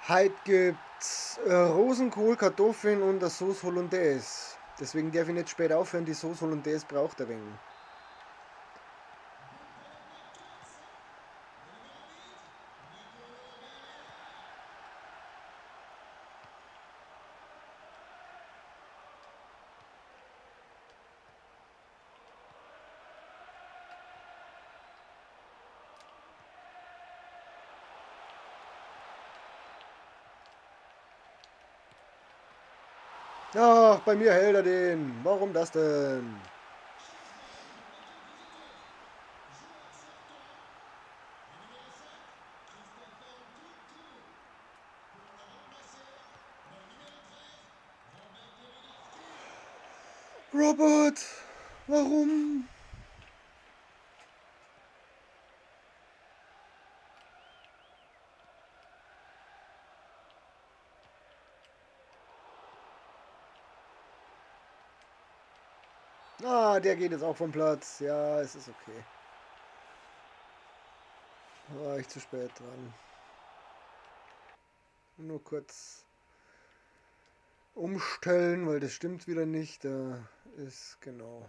Heute gibt's Rosenkohl, Kartoffeln und eine Sauce Hollandaise. Deswegen darf ich nicht spät aufhören, die Sauce Hollandaise braucht ein wenig. Ach, bei mir hält er den. Warum das denn? Robert, warum? Ah, der geht jetzt auch vom Platz. Ja, es ist okay. War ich zu spät dran. Nur kurz umstellen, weil das stimmt wieder nicht. Da ist genau.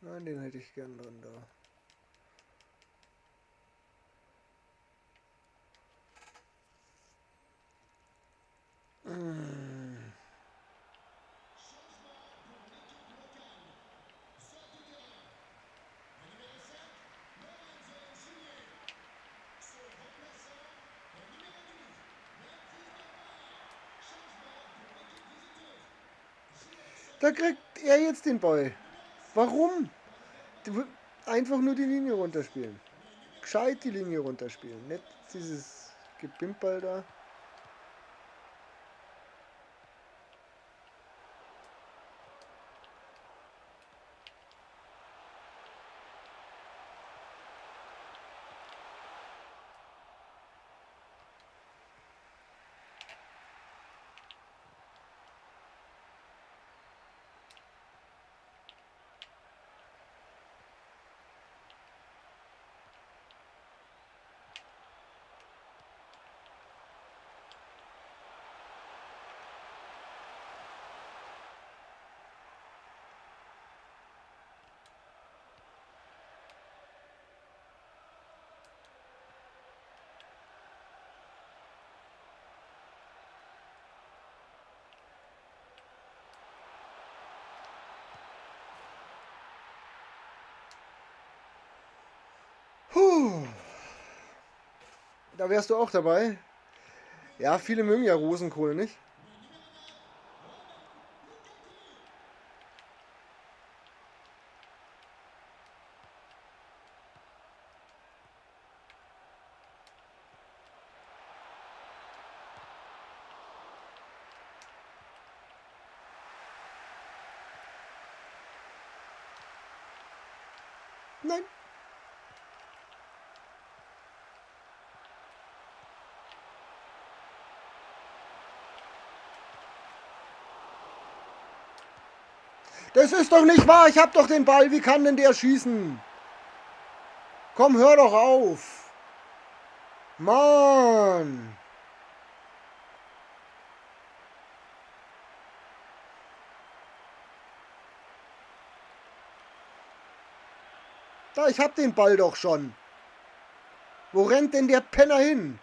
Nein, den hätte ich gern drin da. Da kriegt er jetzt den Ball. Warum? Einfach nur die Linie runterspielen. Gescheit die Linie runterspielen. Nicht dieses Gepimpel da. Puh. Da wärst du auch dabei. Ja, viele mögen ja Rosenkohl, nicht? Nein. Das ist doch nicht wahr. Ich hab doch den Ball. Wie kann denn der schießen? Komm, hör doch auf. Mann. Da, ich hab den Ball doch schon. Wo rennt denn der Penner hin?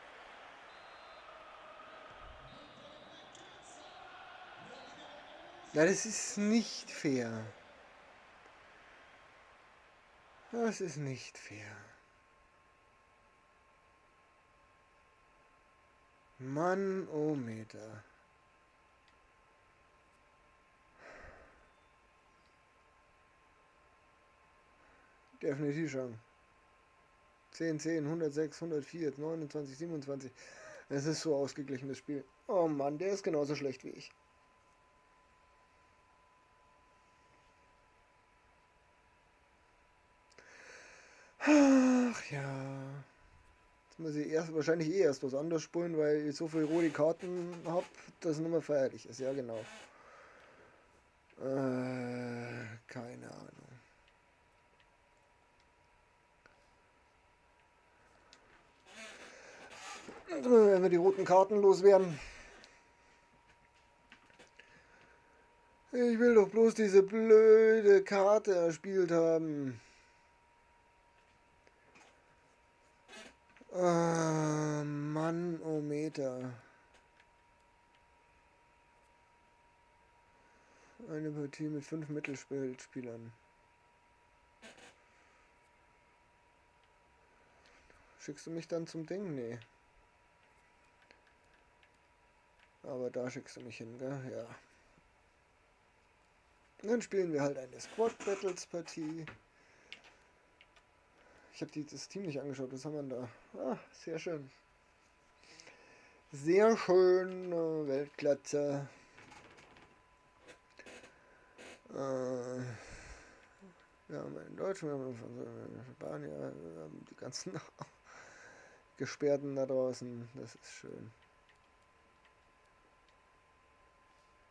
Na, das ist nicht fair. Das ist nicht fair. Mann, oh Meter. Definitiv schon. 10, 10, 106, 104, 29, 27. Es ist so ausgeglichen, das Spiel. Oh Mann, der ist genauso schlecht wie ich. Ach ja. Jetzt muss ich wahrscheinlich erst was anderes spielen, weil ich so viele rote Karten habe, dass es nicht mehr feierlich ist. Ja, genau. Keine Ahnung. Wenn wir die roten Karten loswerden. Ich will doch bloß diese blöde Karte erspielt haben. Mann, oh Meter. Eine Partie mit 5 Mittelfeldspielern. Schickst du mich dann zum Ding? Nee. Aber da schickst du mich hin, gell? Ja. Dann spielen wir halt eine Squad Battles Partie. Ich habe das Team nicht angeschaut. Was haben wir da? Ah, sehr schön. Sehr schön. Weltklasse. Wir haben in Deutschland, wir haben von Spanier, wir haben die ganzen Gesperrten da draußen. Das ist schön.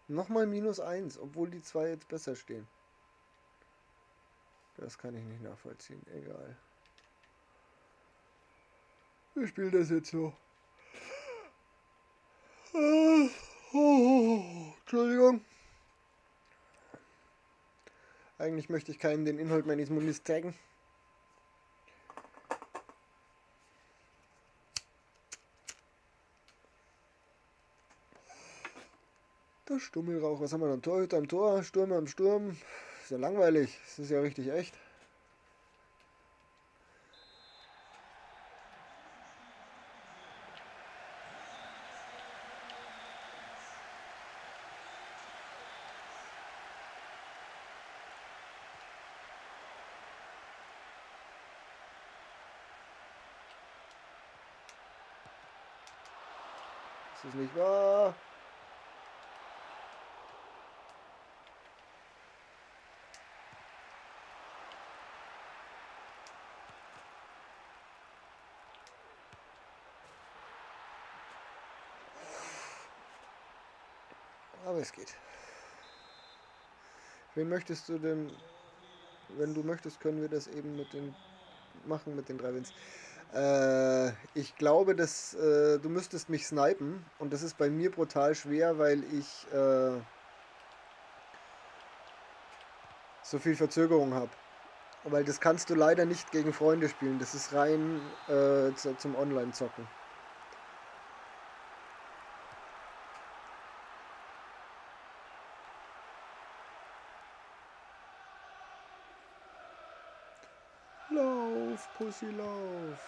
Nochmal -1, obwohl die zwei jetzt besser stehen. Das kann ich nicht nachvollziehen. Egal. Ich spiele das jetzt so. Entschuldigung. Eigentlich möchte ich keinen den Inhalt meines Mundes zeigen. Der Stummelrauch. Was haben wir dann? Torhüter am Tor, Stürmer am Sturm. Ist ja langweilig. Das ist ja richtig echt. Das ist nicht wahr. Aber es geht. Wen möchtest du denn? Wenn du möchtest, können wir das eben mit den machen mit den 3 Wins. Ich glaube, dass du müsstest mich snipen und das ist bei mir brutal schwer, weil ich so viel Verzögerung habe. Weil das kannst du leider nicht gegen Freunde spielen. Das ist rein zum Online-Zocken. Lauf, Pussy, lauf.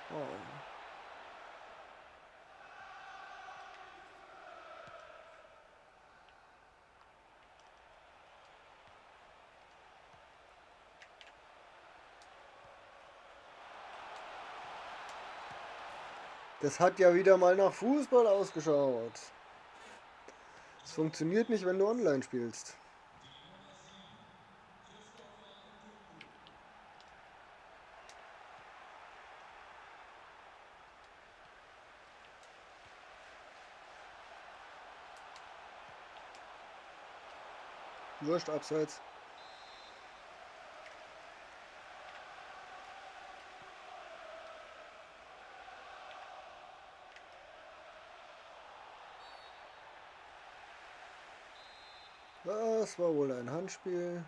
Oh. Das hat ja wieder mal nach Fußball ausgeschaut. Es funktioniert nicht, wenn du online spielst. Wurscht, abseits. Das war wohl ein Handspiel.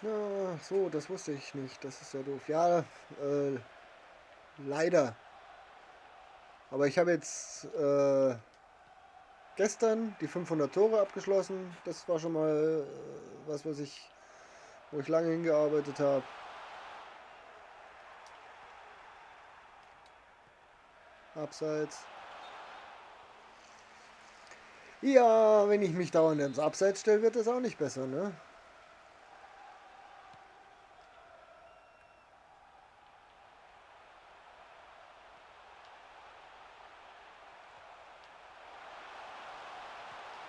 Ja, so, das wusste ich nicht. Das ist ja doof. Ja, leider. Aber ich habe jetzt gestern die 500 Tore abgeschlossen. Das war schon mal was, wo ich lange hingearbeitet habe. Abseits. Ja, wenn ich mich dauernd ins Abseits stelle, wird das auch nicht besser, ne?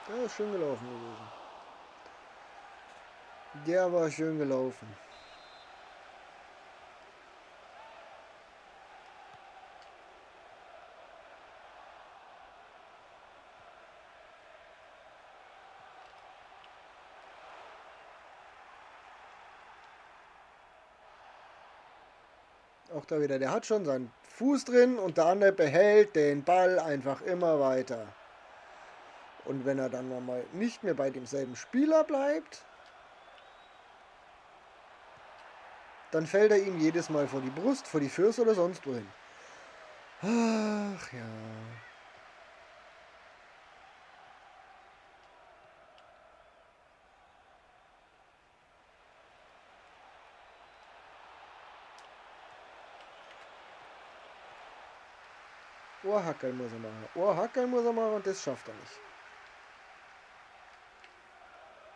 Der ist schön gelaufen gewesen. Der war schön gelaufen. Auch da wieder, der hat schon seinen Fuß drin und der andere behält den Ball einfach immer weiter. Und wenn er dann mal nicht mehr bei demselben Spieler bleibt, dann fällt er ihm jedes Mal vor die Brust, vor die Füße oder sonst wohin. Ach ja. Ohrhackeln muss er machen. Ohrhackeln muss er machen und das schafft er nicht.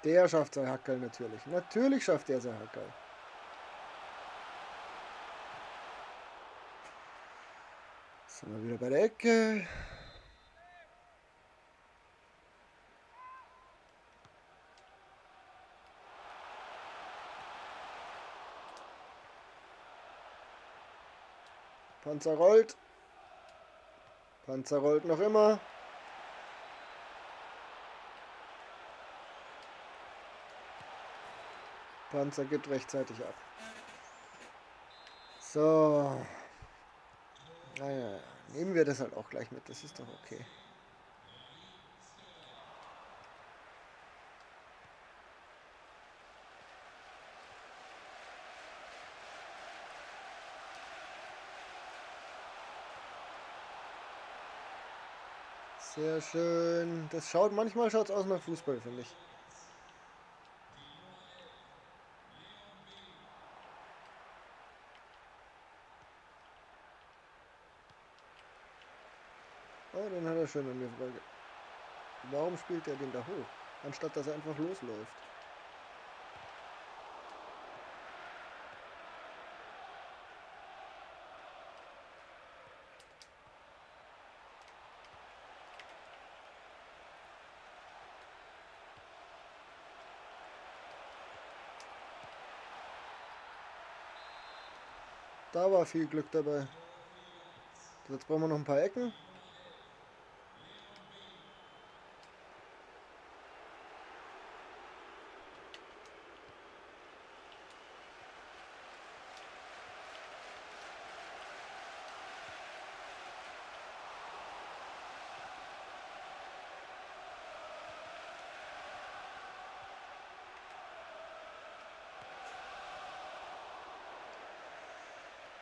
Der schafft sein Hackeln natürlich. Natürlich schafft er sein Hackeln. Sind wir wieder bei der Ecke. Panzer rollt. Panzer rollt noch immer. Panzer gibt rechtzeitig ab. So. Naja, nehmen wir das halt auch gleich mit. Das ist doch okay. Sehr schön. Manchmal schaut es aus nach Fußball, finde ich. Oh, den hat er schön an mir vorbei. Warum spielt er den da hoch? Anstatt dass er einfach losläuft. Da war viel Glück dabei. Jetzt brauchen wir noch ein paar Ecken.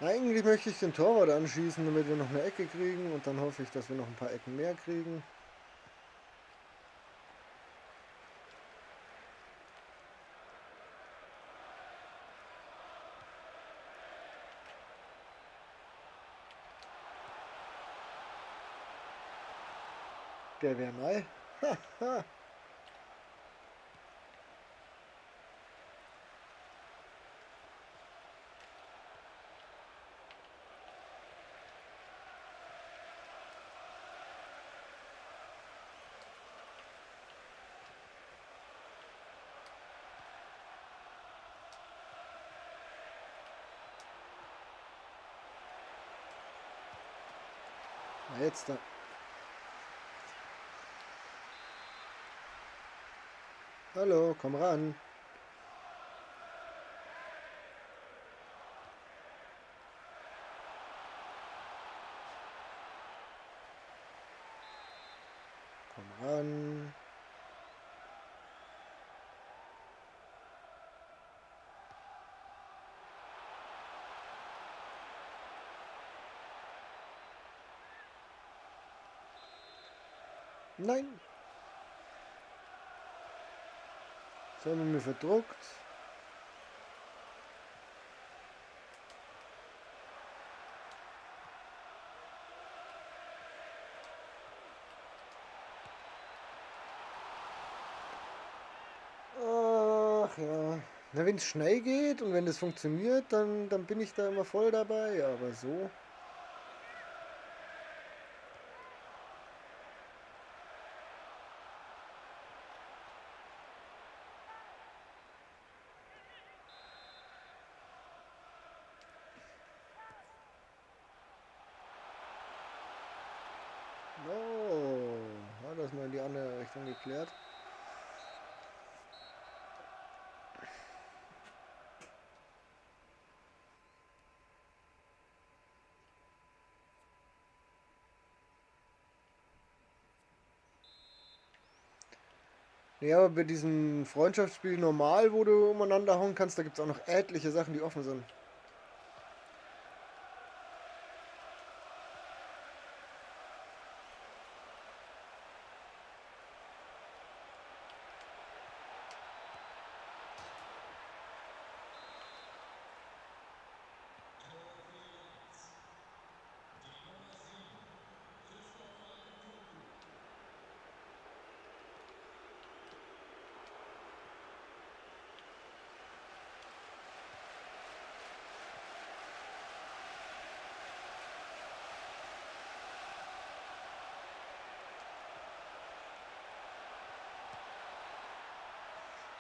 Eigentlich möchte ich den Torwart anschießen, damit wir noch eine Ecke kriegen. Und dann hoffe ich, dass wir noch ein paar Ecken mehr kriegen. Der wäre mal. Jetzt da. Hallo, komm ran. Komm ran. Nein. So haben wir mir verdruckt. Ach ja. Na, wenn es schnell geht und wenn das funktioniert, dann bin ich da immer voll dabei. Aber so. Oh, hat das mal in die andere Richtung geklärt. Ja, aber bei diesem Freundschaftsspiel normal, wo du umeinander hauen kannst, da gibt es auch noch etliche Sachen, die offen sind.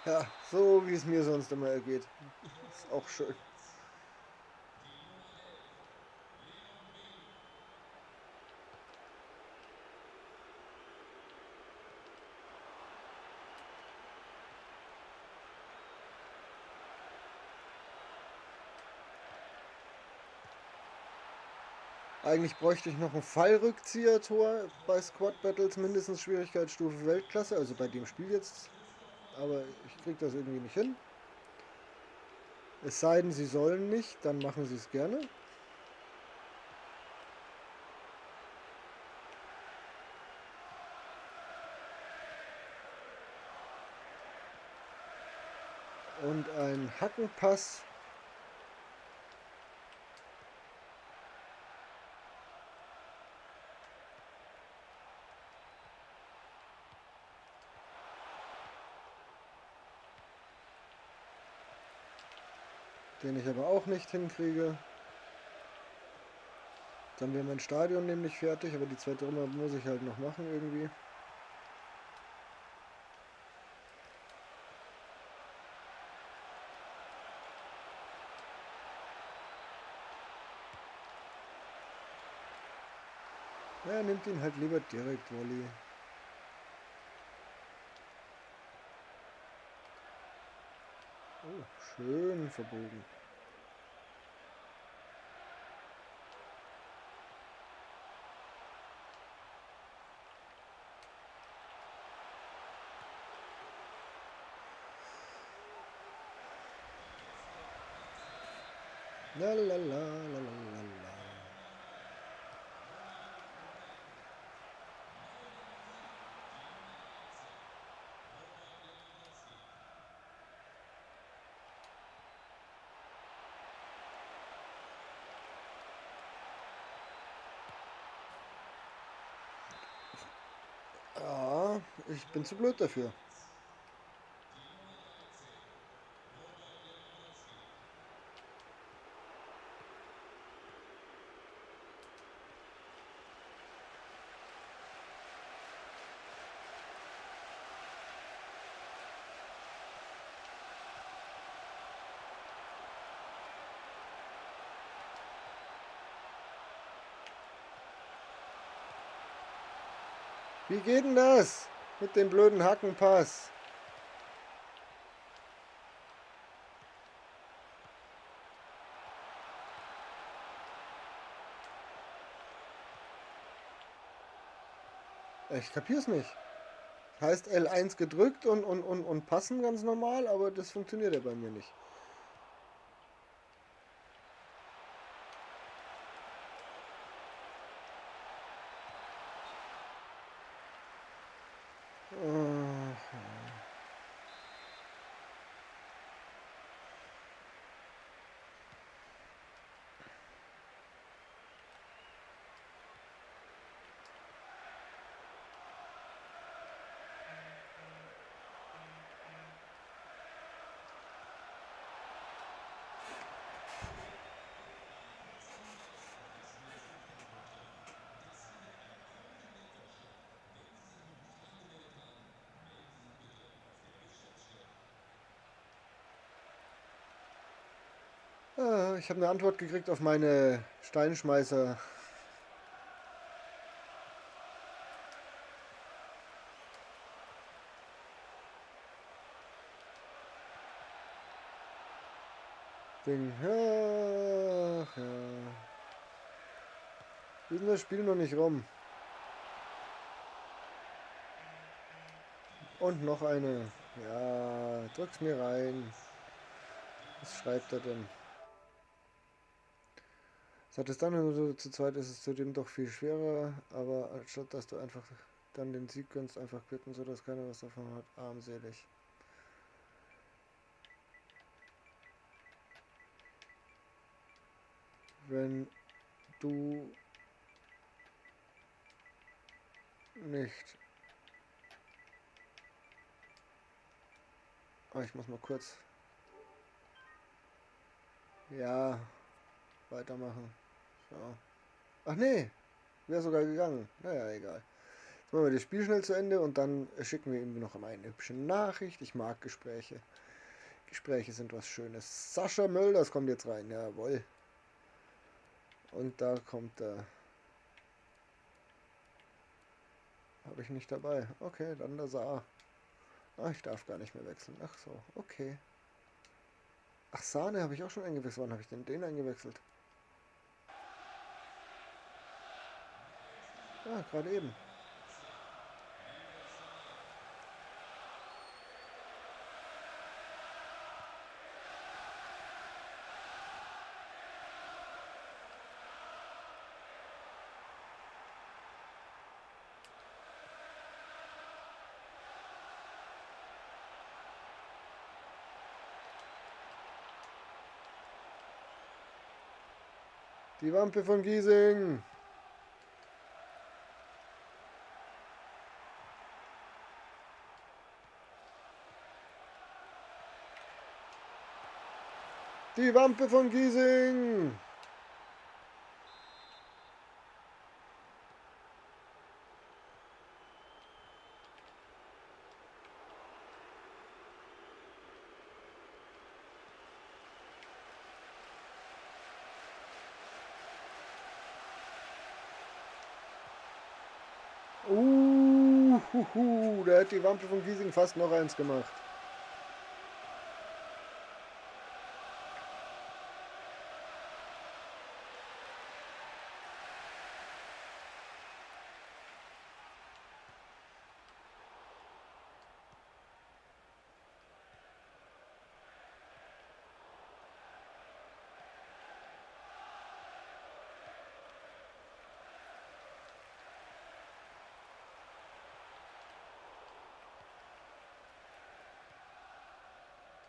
Ja, so wie es mir sonst immer geht. Ist auch schön. Eigentlich bräuchte ich noch ein Fallrückzieher-Tor bei Squad Battles, mindestens Schwierigkeitsstufe Weltklasse, also bei dem Spiel jetzt. Aber ich krieg das irgendwie nicht hin. Es sei denn, sie sollen nicht, dann machen sie es gerne. Und ein Hackenpass. Den ich aber auch nicht hinkriege. Dann wäre mein Stadion nämlich fertig, aber die zweite Runde muss ich halt noch machen irgendwie. Ja, nimmt ihn halt lieber direkt, Volley. Oh, schön verbogen. La la la la la la la. Ja, ich bin zu blöd dafür. Wie geht denn das? Mit dem blöden Hackenpass. Ich kapier's nicht. Heißt L1 gedrückt und passen ganz normal, aber das funktioniert ja bei mir nicht. Ich habe eine Antwort gekriegt auf meine Steinschmeißer. Ding. Ach, ja. Wir sind das Spiel noch nicht rum. Und noch eine. Ja, drück's mir rein. Was schreibt er denn? Sagt es dann, wenn du zu zweit ist es zudem doch viel schwerer, aber anstatt dass du einfach dann den Sieg gönnst, einfach quitten, sodass keiner was davon hat. Armselig. Wenn du nicht. Ah, ich muss mal kurz. Ja, weitermachen. So. Ach nee, wäre sogar gegangen. Naja, egal. Jetzt machen wir das Spiel schnell zu Ende und dann schicken wir ihm noch mal eine hübsche Nachricht. Ich mag Gespräche. Gespräche sind was Schönes. Sascha Mölders kommt jetzt rein, jawohl. Und da kommt er. Habe ich nicht dabei. Okay, dann der Saar. Ach, ich darf gar nicht mehr wechseln. Ach so, okay. Ach, Sahne habe ich auch schon eingewechselt. Wann habe ich denn den eingewechselt? Ah, gerade eben. Die Wampe von Giesing. Die Wampe von Giesing. Der hat die Wampe von Giesing fast noch eins gemacht.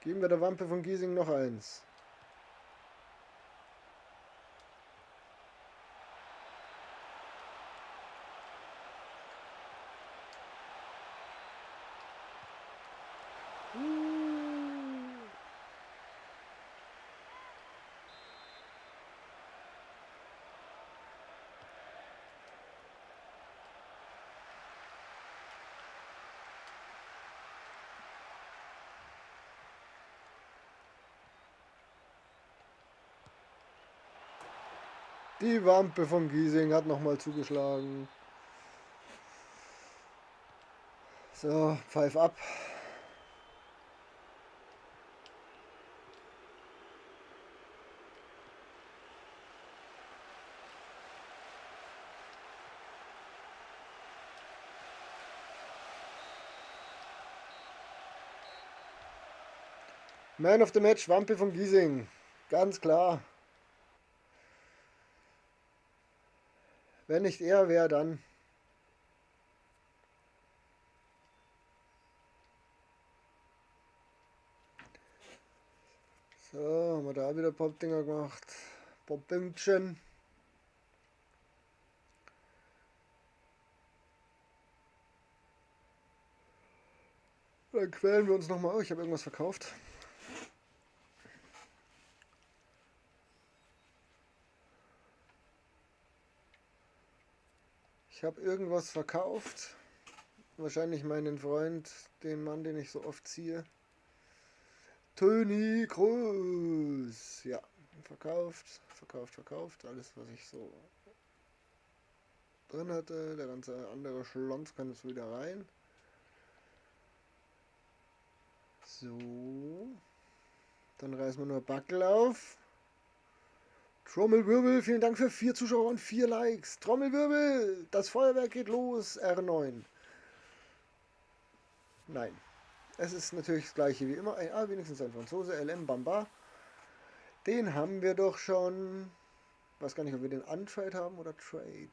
Geben wir der Wampe von Giesing noch eins. Die Wampe von Giesing hat nochmal zugeschlagen. So, pfeif ab. Man of the Match, Wampe von Giesing. Ganz klar. Wenn nicht er, wer dann? So, haben wir da wieder Popdinger gemacht. Poppünktchen. Dann quälen wir uns nochmal. Oh, ich habe irgendwas verkauft. Ich habe irgendwas verkauft. Wahrscheinlich meinen Freund, den Mann, den ich so oft ziehe. Toni Kroos. Ja, verkauft. Alles, was ich so drin hatte. Der ganze andere Schlons kann jetzt wieder rein. So. Dann reißen wir nur Backel auf. Trommelwirbel, vielen Dank für 4 Zuschauer und 4 Likes. Trommelwirbel, das Feuerwerk geht los, R9. Nein. Es ist natürlich das gleiche wie immer. Wenigstens ein Franzose, LM Bamba. Den haben wir doch schon. Ich weiß gar nicht, ob wir den Untrade haben oder Trade.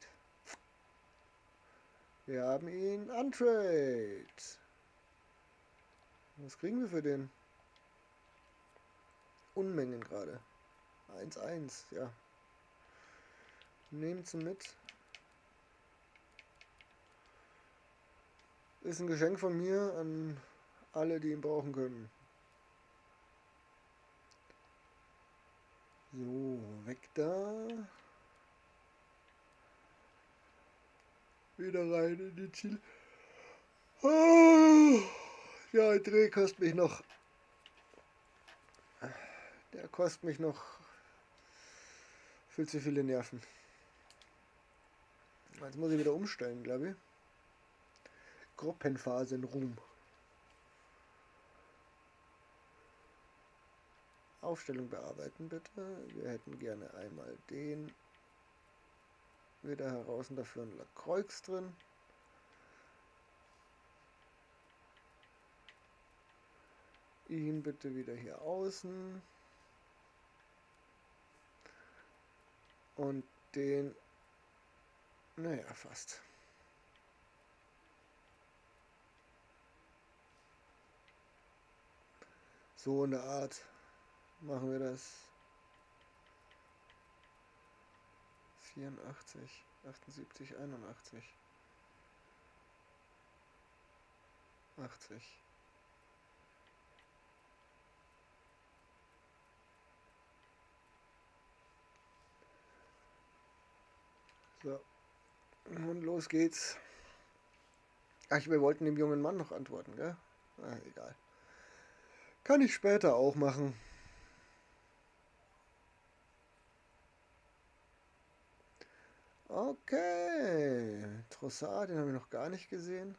Wir haben ihn Untrade. Was kriegen wir für den? Unmengen gerade. 1-1, ja. Nehmt sie mit. Ist ein Geschenk von mir an alle, die ihn brauchen können. So, weg da. Wieder rein in die Ziel. Oh, ja, ein Dreh kostet mich noch. Der kostet mich noch viel zu viele Nerven. Jetzt muss ich wieder umstellen, glaube ich. Gruppenphasenruhm. Aufstellung bearbeiten bitte. Wir hätten gerne einmal den wieder heraus und dafür ein Lacroix drin. Ihn bitte wieder hier außen. Und den, naja, fast. So in der Art machen wir das. 84, 78, 81, 80. So, und los geht's. Ach, wir wollten dem jungen Mann noch antworten, gell? Egal. Kann ich später auch machen. Okay. Trossard, den haben wir noch gar nicht gesehen.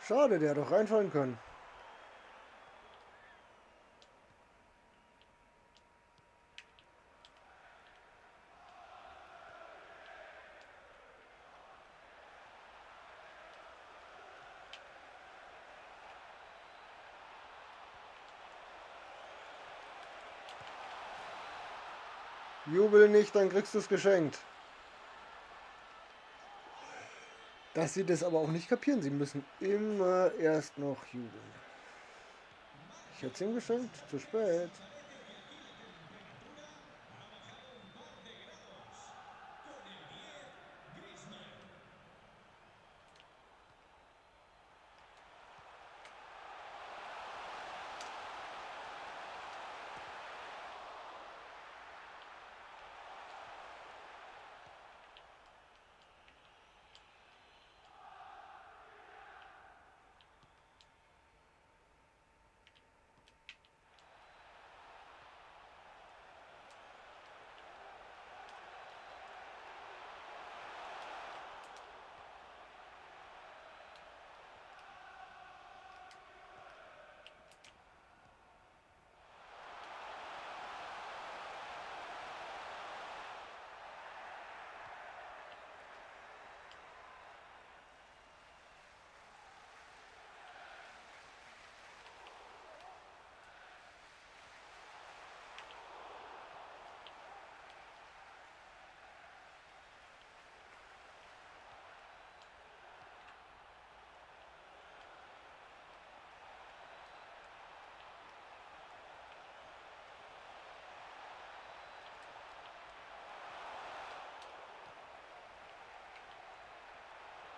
Schade, der hätte doch reinfallen können. Jubel nicht, dann kriegst du es geschenkt. Dass sie das aber auch nicht kapieren. Sie müssen immer erst noch jubeln. Ich hätte es ihm geschenkt. Zu spät.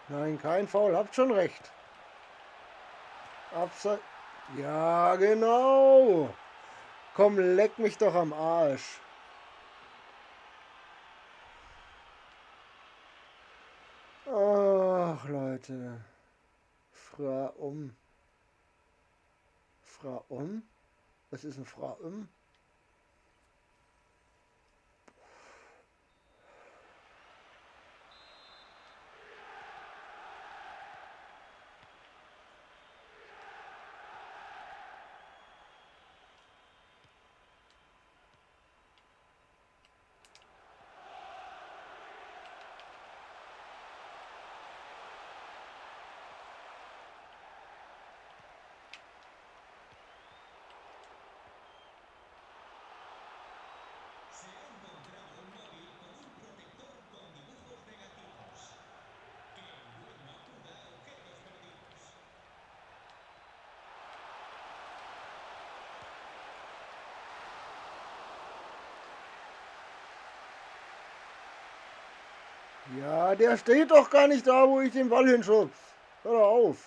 Nein, kein Foul. Habt schon recht. Abseits. Ja, genau. Komm, leck mich doch am Arsch. Ach, Leute. Fra um. Fra um? Was ist ein Fra um? Ja, der steht doch gar nicht da, wo ich den Ball hinschubs. Hör doch auf.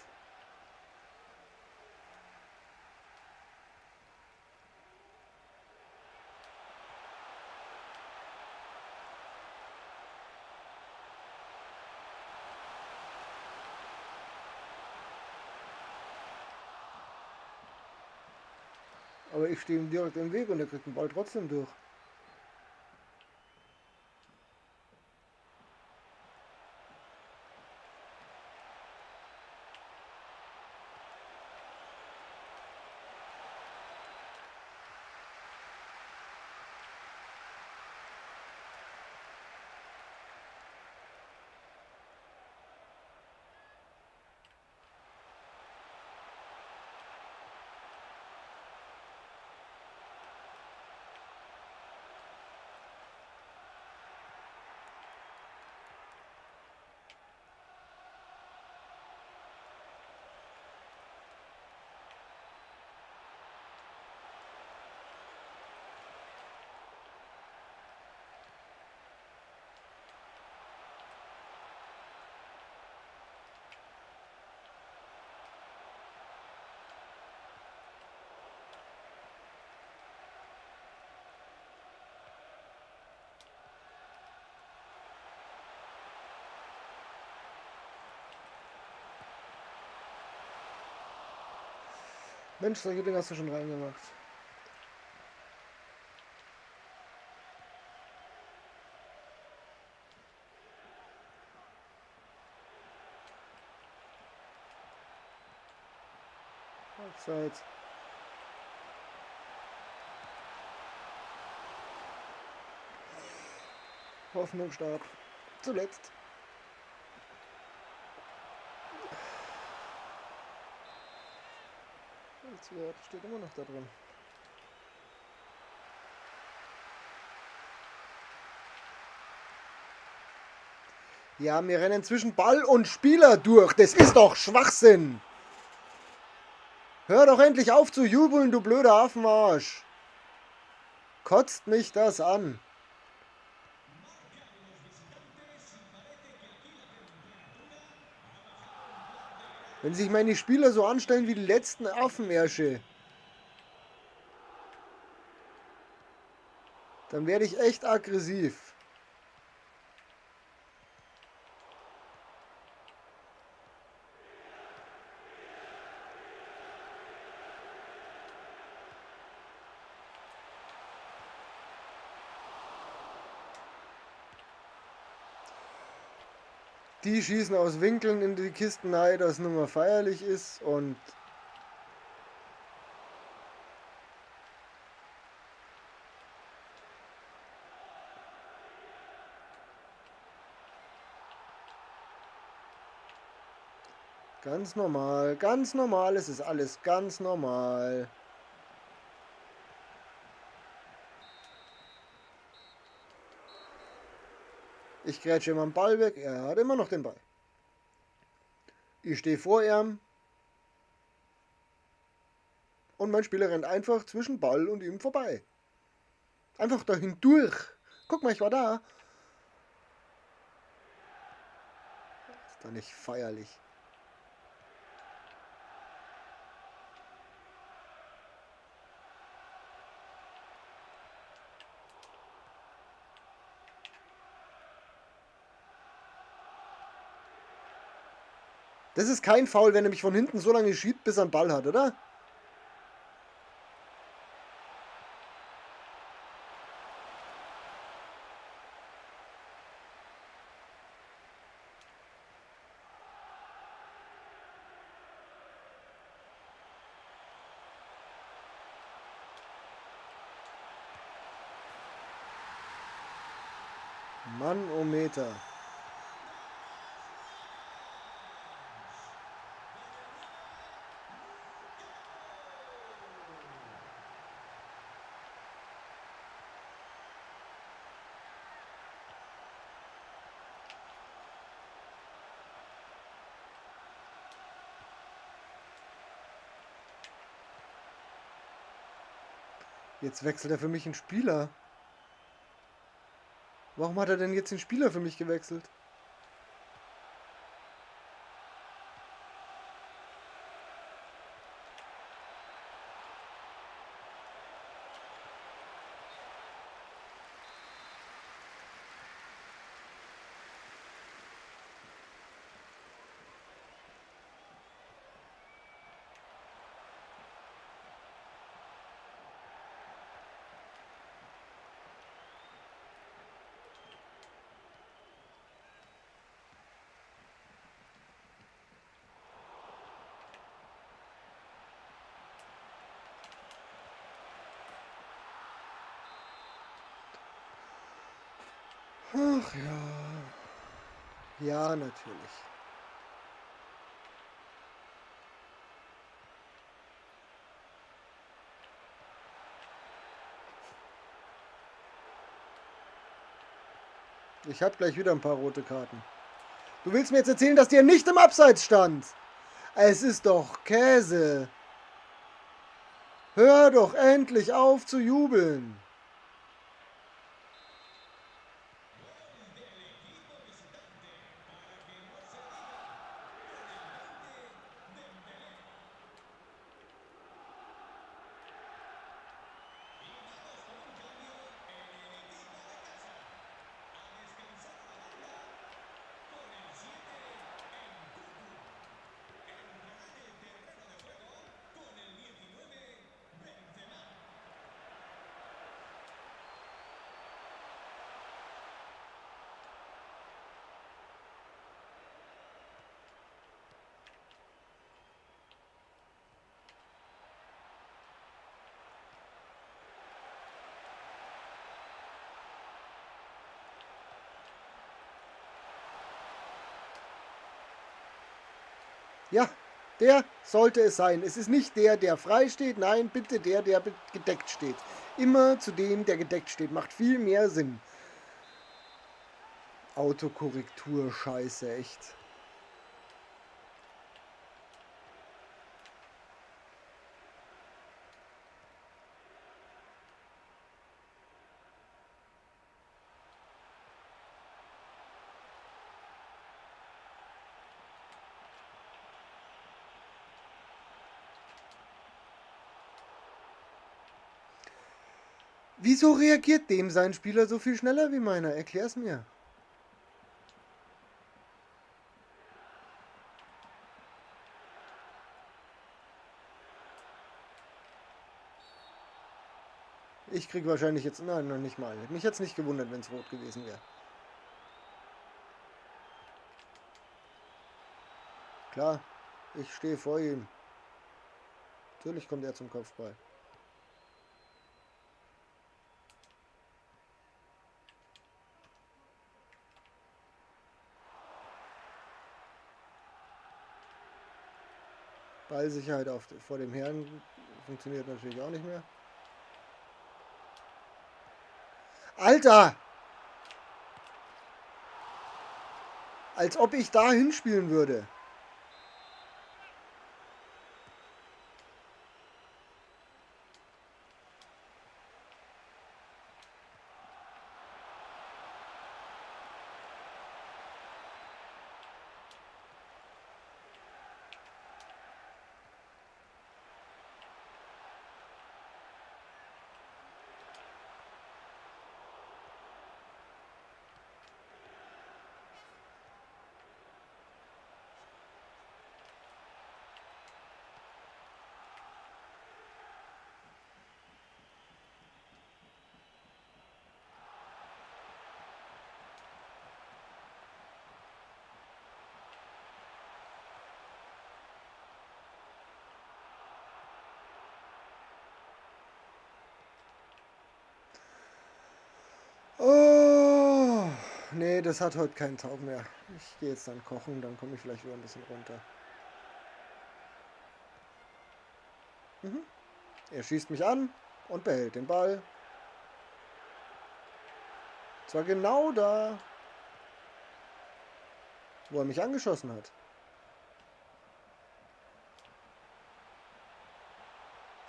Aber ich stehe ihm direkt im Weg und er kriegt den Ball trotzdem durch. Mensch, solche Dinge hast du schon reingemacht. Halbzeit. Hoffnung starb. Zuletzt. Halbzeit steht immer noch da drin. Ja, wir rennen zwischen Ball und Spieler durch. Das ist doch Schwachsinn. Hör doch endlich auf zu jubeln, du blöder Affenarsch. Kotzt mich das an. Wenn sich meine Spieler so anstellen wie die letzten Affenärsche, dann werde ich echt aggressiv. Die schießen aus Winkeln in die Kisten rein, dass es nur mal feierlich ist und ganz normal, es ist alles ganz normal. Ich grätsche immer den Ball weg, er hat immer noch den Ball. Ich stehe vor ihm und mein Spieler rennt einfach zwischen Ball und ihm vorbei. Einfach dahin durch. Guck mal, ich war da. Ist doch nicht feierlich. Das ist kein Foul, wenn er mich von hinten so lange schiebt, bis er einen Ball hat, oder? Manometer. Jetzt wechselt er für mich einen Spieler. Warum hat er denn jetzt den Spieler für mich gewechselt? Ach ja. Ja, natürlich. Ich habe gleich wieder ein paar rote Karten. Du willst mir jetzt erzählen, dass der nicht im Abseits stand? Es ist doch Käse. Hör doch endlich auf zu jubeln. Ja, der sollte es sein. Es ist nicht der, der frei steht. Nein, bitte der, der gedeckt steht. Immer zu dem, der gedeckt steht. Macht viel mehr Sinn. Autokorrektur, scheiße, echt. Wieso reagiert dem sein Spieler so viel schneller wie meiner? Erklär's mir. Ich krieg wahrscheinlich jetzt... Nein, noch nicht mal. Mich jetzt nicht gewundert, wenn es rot gewesen wäre. Klar, ich stehe vor ihm. Natürlich kommt er zum Kopfball. Ballsicherheit vor dem Herrn funktioniert natürlich auch nicht mehr. Alter! Als ob ich da hinspielen würde. Oh, nee, das hat heute keinen Tauch mehr. Ich gehe jetzt dann kochen, dann komme ich vielleicht wieder ein bisschen runter. Mhm. Er schießt mich an und behält den Ball. Zwar genau da, wo er mich angeschossen hat.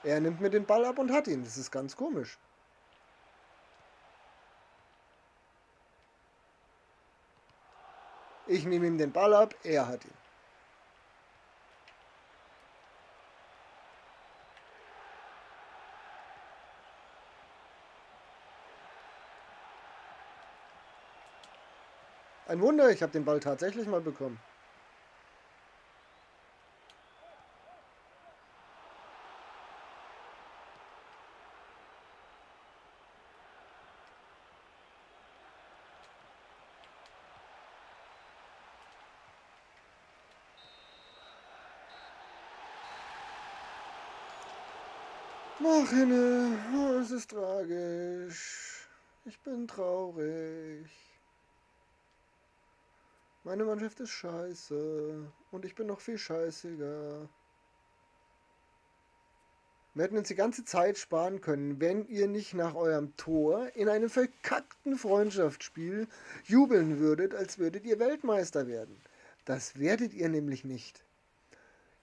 Er nimmt mir den Ball ab und hat ihn. Das ist ganz komisch. Ich nehme ihm den Ball ab, er hat ihn. Ein Wunder, ich habe den Ball tatsächlich mal bekommen. Ach, Hinne, oh, es ist tragisch. Ich bin traurig. Meine Mannschaft ist scheiße. Und ich bin noch viel scheißiger. Wir hätten uns die ganze Zeit sparen können, wenn ihr nicht nach eurem Tor in einem verkackten Freundschaftsspiel jubeln würdet, als würdet ihr Weltmeister werden. Das werdet ihr nämlich nicht.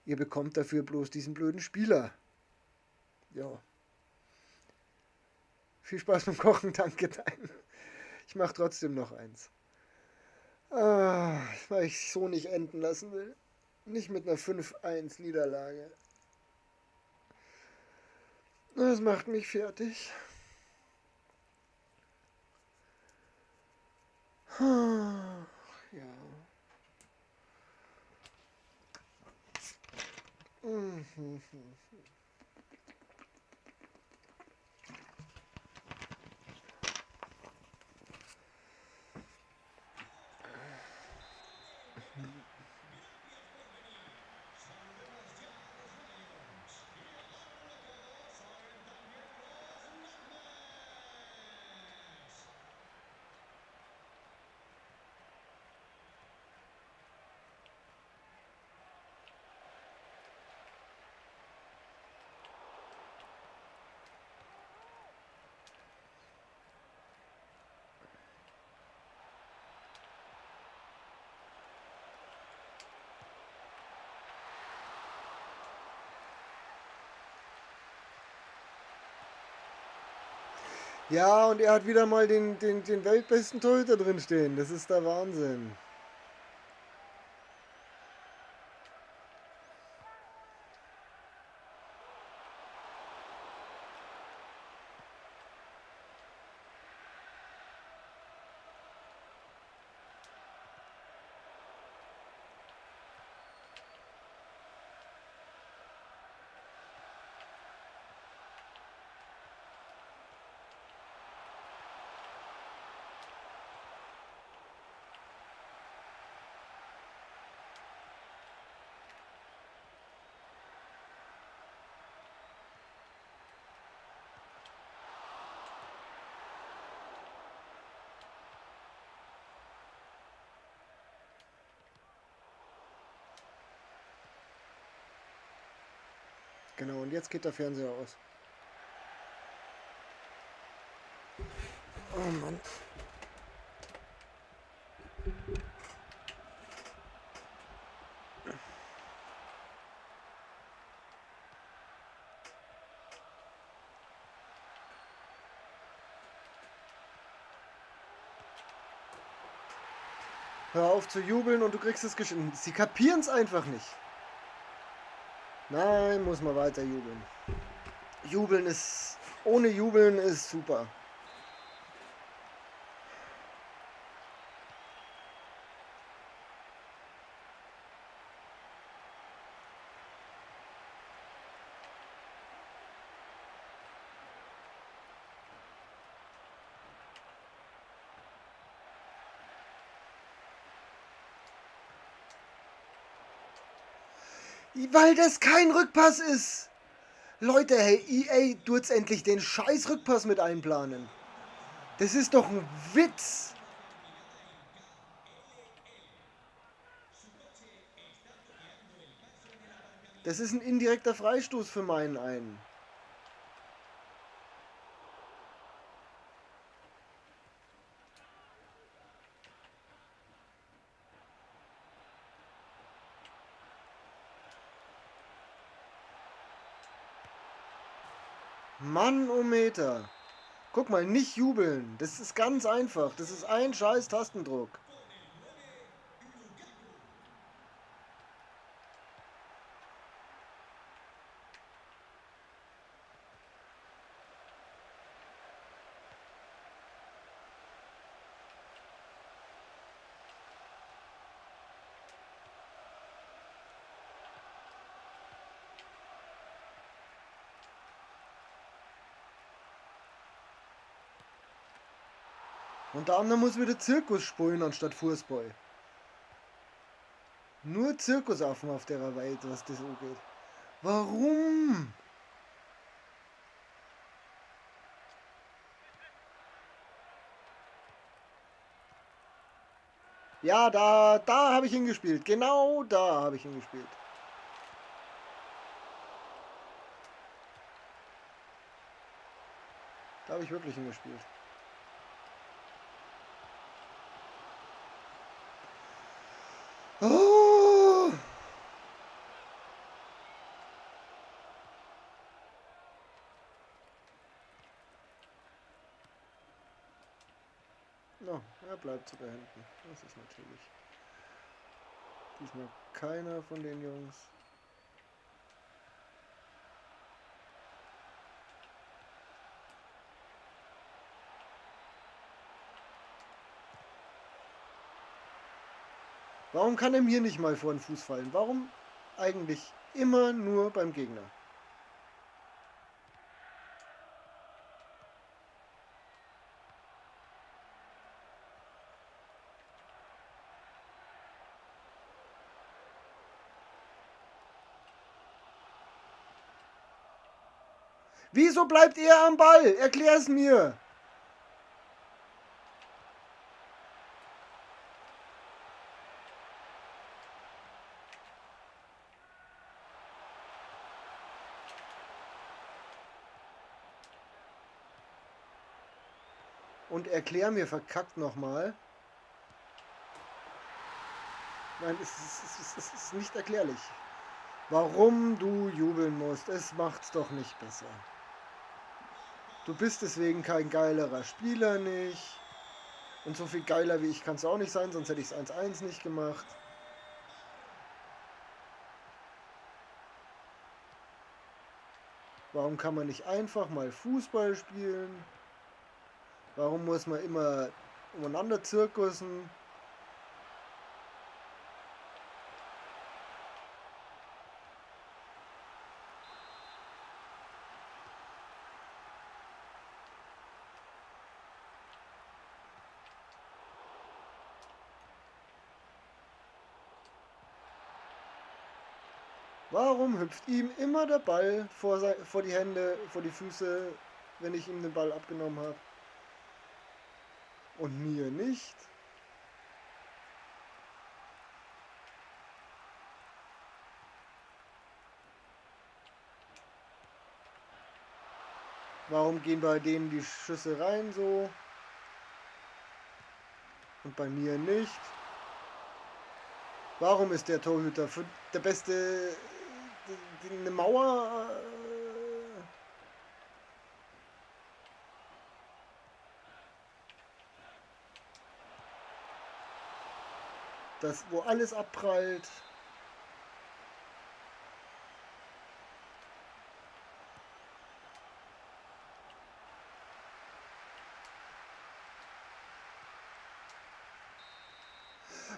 Ihr bekommt dafür bloß diesen blöden Spieler. Ja. Viel Spaß beim Kochen, danke dein. Ich mache trotzdem noch eins. Weil ich so nicht enden lassen will. Nicht mit einer 5-1 Niederlage. Das macht mich fertig. Ja. Ja, und er hat wieder mal den weltbesten Torhüter drin stehen. Das ist der Wahnsinn. Genau, und jetzt geht der Fernseher aus. Oh Mann. Hör auf zu jubeln und du kriegst es geschnitten. Sie kapieren es einfach nicht. Nein, muss man weiter jubeln. Jubeln ist. Ohne Jubeln ist super. Weil das kein Rückpass ist. Leute, hey, EA, du jetzt endlich den scheiß Rückpass mit einplanen. Das ist doch ein Witz. Das ist ein indirekter Freistoß für meinen einen. Mann, oh Meter. Guck mal, nicht jubeln. Das ist ganz einfach. Das ist ein scheiß Tastendruck. Und der andere muss wieder Zirkus spielen anstatt Fußball. Nur Zirkusaffen auf der Welt, was das angeht. Warum? Ja, da habe ich ihn gespielt. Genau da habe ich ihn gespielt. Da habe ich wirklich ihn gespielt. Oh! No, er bleibt sogar hinten. Das ist natürlich diesmal keiner von den Jungs. Warum kann er mir nicht mal vor den Fuß fallen? Warum eigentlich immer nur beim Gegner? Wieso bleibt er am Ball? Erklär es mir! Und erklär mir verkackt nochmal. Nein, es ist nicht erklärlich. Warum du jubeln musst, es macht's doch nicht besser. Du bist deswegen kein geilerer Spieler nicht. Und so viel geiler wie ich kannst du auch nicht sein, sonst hätte ich es 1-1 nicht gemacht. Warum kann man nicht einfach mal Fußball spielen? Warum muss man immer umeinander zirkussen? Warum hüpft ihm immer der Ball vor die Hände, vor die Füße, wenn ich ihm den Ball abgenommen habe? Und mir nicht? Warum gehen bei denen die Schüsse rein so und bei mir nicht? Warum ist der Torhüter der beste, eine Mauer? Das, wo alles abprallt.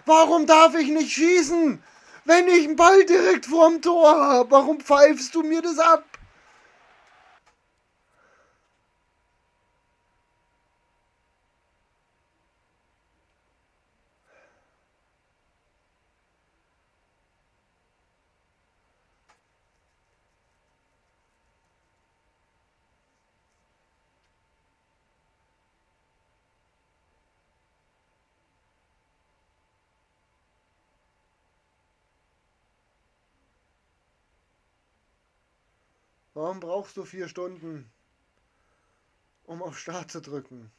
Warum darf ich nicht schießen, wenn ich einen Ball direkt vorm Tor habe? Warum pfeifst du mir das ab? Warum brauchst du 4 Stunden, um auf Start zu drücken?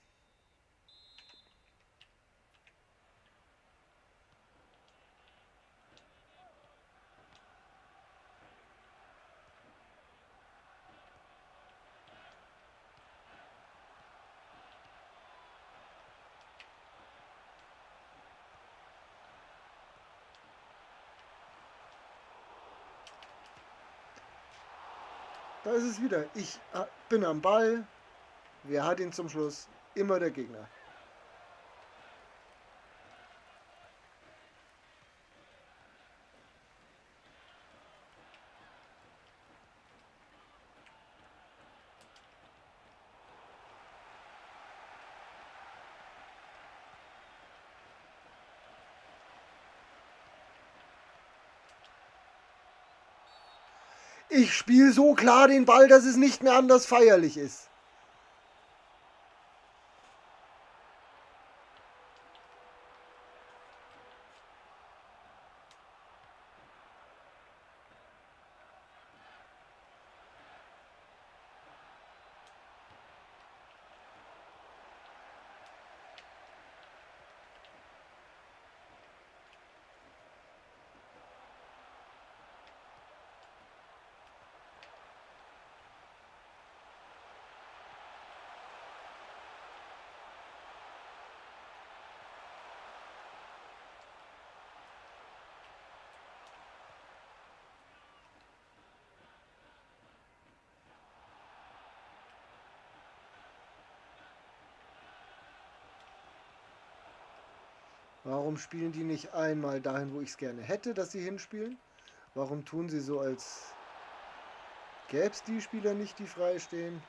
Da ist es wieder. Ich bin am Ball. Wer hat ihn zum Schluss? Immer der Gegner. Ich spiele so klar den Ball, dass es nicht mehr anders feierlich ist. Warum spielen die nicht einmal dahin, wo ich es gerne hätte, dass sie hinspielen? Warum tun sie so, als gäbe es die Spieler nicht, die frei stehen?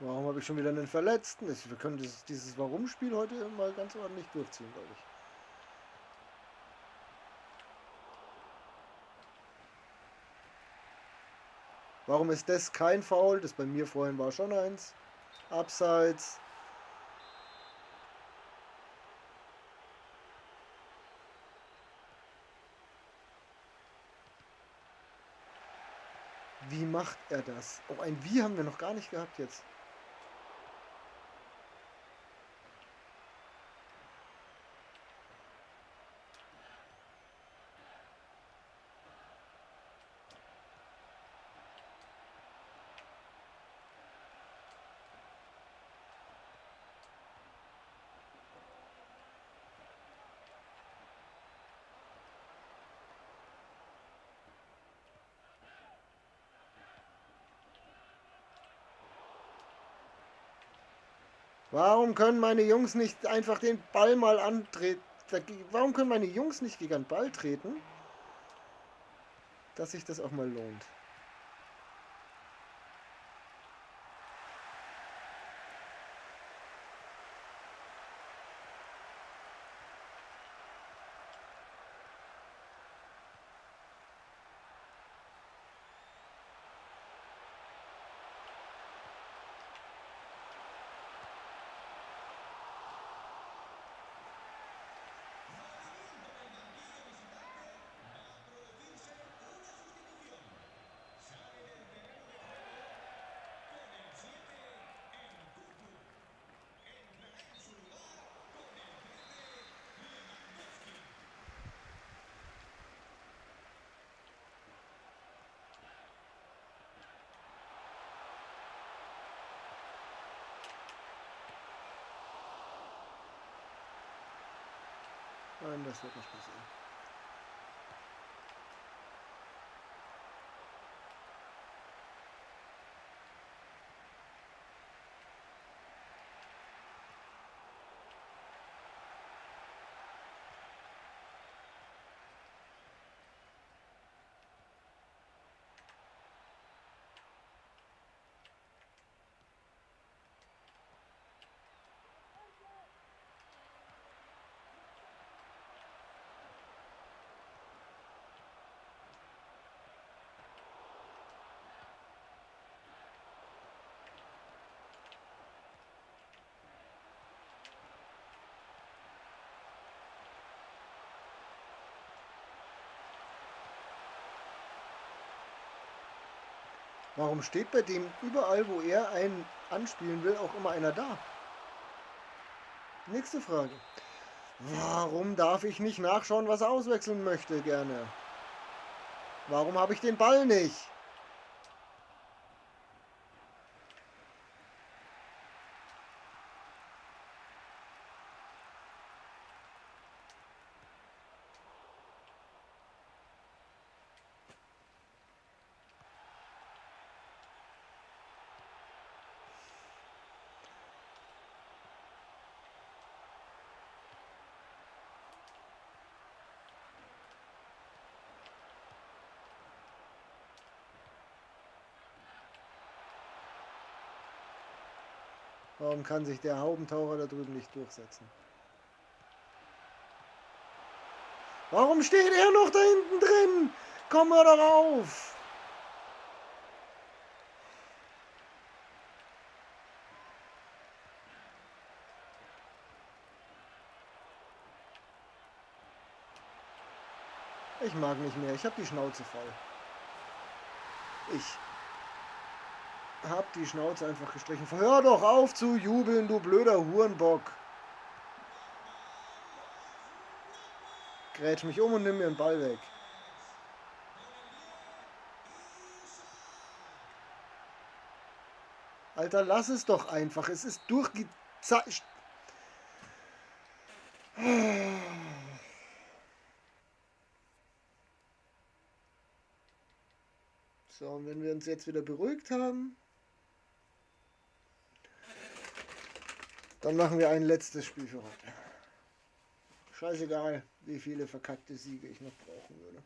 Warum habe ich schon wieder einen Verletzten? Wir können dieses Warum-Spiel heute mal ganz ordentlich durchziehen, glaube ich. Warum ist das kein Foul? Das bei mir vorhin war schon eins. Abseits. Wie macht er das? Oh, ein Wie haben wir noch gar nicht gehabt jetzt. Warum können meine Jungs nicht einfach den Ball mal antreten? Warum können meine Jungs nicht gegen den Ball treten? Dass sich das auch mal lohnt. Nein, das wird nicht passieren. Warum steht bei dem überall, wo er einen anspielen will, auch immer einer da? Nächste Frage. Warum darf ich nicht nachschauen, was er auswechseln möchte gerne? Warum habe ich den Ball nicht? Warum kann sich der Haubentaucher da drüben nicht durchsetzen? Warum steht er noch da hinten drin? Komm mal darauf! Ich mag nicht mehr, ich habe die Schnauze voll. Ich hab die Schnauze einfach gestrichen. Hör doch auf zu jubeln, du blöder Hurenbock. Grätsch mich um und nimm mir den Ball weg. Alter, lass es doch einfach. Es ist durchgezeigt. So, und wenn wir uns jetzt wieder beruhigt haben, dann machen wir ein letztes Spiel für heute. Scheißegal, wie viele verkackte Siege ich noch brauchen würde.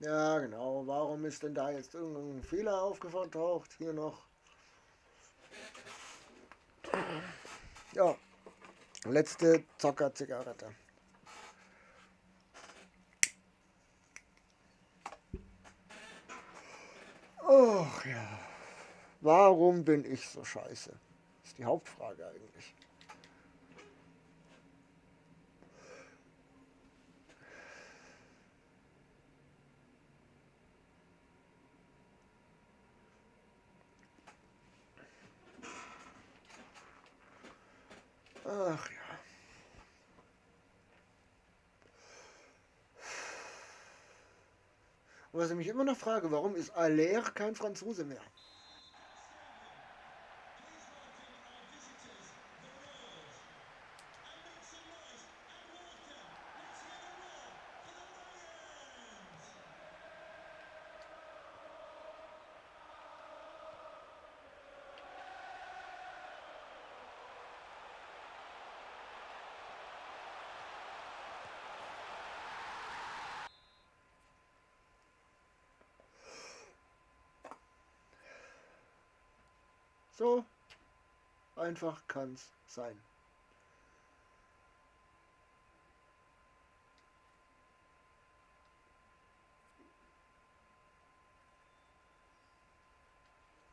Ja, genau. Warum ist denn da jetzt irgendein Fehler aufgetaucht? Hier noch. Ja, letzte Zocker-Zigarette. Och ja. Warum bin ich so scheiße? Ist die Hauptfrage eigentlich. Ach ja. Und was ich mich immer noch frage, warum ist Aller kein Franzose mehr? So einfach kann's sein.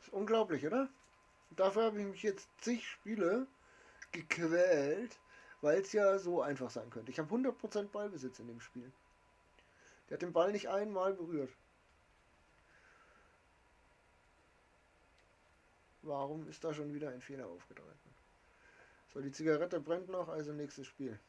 Ist unglaublich, oder? Dafür habe ich mich jetzt zig Spiele gequält, weil es ja so einfach sein könnte. Ich habe 100% Ballbesitz in dem Spiel. Der hat den Ball nicht einmal berührt. Warum ist da schon wieder ein Fehler aufgetreten? So, die Zigarette brennt noch, also nächstes Spiel.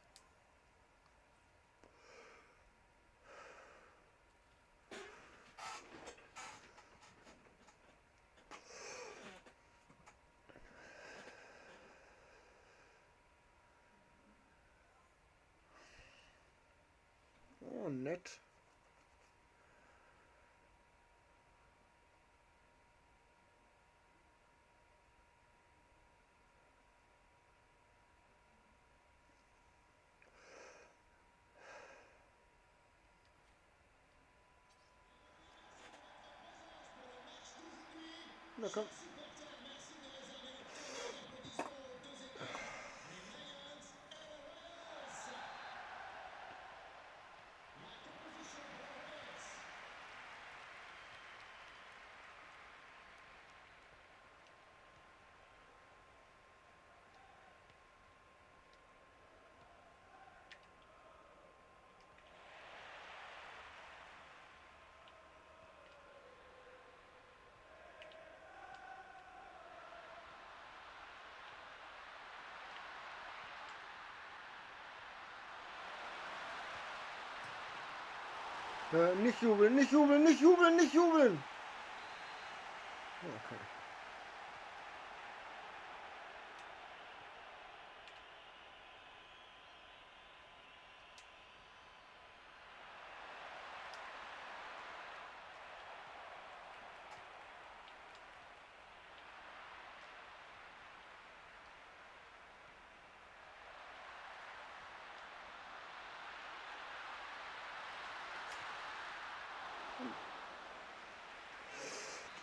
Oh, nett. Na komm. Nicht jubeln, nicht jubeln, nicht jubeln, nicht jubeln! Okay.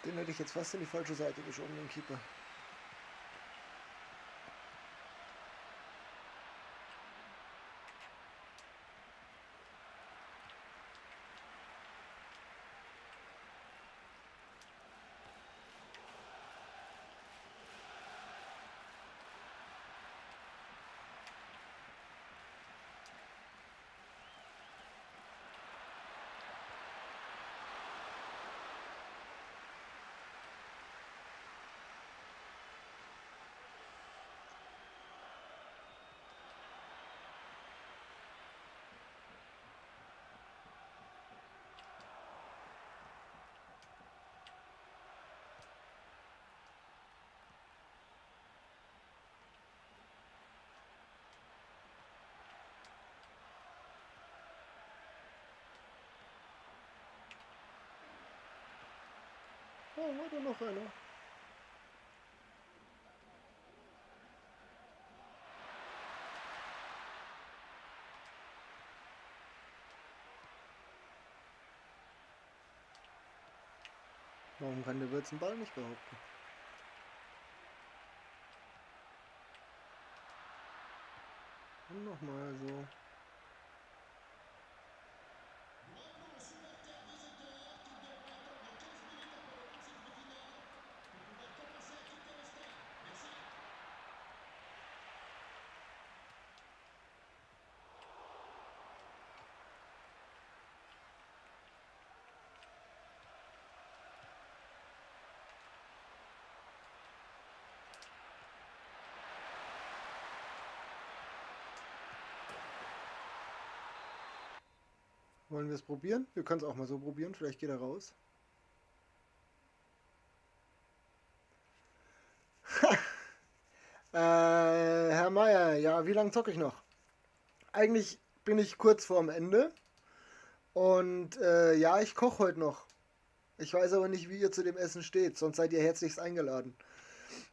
Den hätte ich jetzt fast in die falsche Seite geschoben, den Keeper. Oh, weiter noch einer. Warum kann der Wirtz den Ball nicht behaupten? Und nochmal so. Wollen wir es probieren? Wir können es auch mal so probieren. Vielleicht geht er raus. Herr Meier, ja, wie lange zocke ich noch? Eigentlich bin ich kurz vorm Ende. Und ja, ich koche heute noch. Ich weiß aber nicht, wie ihr zu dem Essen steht, sonst seid ihr herzlichst eingeladen.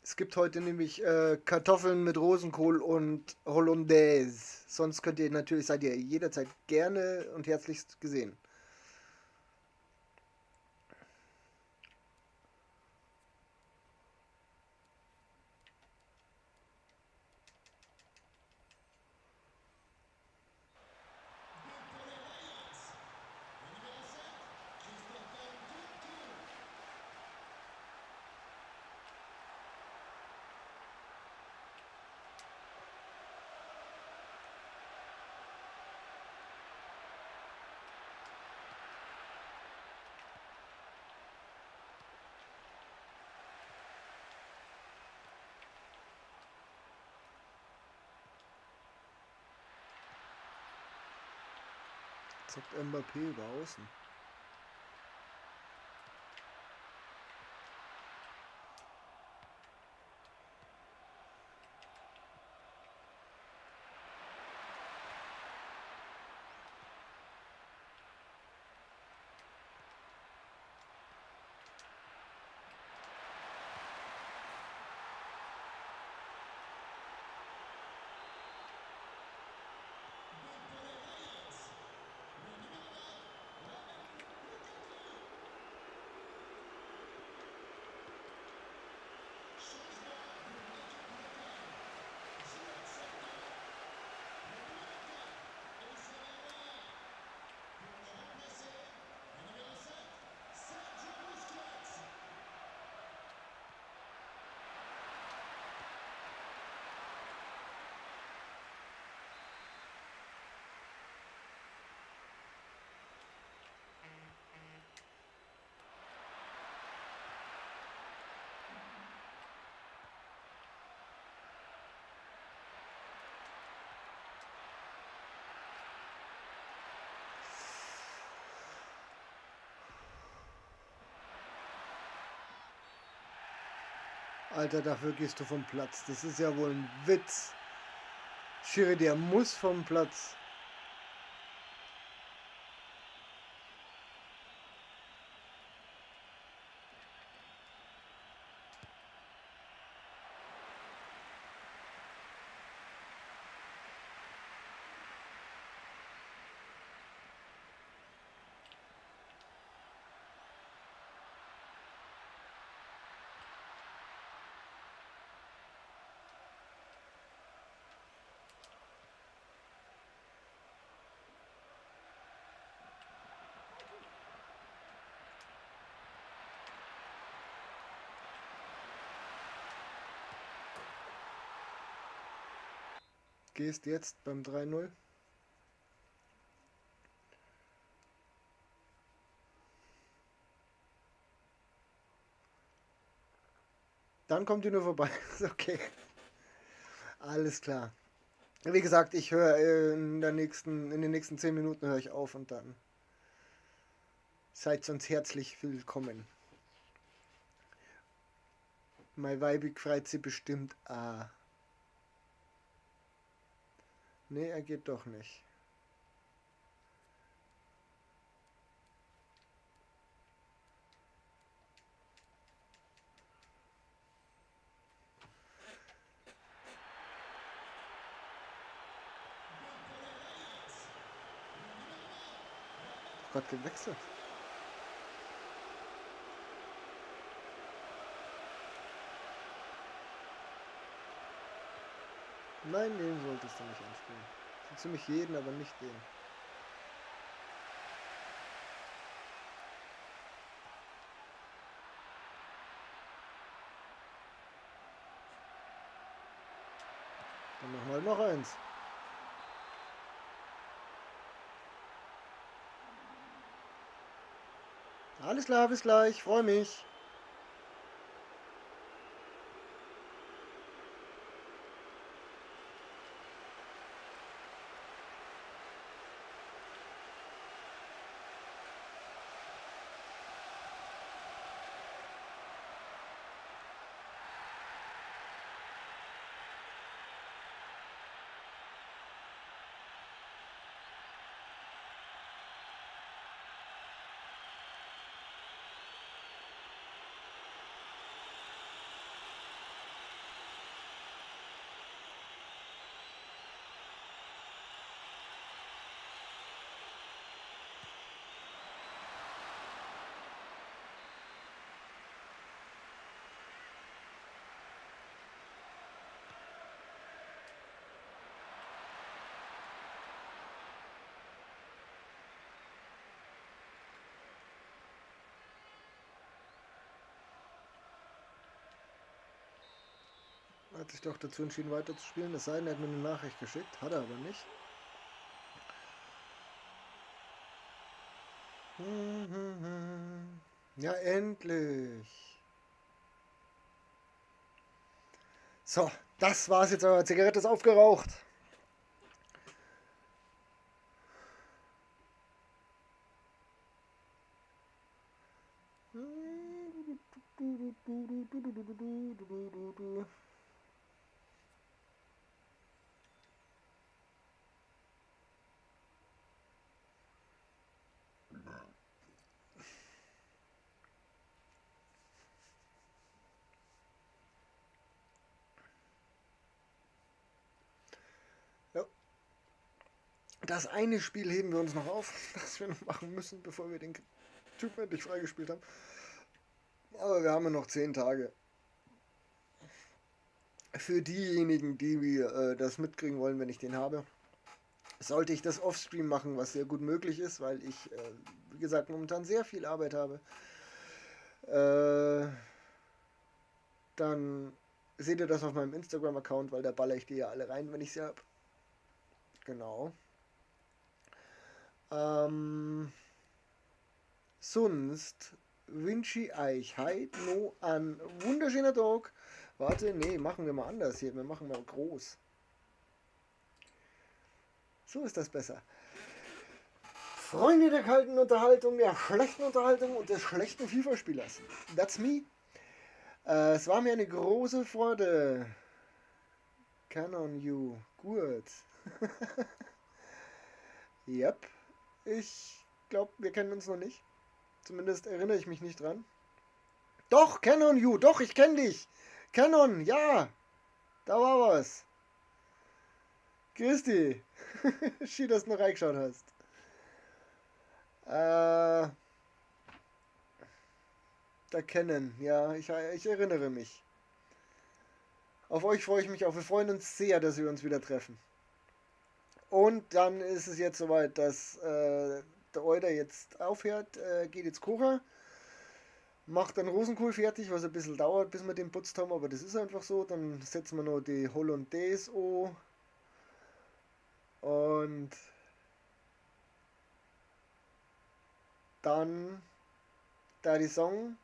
Es gibt heute nämlich Kartoffeln mit Rosenkohl und Hollandaise. Sonst könnt ihr natürlich, seid ihr jederzeit gerne und herzlichst gesehen. Zockt Mbappé über außen. Alter, dafür gehst du vom Platz. Das ist ja wohl ein Witz. Schiri, der muss vom Platz. Gehst jetzt beim 3-0. Dann kommt ihr nur vorbei. Ist okay. Alles klar. Wie gesagt, ich höre in den nächsten 10 Minuten höre ich auf und dann seid uns herzlich willkommen. Mein Weibig freut sie bestimmt. Ah. Nee, er geht doch nicht. Gott, gewechselt. Nein, den solltest du nicht anspielen. So ziemlich jeden, aber nicht den. Dann machen wir halt noch eins. Alles klar, bis gleich. Freue mich. hat sich doch dazu entschieden weiterzuspielen. Es sei denn, er hat mir eine Nachricht geschickt. Hat er aber nicht. Ja, endlich. So, das war's jetzt aber. Zigarette ist aufgeraucht. Ja. Das eine Spiel heben wir uns noch auf, das wir noch machen müssen, bevor wir den Typen endlich freigespielt haben. Aber wir haben ja noch 10 Tage. Für diejenigen, die das mitkriegen wollen, wenn ich den habe, sollte ich das Offstream machen, was sehr gut möglich ist, weil ich, wie gesagt, momentan sehr viel Arbeit habe. Dann seht ihr das auf meinem Instagram-Account, weil da baller ich die ja alle rein, wenn ich sie habe. Genau. Sonst wünsche ich euch heute noch einen wunderschönen Tag. Warte, nee, machen wir mal anders hier. Wir machen mal groß. So ist das besser. Freunde der kalten Unterhaltung, der schlechten Unterhaltung und des schlechten FIFA-Spielers. That's me. Es war mir eine große Freude. Canon you. Gut. Yep. Ich glaube, wir kennen uns noch nicht. Zumindest erinnere ich mich nicht dran. Doch, Canon you. Doch, ich kenne dich. Canon, ja. Da war was. Grüß dich. Schön, dass du noch reingeschaut hast. Da kennen, ja, ich erinnere mich. Auf euch freue ich mich auch. Wir freuen uns sehr, dass wir uns wieder treffen. Und dann ist es jetzt soweit, dass der Euder jetzt aufhört, geht jetzt kochen, macht dann Rosenkohl fertig, was ein bisschen dauert, bis wir den putzt haben, aber das ist einfach so. Dann setzen wir noch die Hollandaise an und dann, da die Song,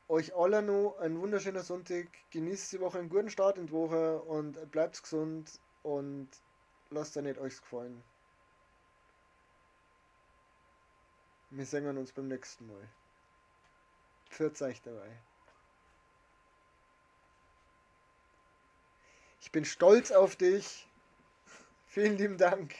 euch alle noch einen wunderschönen Sonntag, genießt die Woche, einen guten Start in die Woche und bleibt gesund und lasst euch nicht euch gefallen. Wir sehen uns beim nächsten Mal. Pfiat euch dabei. Ich bin stolz auf dich. Vielen lieben Dank.